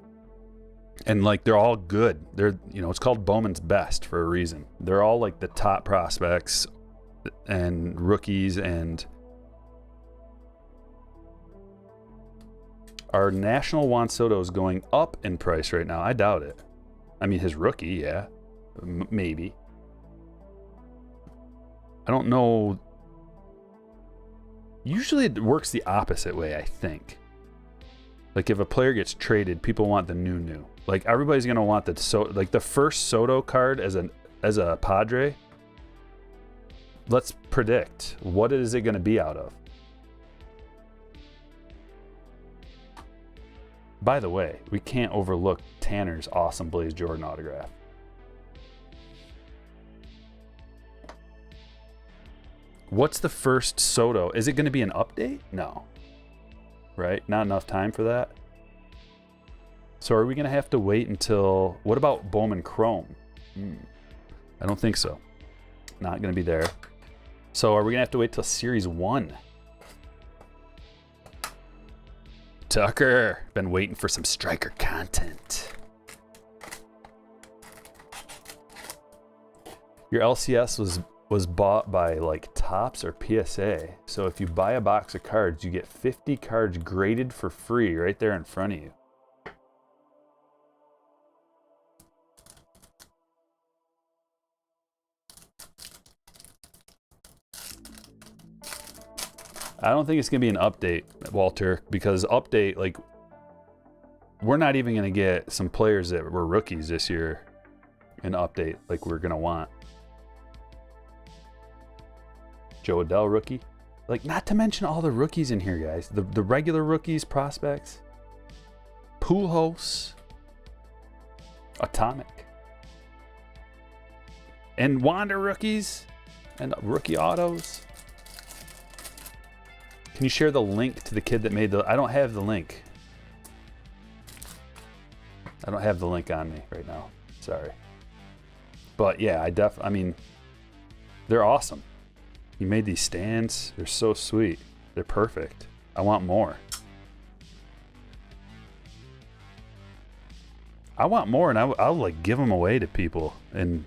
And, like, they're all good. They're, you know, it's called Bowman's Best for a reason. They're all, like, the top prospects and rookies. And our national Juan Soto is going up in price right now. I doubt it. I mean, his rookie, yeah, maybe. I don't know. Usually it works the opposite way, I think. Like, if a player gets traded, people want the new. Like, everybody's gonna want the first Soto card as a Padre. Let's predict, what is it gonna be out of? By the way, we can't overlook Tanner's awesome Blaze Jordan autograph. What's the first Soto? Is it going to be an update? No. Right? Not enough time for that. So are we going to have to wait until... What about Bowman Chrome? I don't think so. Not going to be there. So are we going to have to wait till Series 1? Tucker, been waiting for some striker content. Your LCS was bought by like Topps or PSA. So if you buy a box of cards, you get 50 cards graded for free right there in front of you. I don't think it's going to be an update, Walter, because update, like, we're not even going to get some players that were rookies this year in update like we're going to want. Joe Adell rookie. Like, not to mention all the rookies in here, guys. The regular rookies, prospects. Pujols. Atomic. And Wander rookies. And rookie autos. Can you share the link to the kid that made the... I don't have the link. I don't have the link on me right now. Sorry. But yeah, I mean, they're awesome. He made these stands. They're so sweet. They're perfect. I want more. I want more, and I'll like give them away to people. And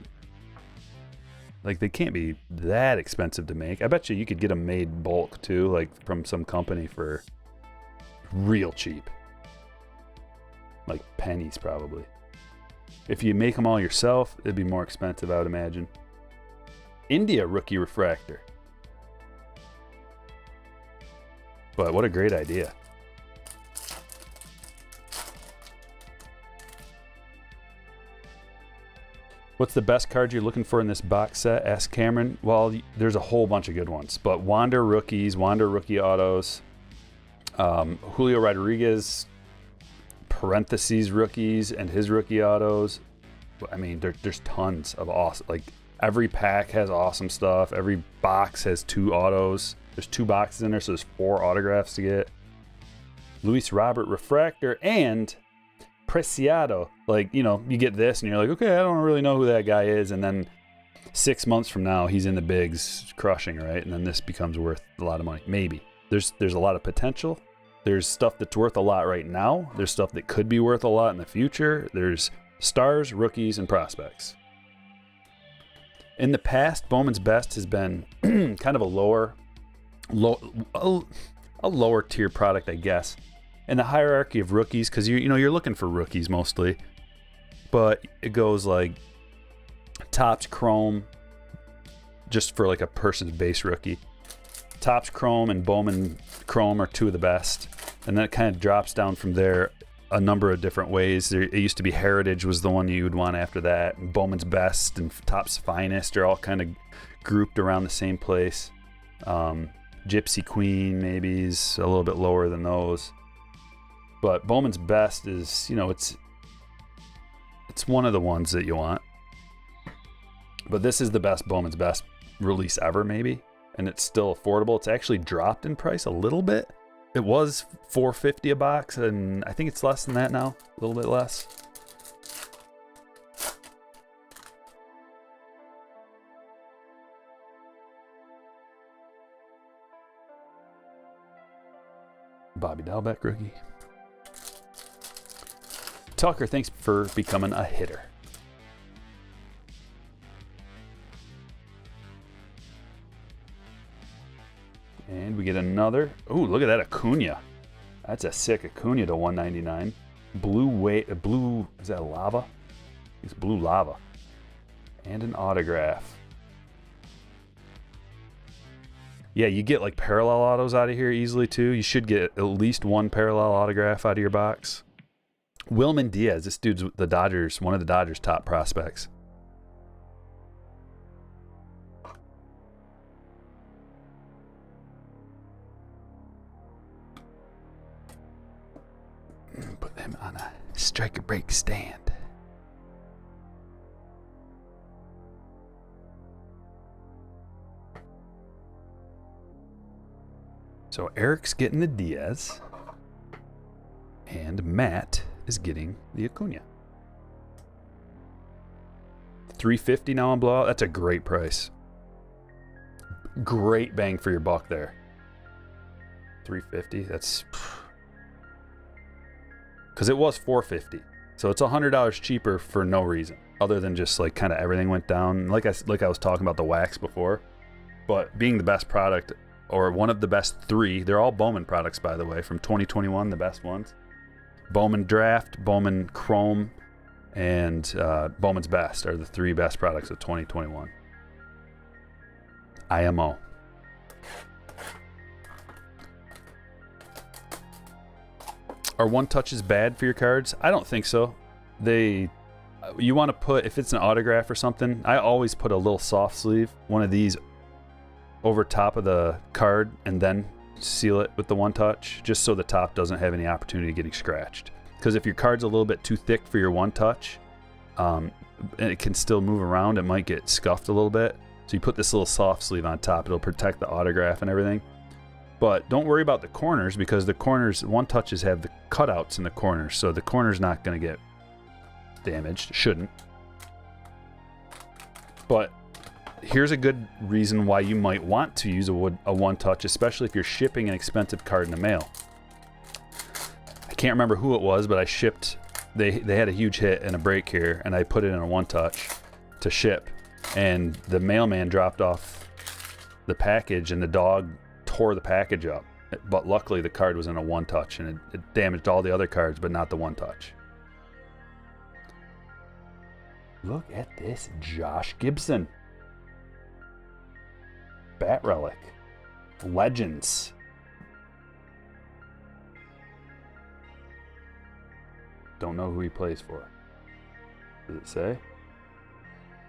like, they can't be that expensive to make. I bet you could get them made bulk too, like from some company for real cheap. Like pennies probably. If you make them all yourself, it'd be more expensive, I would imagine. India rookie refractor. But what a great idea. What's the best card you're looking for in this box set? Asked Cameron. Well, there's a whole bunch of good ones, but Wander rookies, Wander rookie autos, Julio Rodriguez, parentheses rookies, and his rookie autos. I mean, there's tons of awesome. Like, every pack has awesome stuff. Every box has 2 autos. There's 2 boxes in there, so there's 4 autographs to get. Luis Robert refractor, and Preciado. Like, you know, you get this and you're like, okay, I don't really know who that guy is. And then 6 months from now, he's in the bigs crushing, right? And then this becomes worth a lot of money. Maybe. There's a lot of potential. There's stuff that's worth a lot right now. There's stuff that could be worth a lot in the future. There's stars, rookies, and prospects. In the past, Bowman's Best has been kind of a lower tier product, I guess, in the hierarchy of rookies, because you're looking for rookies mostly. But it goes like Topps Chrome, just for like a person's base rookie. Topps Chrome and Bowman Chrome are two of the best, and then it kind of drops down from there a number of different ways. It used to be Heritage was the one you would want after that, and Bowman's Best and Topps Finest are all kind of grouped around the same place. Gypsy Queen maybe is a little bit lower than those, but Bowman's Best is, it's one of the ones that you want. But this is the best Bowman's Best release ever, maybe, and it's still affordable. It's actually dropped in price a little bit. It was $4.50 a box, and I think it's less than that now, a little bit less. Bobby Dalbec rookie. Tucker, thanks for becoming a hitter. And we get another. Ooh, look at that Acuna. That's a sick Acuna to 199. Blue, is that lava? It's blue lava. And an autograph. Yeah, you get like parallel autos out of here easily too. You should get at least one parallel autograph out of your box. Wilman Diaz, this dude's the Dodgers, one of the Dodgers' top prospects. Put them on a striker break stand. So Eric's getting the Diaz, and Matt is getting the Acuna. $350 now on blowout. That's a great price. Great bang for your buck there. $350. That's because it was $450, so it's $100 cheaper for no reason other than just like kind of everything went down. Like I was talking about the wax before, but being the best product or one of the best three. They're all Bowman products, by the way, from 2021, the best ones. Bowman Draft, Bowman Chrome, and Bowman's Best are the three best products of 2021. IMO. Are one touches bad for your cards? I don't think so. You want to put, if it's an autograph or something, I always put a little soft sleeve, one of these over top of the card, and then seal it with the one touch, just so the top doesn't have any opportunity of getting scratched. Because if your card's a little bit too thick for your one touch, and it can still move around, it might get scuffed a little bit. So you put this little soft sleeve on top, it'll protect the autograph and everything. But don't worry about the corners, because the corners, one touches have the cutouts in the corners, so the corner's not going to get damaged. Shouldn't. But here's a good reason why you might want to use a one touch, especially if you're shipping an expensive card in the mail. I can't remember who it was, but I shipped, they had a huge hit and a break here, and I put it in a one touch to ship, and the mailman dropped off the package and the dog tore the package up, but luckily the card was in a one touch, and it damaged all the other cards but not the one touch. Look at this Josh Gibson Bat Relic Legends. Don't know who he plays for. Does it say?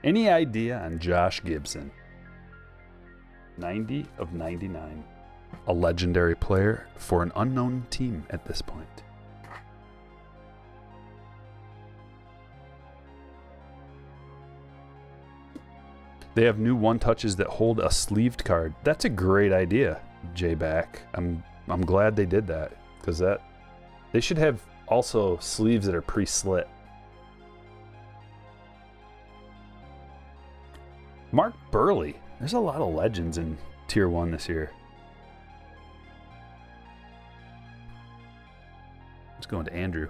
Any idea on Josh Gibson? 90 of 99. A legendary player for an unknown team at this point. They have new one touches that hold a sleeved card. That's a great idea, J-Back. I'm glad they did that, because that They should have also sleeves that are pre-slit. Mark Burley. There's a lot of legends in Tier 1 this year. Let's go into Andrew.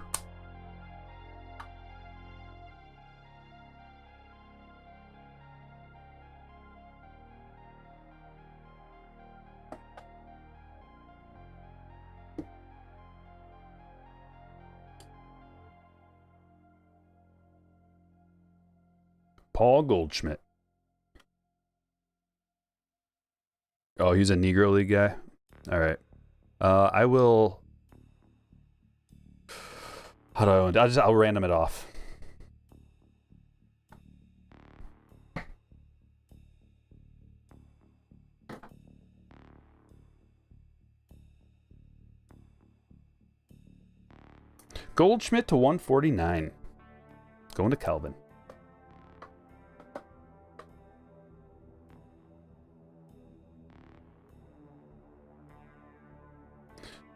Paul Goldschmidt. Oh, he's a Negro League guy? All right. I will... How do I want to... I'll random it off. Goldschmidt to 149. Going to Calvin.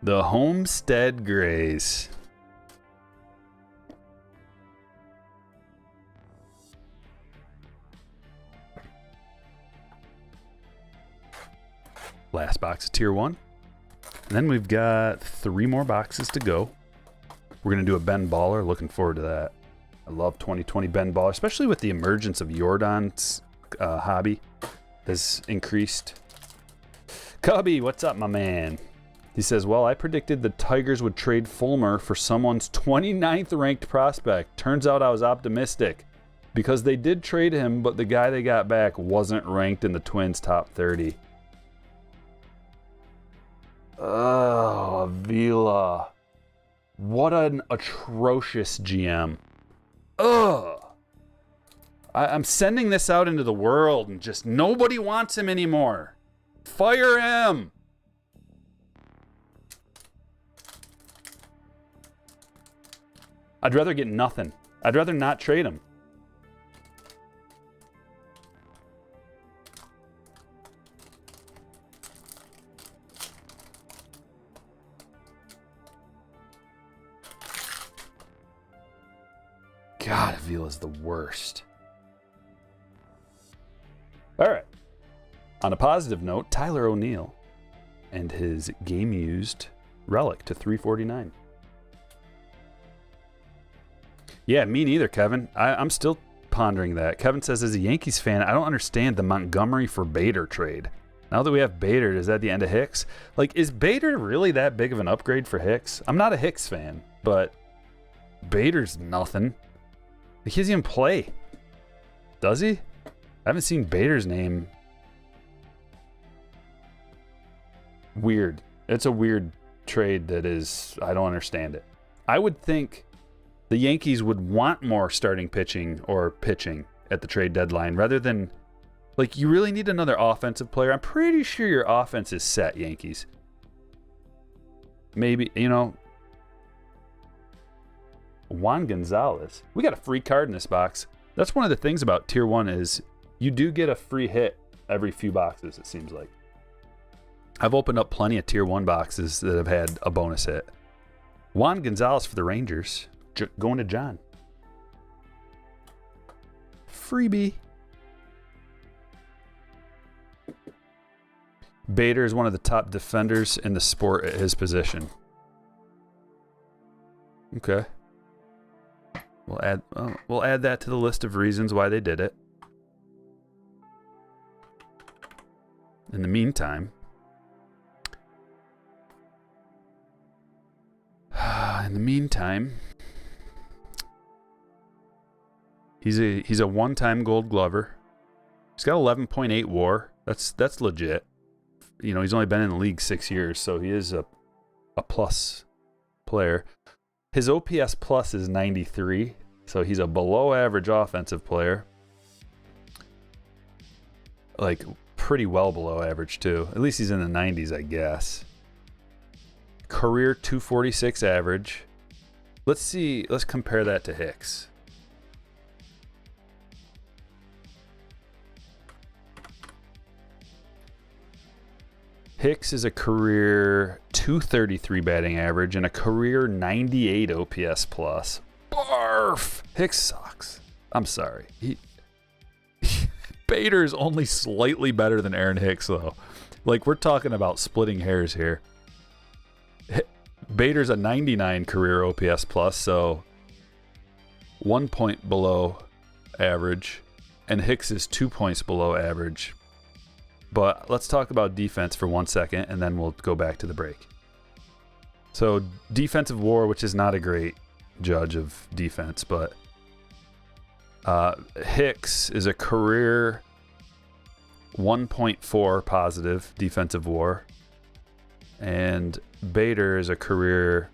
The Homestead Grays. Last box of Tier 1. And then we've got 3 more boxes to go. We're going to do a Ben Baller. Looking forward to that. I love 2020 Ben Baller, especially with the emergence of Jordan's hobby has increased. Cubby, what's up, my man? He says, well, I predicted the Tigers would trade Fulmer for someone's 29th ranked prospect. Turns out I was optimistic because they did trade him, but the guy they got back wasn't ranked in the Twins' top 30. Oh, Avila. What an atrocious GM. Ugh. I'm sending this out into the world and just nobody wants him anymore. Fire him. I'd rather get nothing. I'd rather not trade him. God, Avila's the worst. All right. On a positive note, Tyler O'Neill and his game-used relic to 349. Yeah, me neither, Kevin. I'm still pondering that. Kevin says, as a Yankees fan, I don't understand the Montgomery for Bader trade. Now that we have Bader, is that the end of Hicks? Like, is Bader really that big of an upgrade for Hicks? I'm not a Hicks fan, but Bader's nothing. He doesn't even play. Does he? I haven't seen Bader's name. Weird. It's a weird trade that is, I don't understand it. I would think the Yankees would want more starting pitching or pitching at the trade deadline rather than, like, you really need another offensive player. I'm pretty sure your offense is set, Yankees. Maybe, you know, Juan Gonzalez. We got a free card in this box. That's one of the things about Tier 1 is you do get a free hit every few boxes, it seems like. I've opened up plenty of Tier 1 boxes that have had a bonus hit. Juan Gonzalez for the Rangers. Going to John. Freebie. Bader is one of the top defenders in the sport at his position. Okay. We'll add that to the list of reasons why they did it. In the meantime, he's a one-time Gold Glover. He's got 11.8 WAR. That's legit. You know, he's only been in the league 6 years, so he is a plus player. His OPS plus is 93, so he's a below-average offensive player. Like, pretty well below average, too. At least he's in the 90s, I guess. Career 246 average. Let's compare that to Hicks. Hicks is a career 233 batting average and a career 98 OPS plus. Barf! Hicks sucks. I'm sorry. Bader is only slightly better than Aaron Hicks, though. Like, we're talking about splitting hairs here. Bader's a 99 career OPS plus, so 1 point below average, and Hicks is 2 points below average. But let's talk about defense for 1 second, and then we'll go back to the break. So defensive WAR, which is not a great judge of defense, but Hicks is a career 1.4 positive defensive WAR, and Bader is a career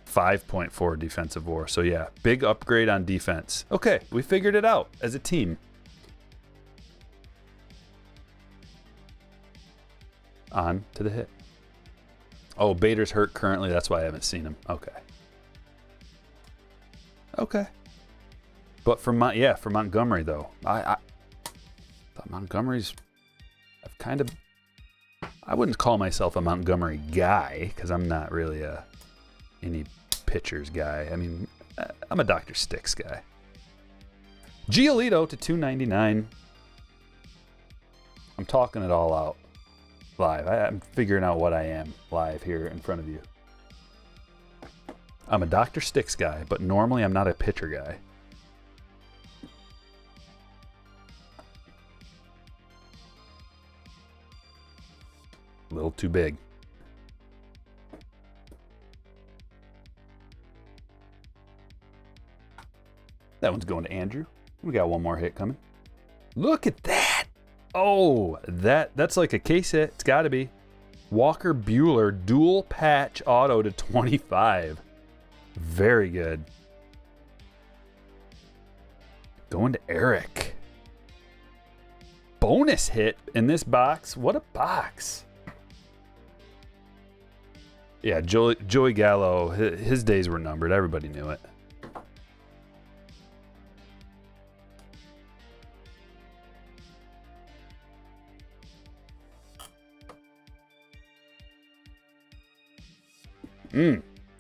5.4 defensive WAR. So yeah, big upgrade on defense. Okay, we figured it out as a team. On to the hit. Oh, Bader's hurt currently. That's why I haven't seen him. Okay. Okay. But for Montgomery though, I thought Montgomery's. I wouldn't call myself a Montgomery guy because I'm not really any pitchers guy. I mean, I'm a Dr. Sticks guy. Giolito to 299. I'm talking it all out. Live. I'm figuring out what I am live here in front of you. I'm a Dr. Sticks guy, but normally I'm not a pitcher guy. A little too big. That one's going to Andrew. We got one more hit coming. Look at that. Oh, that's like a case hit. It's got to be. Walker Buehler dual patch auto to 25. Very good. Going to Eric. Bonus hit in this box. What a box. Yeah, Joey Gallo, his days were numbered. Everybody knew it.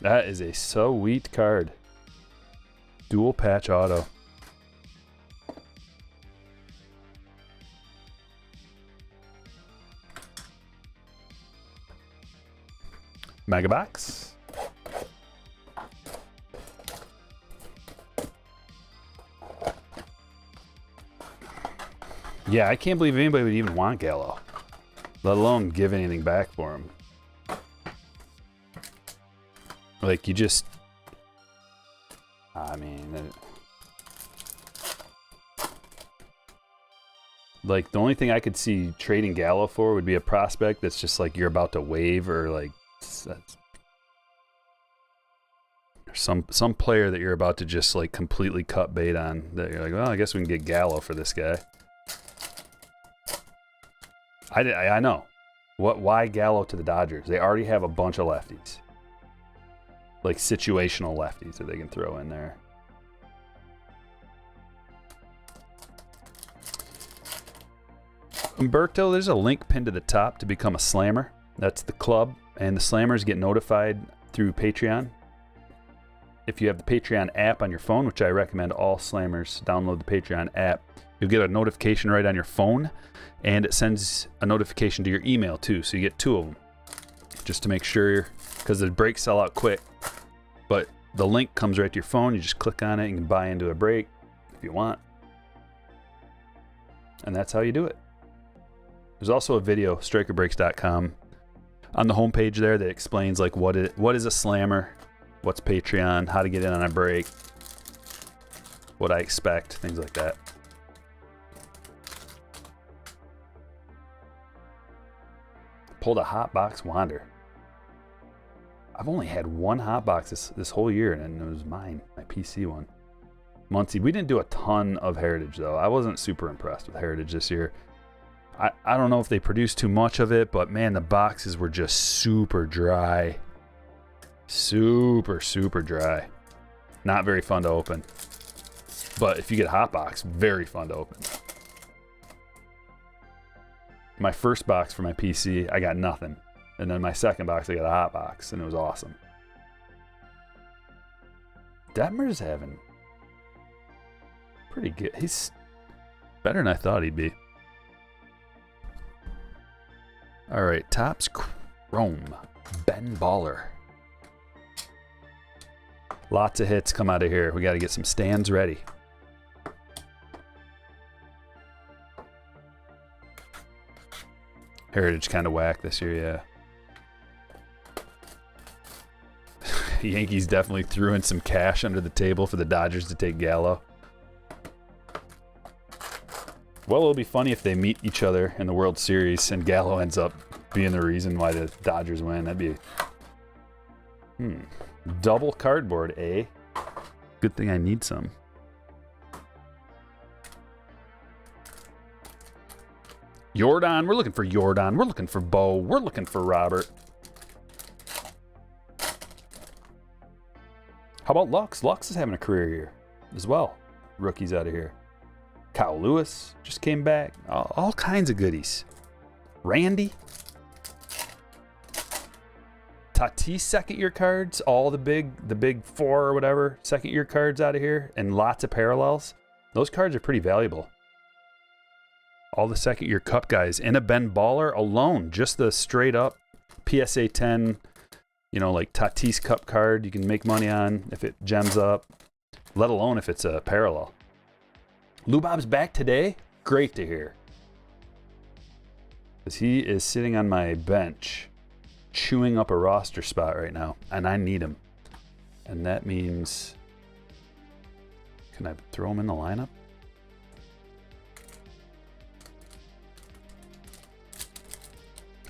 That is a sweet card. Dual patch auto. Mega box. Yeah, I can't believe anybody would even want Gallo, let alone give anything back for him. Like, you just, I mean, like, the only thing I could see trading Gallo for would be a prospect that's just like you're about to waive, or like some player that you're about to just like completely cut bait on, that you're like, well, I guess we can get Gallo for this guy. I know. Why Gallo to the Dodgers? They already have a bunch of lefties. Like situational lefties that they can throw in there. Umberto, there's a link pinned to the top to become a slammer. That's the club, and the slammers get notified through Patreon. If you have the Patreon app on your phone, which I recommend all slammers download the Patreon app, you'll get a notification right on your phone, and it sends a notification to your email too, so you get two of them. Just to make sure, because the breaks sell out quick. But the link comes right to your phone. You just click on it. You can buy into a break if you want. And that's how you do it. There's also a video, strikerbreaks.com, on the homepage there that explains like what is a slammer, what's Patreon, how to get in on a break, what I expect, things like that. Pulled a hot box Wander. I've only had one hot box this whole year, and it was mine, my PC one. Muncie. We didn't do a ton of Heritage, though. I wasn't super impressed with Heritage this year. I don't know if they produced too much of it, but man, the boxes were just super dry. Super, super dry. Not very fun to open. But if you get a hot box, very fun to open. my first box for my PC, I got nothing. And then my second box, I got a hot box, and it was awesome. Detmer's having pretty good. He's better than I thought he'd be. All right, Topps Chrome, Ben Baller. Lots of hits come out of here. We got to get some stands ready. Heritage kind of whack this year, yeah. Yankees definitely threw in some cash under the table for the Dodgers to take Gallo. Well, it'll be funny if they meet each other in the World Series and Gallo ends up being the reason why the Dodgers win. That'd be... Double cardboard, eh? Good thing I need some. Jordan, we're looking for Jordan. We're looking for Bo. We're looking for Robert. How about Lux? Lux is having a career year as well. Rookies out of here. Kyle Lewis just came back. All kinds of goodies. Randy. Tatis second-year cards. All the big four or whatever second-year cards out of here. And lots of parallels. Those cards are pretty valuable. All the second-year Cup guys. And a Ben Baller alone. Just the straight-up PSA 10... You know, like Tatis Cup card you can make money on if it gems up, let alone if it's a parallel. Lou Bob's back today. Great to hear. Because he is sitting on my bench, chewing up a roster spot right now, and I need him. And that means... Can I throw him in the lineup?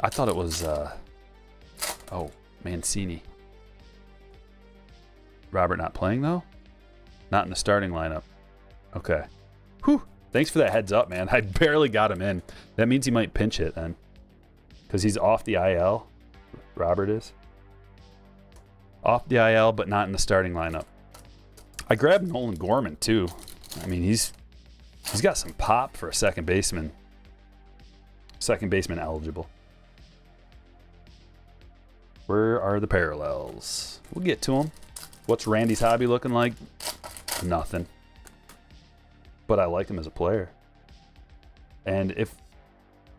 I thought it was... Oh... Mancini. Robert not playing though? Not in the starting lineup. Okay. Whew. Thanks for that heads up, man. I barely got him in. That means he might pinch hit then. Because he's off the IL. Robert is. Off the IL, but not in the starting lineup. I grabbed Nolan Gorman too. I mean, he's got some pop for a second baseman. Second baseman eligible. Where are the parallels? We'll get to them. What's Randy's hobby looking like? Nothing. But I like him as a player. And if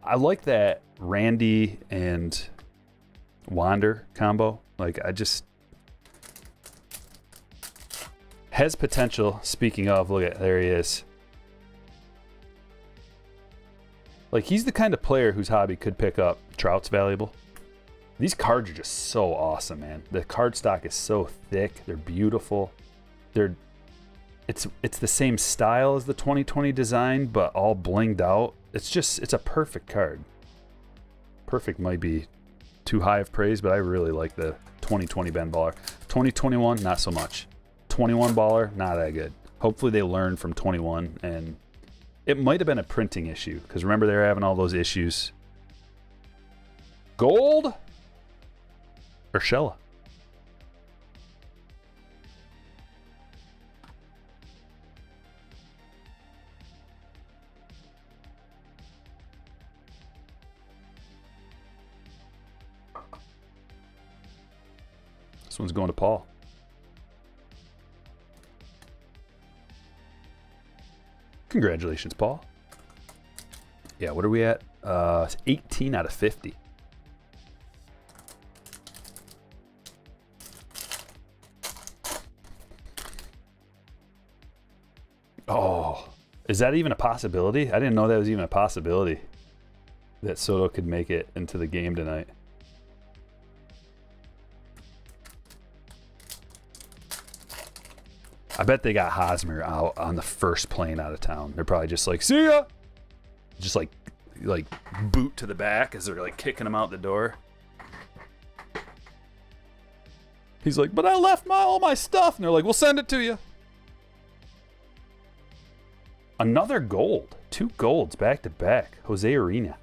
I like that Randy and Wander combo, like I just has potential. Speaking of, look at there he is. Like he's the kind of player whose hobby could pick up. Trout's valuable. These cards are just so awesome, man. The card stock is so thick. They're beautiful. It's the same style as the 2020 design, but all blinged out. It's a perfect card. Perfect might be too high of praise, but I really like the 2020 Ben Baller. 2021, not so much. 21 Baller, not that good. Hopefully they learn from 21, and it might have been a printing issue, because remember they were having all those issues. Gold? Urshela. This one's going to Paul. Congratulations, Paul. Yeah, what are we at? 18 out of 50. Oh, is that even a possibility? I didn't know that was even a possibility that Soto could make it into the game tonight. I bet they got Hosmer out on the first plane out of town. They're probably just like, see ya! Just like boot to the back as they're like kicking him out the door. He's like, but I left all my stuff. And they're like, we'll send it to you. Another gold. 2 golds back to back. Jose Arena.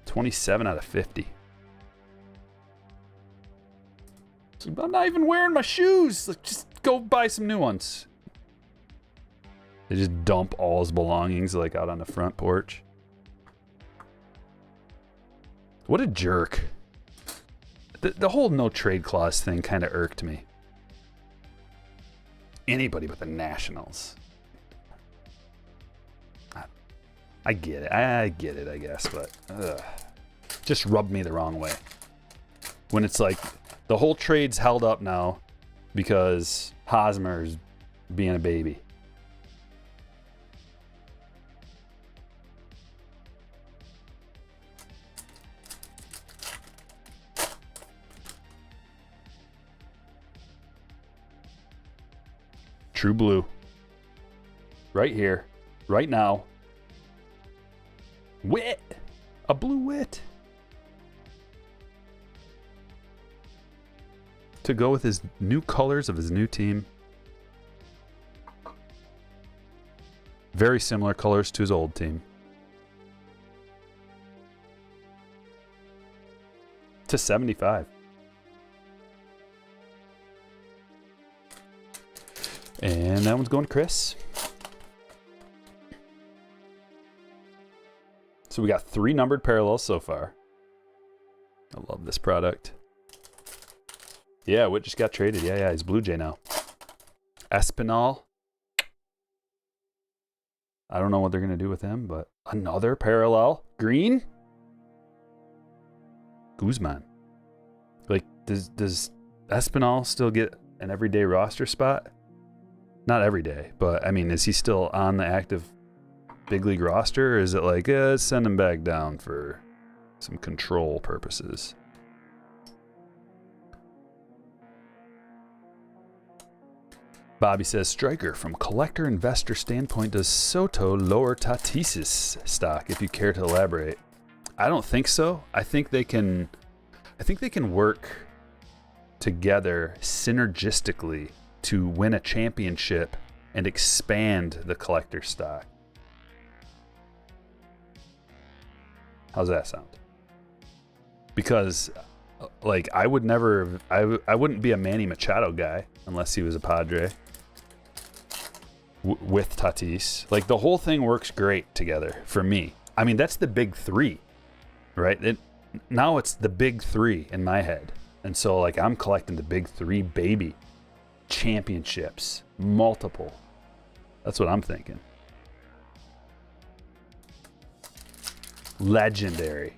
27 out of 50. So I'm not even wearing my shoes. Like, just go buy some new ones. They just dump all his belongings like out on the front porch. What a jerk. The whole no trade clause thing kind of irked me. Anybody but the Nationals. I get it. I get it, I guess, but just rubbed me the wrong way. When it's like the whole trade's held up now because Hosmer's being a baby. True blue. Right here. Right now. Wit. A blue wit. To go with his new colors of his new team. Very similar colors to his old team. To 75. And that one's going to Chris. So we got 3 numbered parallels so far. I love this product. Yeah, Witt just got traded. Yeah, he's Blue Jay now. Espinal. I don't know what they're going to do with him, but another parallel. Green. Guzman. Like, does Espinal still get an everyday roster spot? Not every day, but I mean, is he still on the active big league roster? Or is it like, send him back down for some control purposes? Bobby says, Striker, from collector investor standpoint, does Soto lower Tatis's stock? If you care to elaborate. I don't think so. I think they can work together synergistically to win a championship and expand the collector stock. How's that sound? Because like I wouldn't be a Manny Machado guy unless he was a Padre with Tatis. Like the whole thing works great together for me. I mean, that's the big 3, right? Now it's the big 3 in my head. And so like I'm collecting the big 3 baby. Championships, multiple. That's what I'm thinking. Legendary.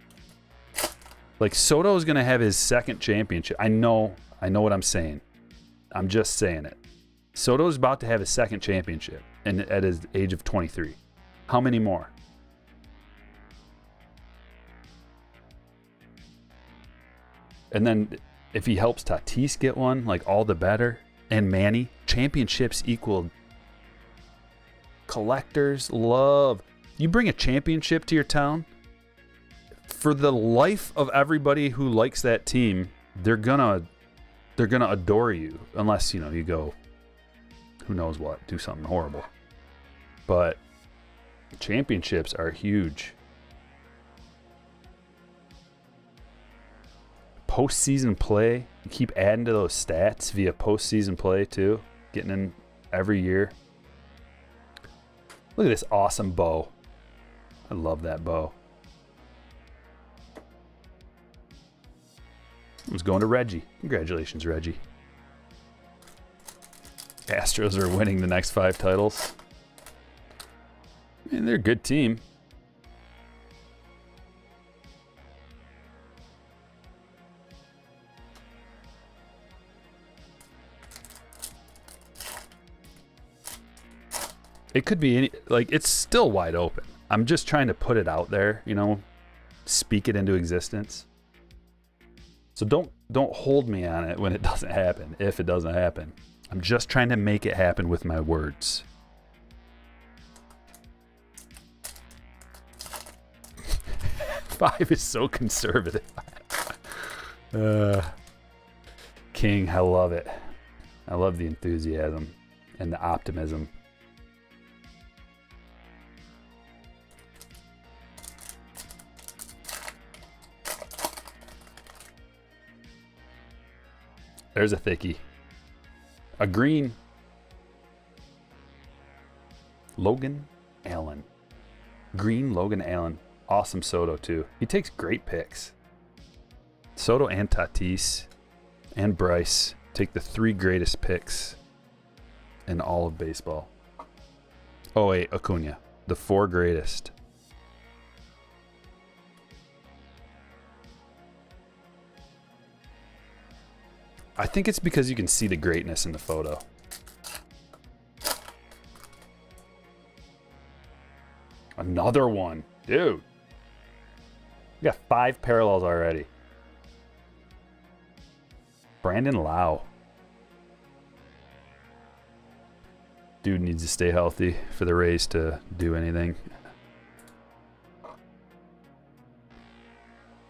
Like Soto is going to have his second championship. I know what I'm saying. I'm just saying it. Soto is about to have his second championship and at his age of 23. How many more? And then if he helps Tatis get one, like all the better. And Manny, championships equal collectors love. You bring a championship to your town, for the life of everybody who likes that team, they're gonna adore you, unless you go, who knows what, do something horrible. But championships are huge. Postseason play, you keep adding to those stats via postseason play too, getting in every year. Look at this awesome bow. I love that bow. It was going to Reggie. Congratulations, Reggie. Astros are winning the next 5 titles. I mean, they're a good team. It could be any, like, it's still wide open. I'm just trying to put it out there, speak it into existence. So don't hold me on it when it doesn't happen, if it doesn't happen. I'm just trying to make it happen with my words. Five is so conservative. King, I love it. I love the enthusiasm and the optimism. There's a thickie. A green. Logan Allen. Green Logan Allen. Awesome Soto, too. He takes great picks. Soto and Tatis and Bryce take the 3 greatest picks in all of baseball. Oh, wait, Acuna. The 4 greatest. I think it's because you can see the greatness in the photo. Another one. Dude. We got 5 parallels already. Brandon Lau. Dude needs to stay healthy for the Rays to do anything.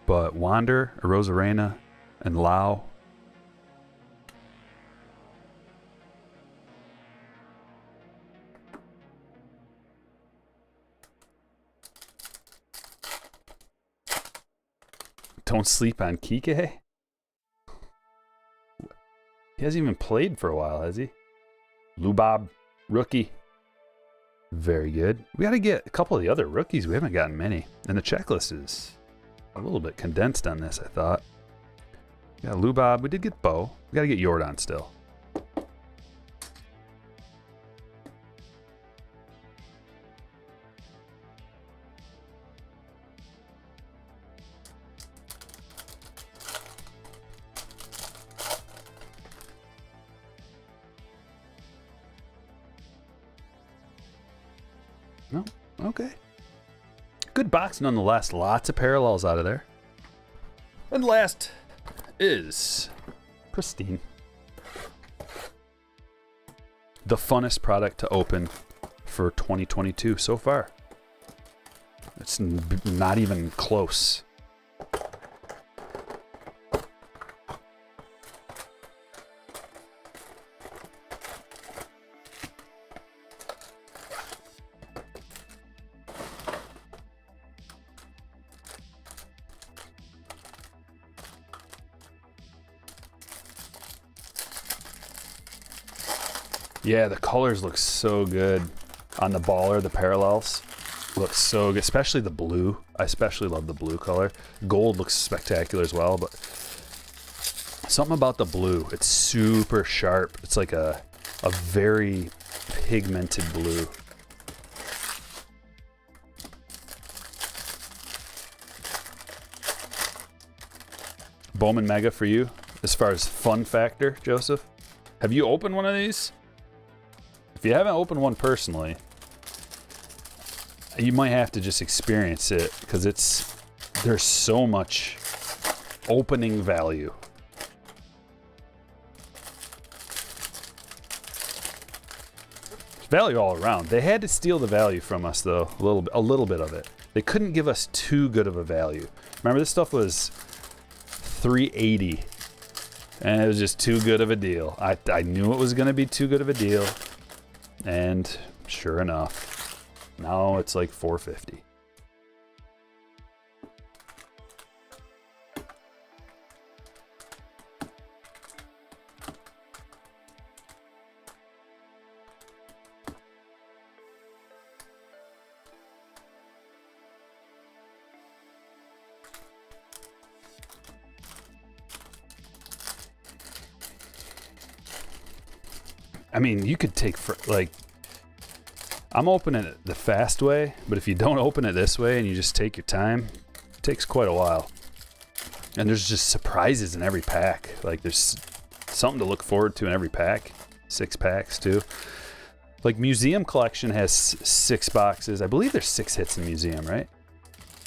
But Wander, Arozarena, and Lau. Don't sleep on Kike. He hasn't even played for a while, has he? Lubob, rookie. Very good. We got to get a couple of the other rookies. We haven't gotten many. And the checklist is a little bit condensed on this, I thought. Yeah, Lubob. We did get Bo. We got to get Yordan still. No? Okay. Good box nonetheless. Lots of parallels out of there. And last is Pristine. The funnest product to open for 2022 so far. It's not even close. Yeah, the colors look so good on the baller. The parallels look so good, especially the blue. I especially love the blue color. Gold looks spectacular as well, but something about the blue. It's super sharp. It's like a very pigmented blue. Bowman Mega for you, as far as fun factor, Joseph. Have you opened one of these? If you haven't opened one personally, you might have to just experience it because there's so much opening value. Value all around. They had to steal the value from us though, a little bit of it. They couldn't give us too good of a value. Remember, this stuff was $380 and it was just too good of a deal. I knew it was going to be too good of a deal. And sure enough, now it's like $450. I mean, you could take, I'm opening it the fast way, but if you don't open it this way and you just take your time, it takes quite a while. And there's just surprises in every pack. Like, there's something to look forward to in every pack. 6 packs, too. Like, Museum Collection has 6 boxes. I believe there's 6 hits in Museum, right?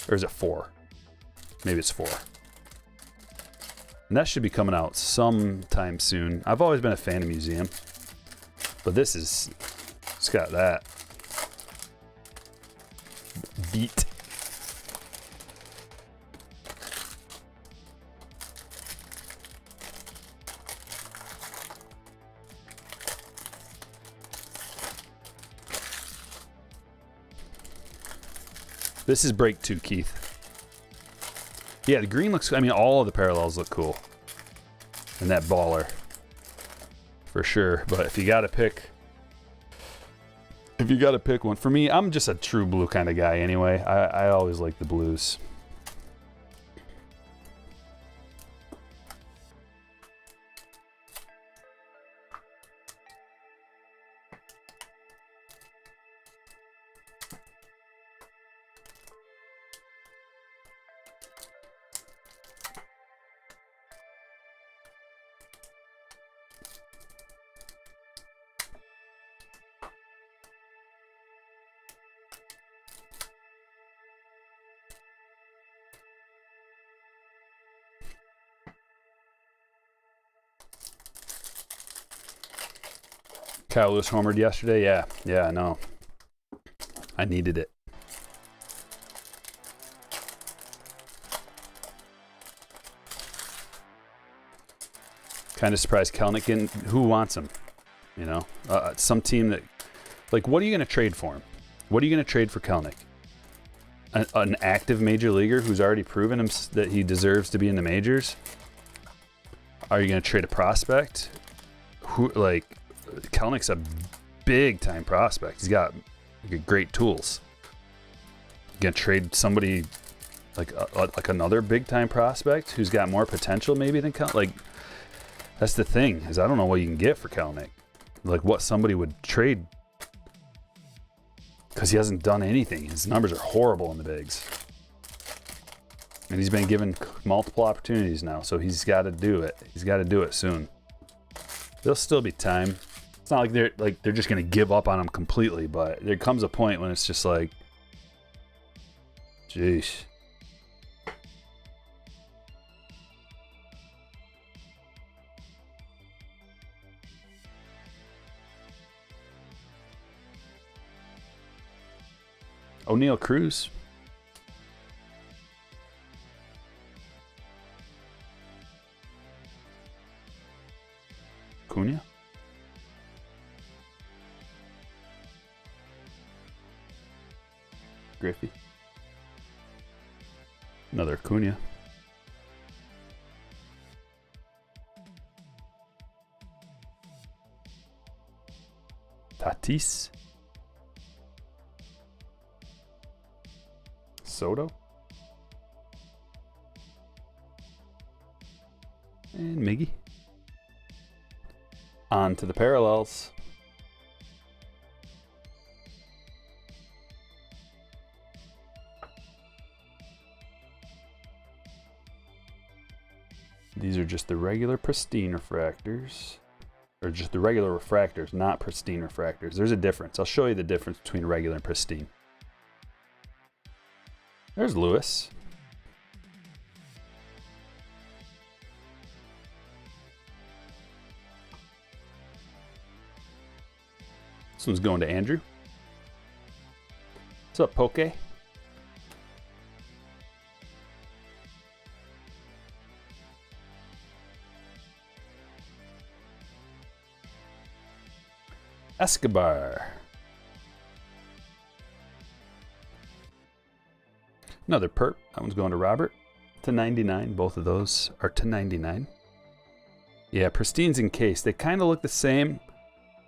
Or is it 4? Maybe it's 4. And that should be coming out sometime soon. I've always been a fan of Museum. But this is, it's got that beat. This is break 2, Keith. Yeah, the green looks, I mean, all of the parallels look cool. And that baller. For sure, but if you gotta pick one, for me, I'm just a true blue kind of guy anyway. I always like the blues. Kyle Lewis homered yesterday. Yeah, I know. I needed it. Kind of surprised Kelnick in. Who wants him? You know, some team that, like, what are you going to trade for him? What are you going to trade for Kelnick? An active major leaguer who's already proven him that he deserves to be in the majors? Are you going to trade a prospect? Who, like, Kelnick's a big time prospect. He's got great tools. You going to trade somebody like another big time prospect who's got more potential maybe than Kelnick? Like, that's the thing, is I don't know what you can get for Kelnick. Like, what somebody would trade, because he hasn't done anything. His numbers are horrible in the bigs. And he's been given multiple opportunities now, so he's got to do it. He's got to do it soon. There'll still be time. It's not like they're just going to give up on him completely, but there comes a point when it's just like, jeez. O'Neal Cruz. Cunha. Griffey. Another Cunha. Tatis. Soto. And Miggy. On to the parallels. These are just the regular Pristine refractors. Or just the regular refractors, not Pristine refractors. There's a difference. I'll show you the difference between regular and Pristine. There's Lewis. This one's going to Andrew. What's up, Poke? Escobar. Another perp. That one's going to Robert. To 99. Both of those are to 99. Yeah, Pristine's encased. They kind of look the same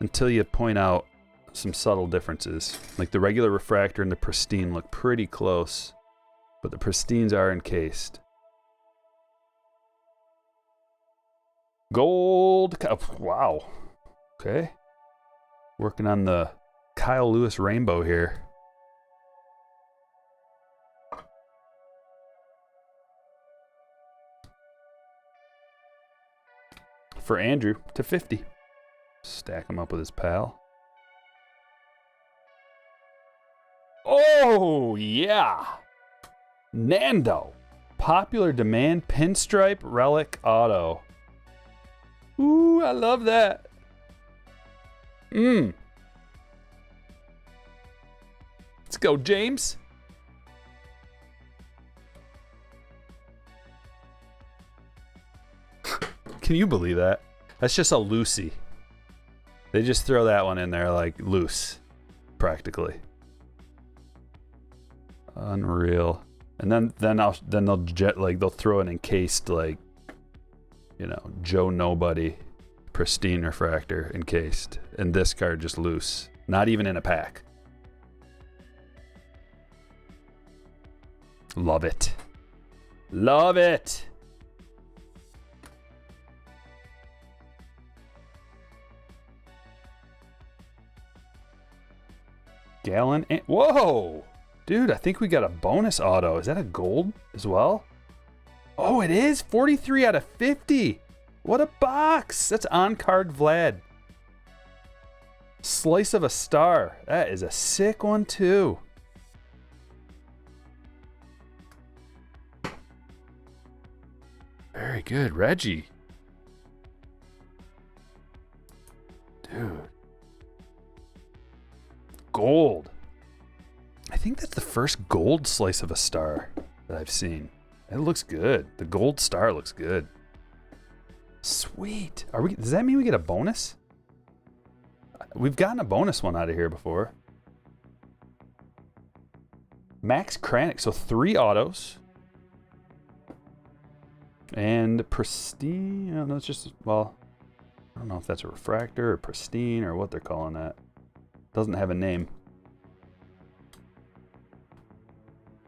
until you point out some subtle differences. Like the regular refractor and the Pristine look pretty close, but the Pristines are encased. Gold. Wow. Okay. Working on the Kyle Lewis rainbow here. For Andrew to 50. Stack him up with his pal. Oh, yeah. Nando. Popular demand pinstripe relic auto. Ooh, I love that. Let's go, James. Can you believe that? That's just a loosey. They just throw that one in there like loose, practically. Unreal. And then they'll throw an encased, like, you know, Joe Nobody Pristine refractor encased, and this card just loose, not even in a pack. Love it. Love it. Gallon and whoa, dude, I think we got a bonus auto. Is that a gold as well? Oh, it is 43 out of 50. What a box. That's on card Vlad. Slice of a star. That is a sick one too. Very good, Reggie. Dude, gold. I think that's the first gold slice of a star that I've seen. It looks good. The gold star looks good. Sweet. Does that mean we get a bonus? We've gotten a bonus one out of here before. Max Kranick. So 3 autos. And Pristine. I don't know, it's just, well, I don't know if that's a refractor or Pristine or what they're calling that. Doesn't have a name.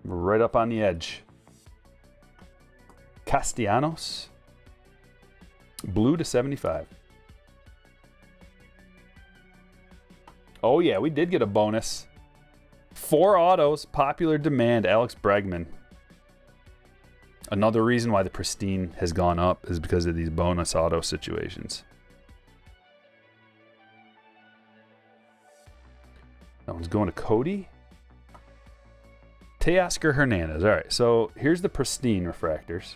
We're right up on the edge. Castellanos. Blue to 75. Oh yeah, we did get a bonus. 4 autos, popular demand, Alex Bregman. Another reason why the Pristine has gone up is because of these bonus auto situations. That one's going to Cody. Teoscar Hernandez. All right, so here's the Pristine refractors,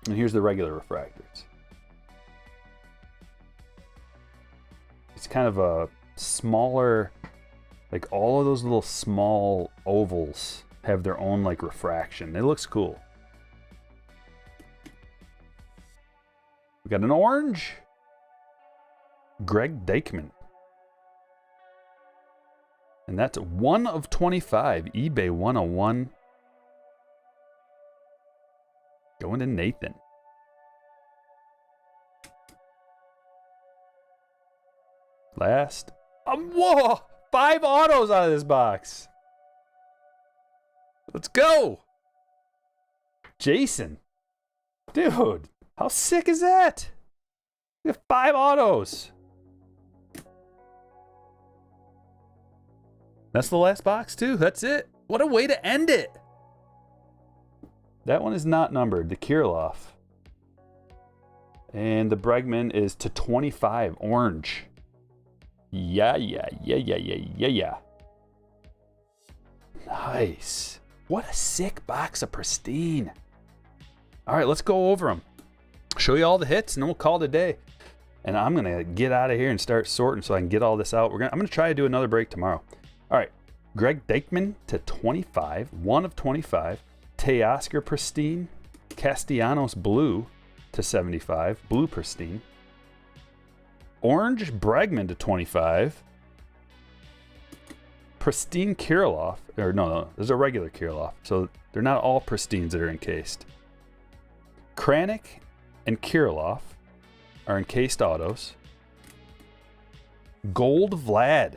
and here's the regular refractors. It's kind of a smaller, like all of those little small ovals have their own like refraction. It looks cool. We got an orange. Greg Deichmann. And that's 1 of 25. eBay 101. Going to Nathan. Last. Whoa! 5 autos out of this box. Let's go. Jason. Dude, how sick is that? We have 5 autos. That's the last box, too. That's it. What a way to end it. That one is not numbered. The Kirilov. And the Bregman is to 25. Orange. Yeah. Nice. What a sick box of Pristine. All right, let's go over them. Show you all the hits, and then we'll call it a day. And I'm going to get out of here and start sorting so I can get all this out. I'm going to try to do another break tomorrow. All right, Greg Deichmann to 25, 1 of 25. Teoscar Pristine, Castellanos Blue to 75, Blue Pristine. Orange Bregman to 25. Pristine Kirilov, or no, there's a regular Kirilov, so they're not all Pristines that are encased. Kranick and Kirilov are encased autos. Gold Vlad.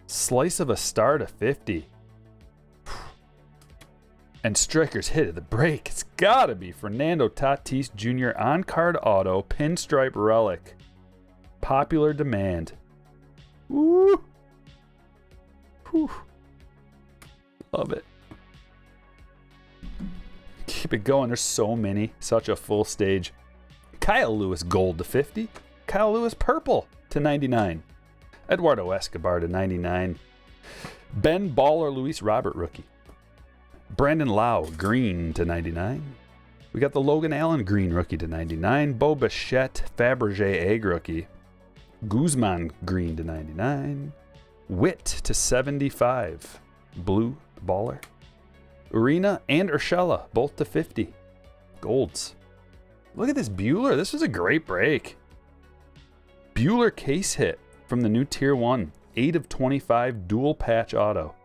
Slice of a star to 50. And Striker's hit at the break. It's gotta be Fernando Tatis Jr. on-card auto, pinstripe relic. Popular demand. Woo! Whew. Love it. Keep it going. There's so many. Such a full stage. Kyle Lewis gold to 50. Kyle Lewis purple to 99. Eduardo Escobar to 99. Ben Baller Luis Robert rookie. Brandon Lau green to 99. We got the Logan Allen green rookie to 99. Bo Bichette Fabergé egg rookie. Guzman green to 99. Witt to 75. Blue baller. Urena and Urshela both to 50. Golds. Look at this Bueller. This was a great break. Bueller case hit from the new Tier 1. 8 of 25 dual patch auto.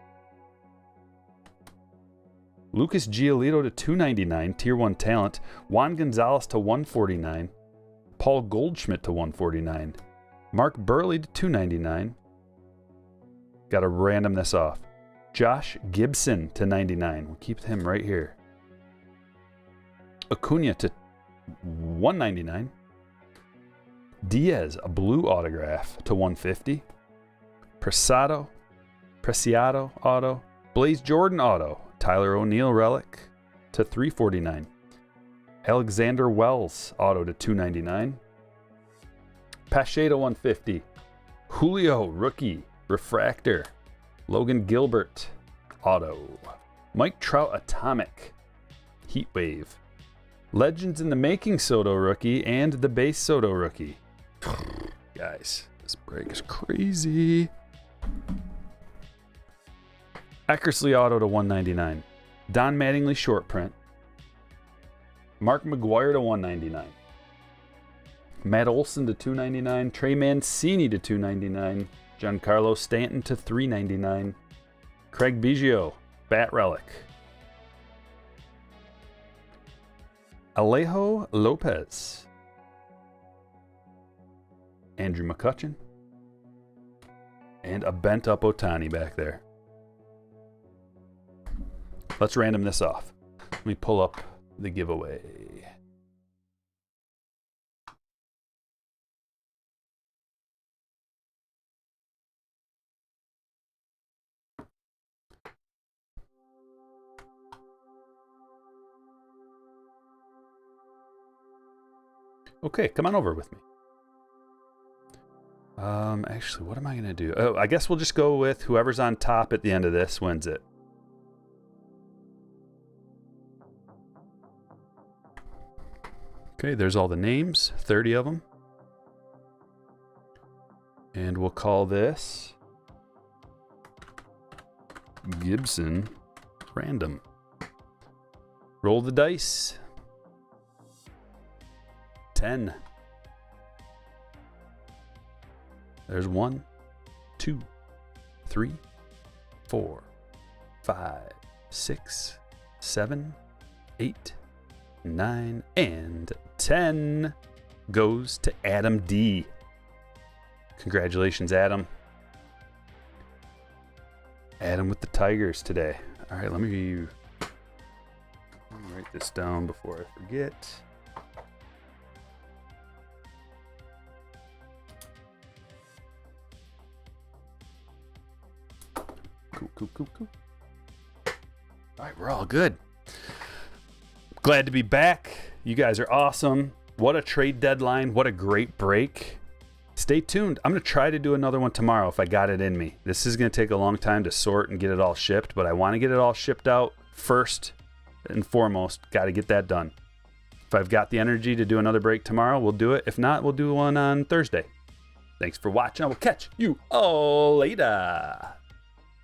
Lucas Giolito to 299, Tier 1 talent. Juan Gonzalez to 149. Paul Goldschmidt to 149. Mark Burley to 299. Got to random this off. Josh Gibson to 99. We'll keep him right here. Acuna to 199. Diaz, a blue autograph to 150. Preciado auto. Blaze Jordan auto. Tyler O'Neill relic to 349. Alexander Wells auto to 299. Pache to 150. Julio rookie refractor. Logan Gilbert auto. Mike Trout atomic. Heat wave. Legends in the making Soto rookie and the base Soto rookie. Guys, this break is crazy. Eckersley auto to 199. Don Mattingly short print. Mark McGuire to 199. Matt Olson to 299. Trey Mancini to 299. Giancarlo Stanton to 399. Craig Biggio, bat relic. Alejo Lopez. Andrew McCutchen. And a bent up Ohtani back there. Let's random this off. Let me pull up the giveaway. Okay, come on over with me. Actually, what am I going to do? Oh, I guess we'll just go with whoever's on top at the end of this wins it. Okay, there's all the names, 30 of them. And we'll call this Gibson Random. Roll the dice. 10. There's 1, 2, 3, 4, 5, 6, 7, 8, 9, and 10 goes to Adam D. Congratulations, Adam. Adam with the Tigers today. All right, let me write this down before I forget. Cool. All right, we're all good. Glad to be back. You guys are awesome. What a trade deadline. What a great break. Stay tuned. I'm going to try to do another one tomorrow if I got it in me. This is going to take a long time to sort and get it all shipped, but I want to get it all shipped out first and foremost. Got to get that done. If I've got the energy to do another break tomorrow, we'll do it. If not, we'll do one on Thursday. Thanks for watching. I will catch you all later.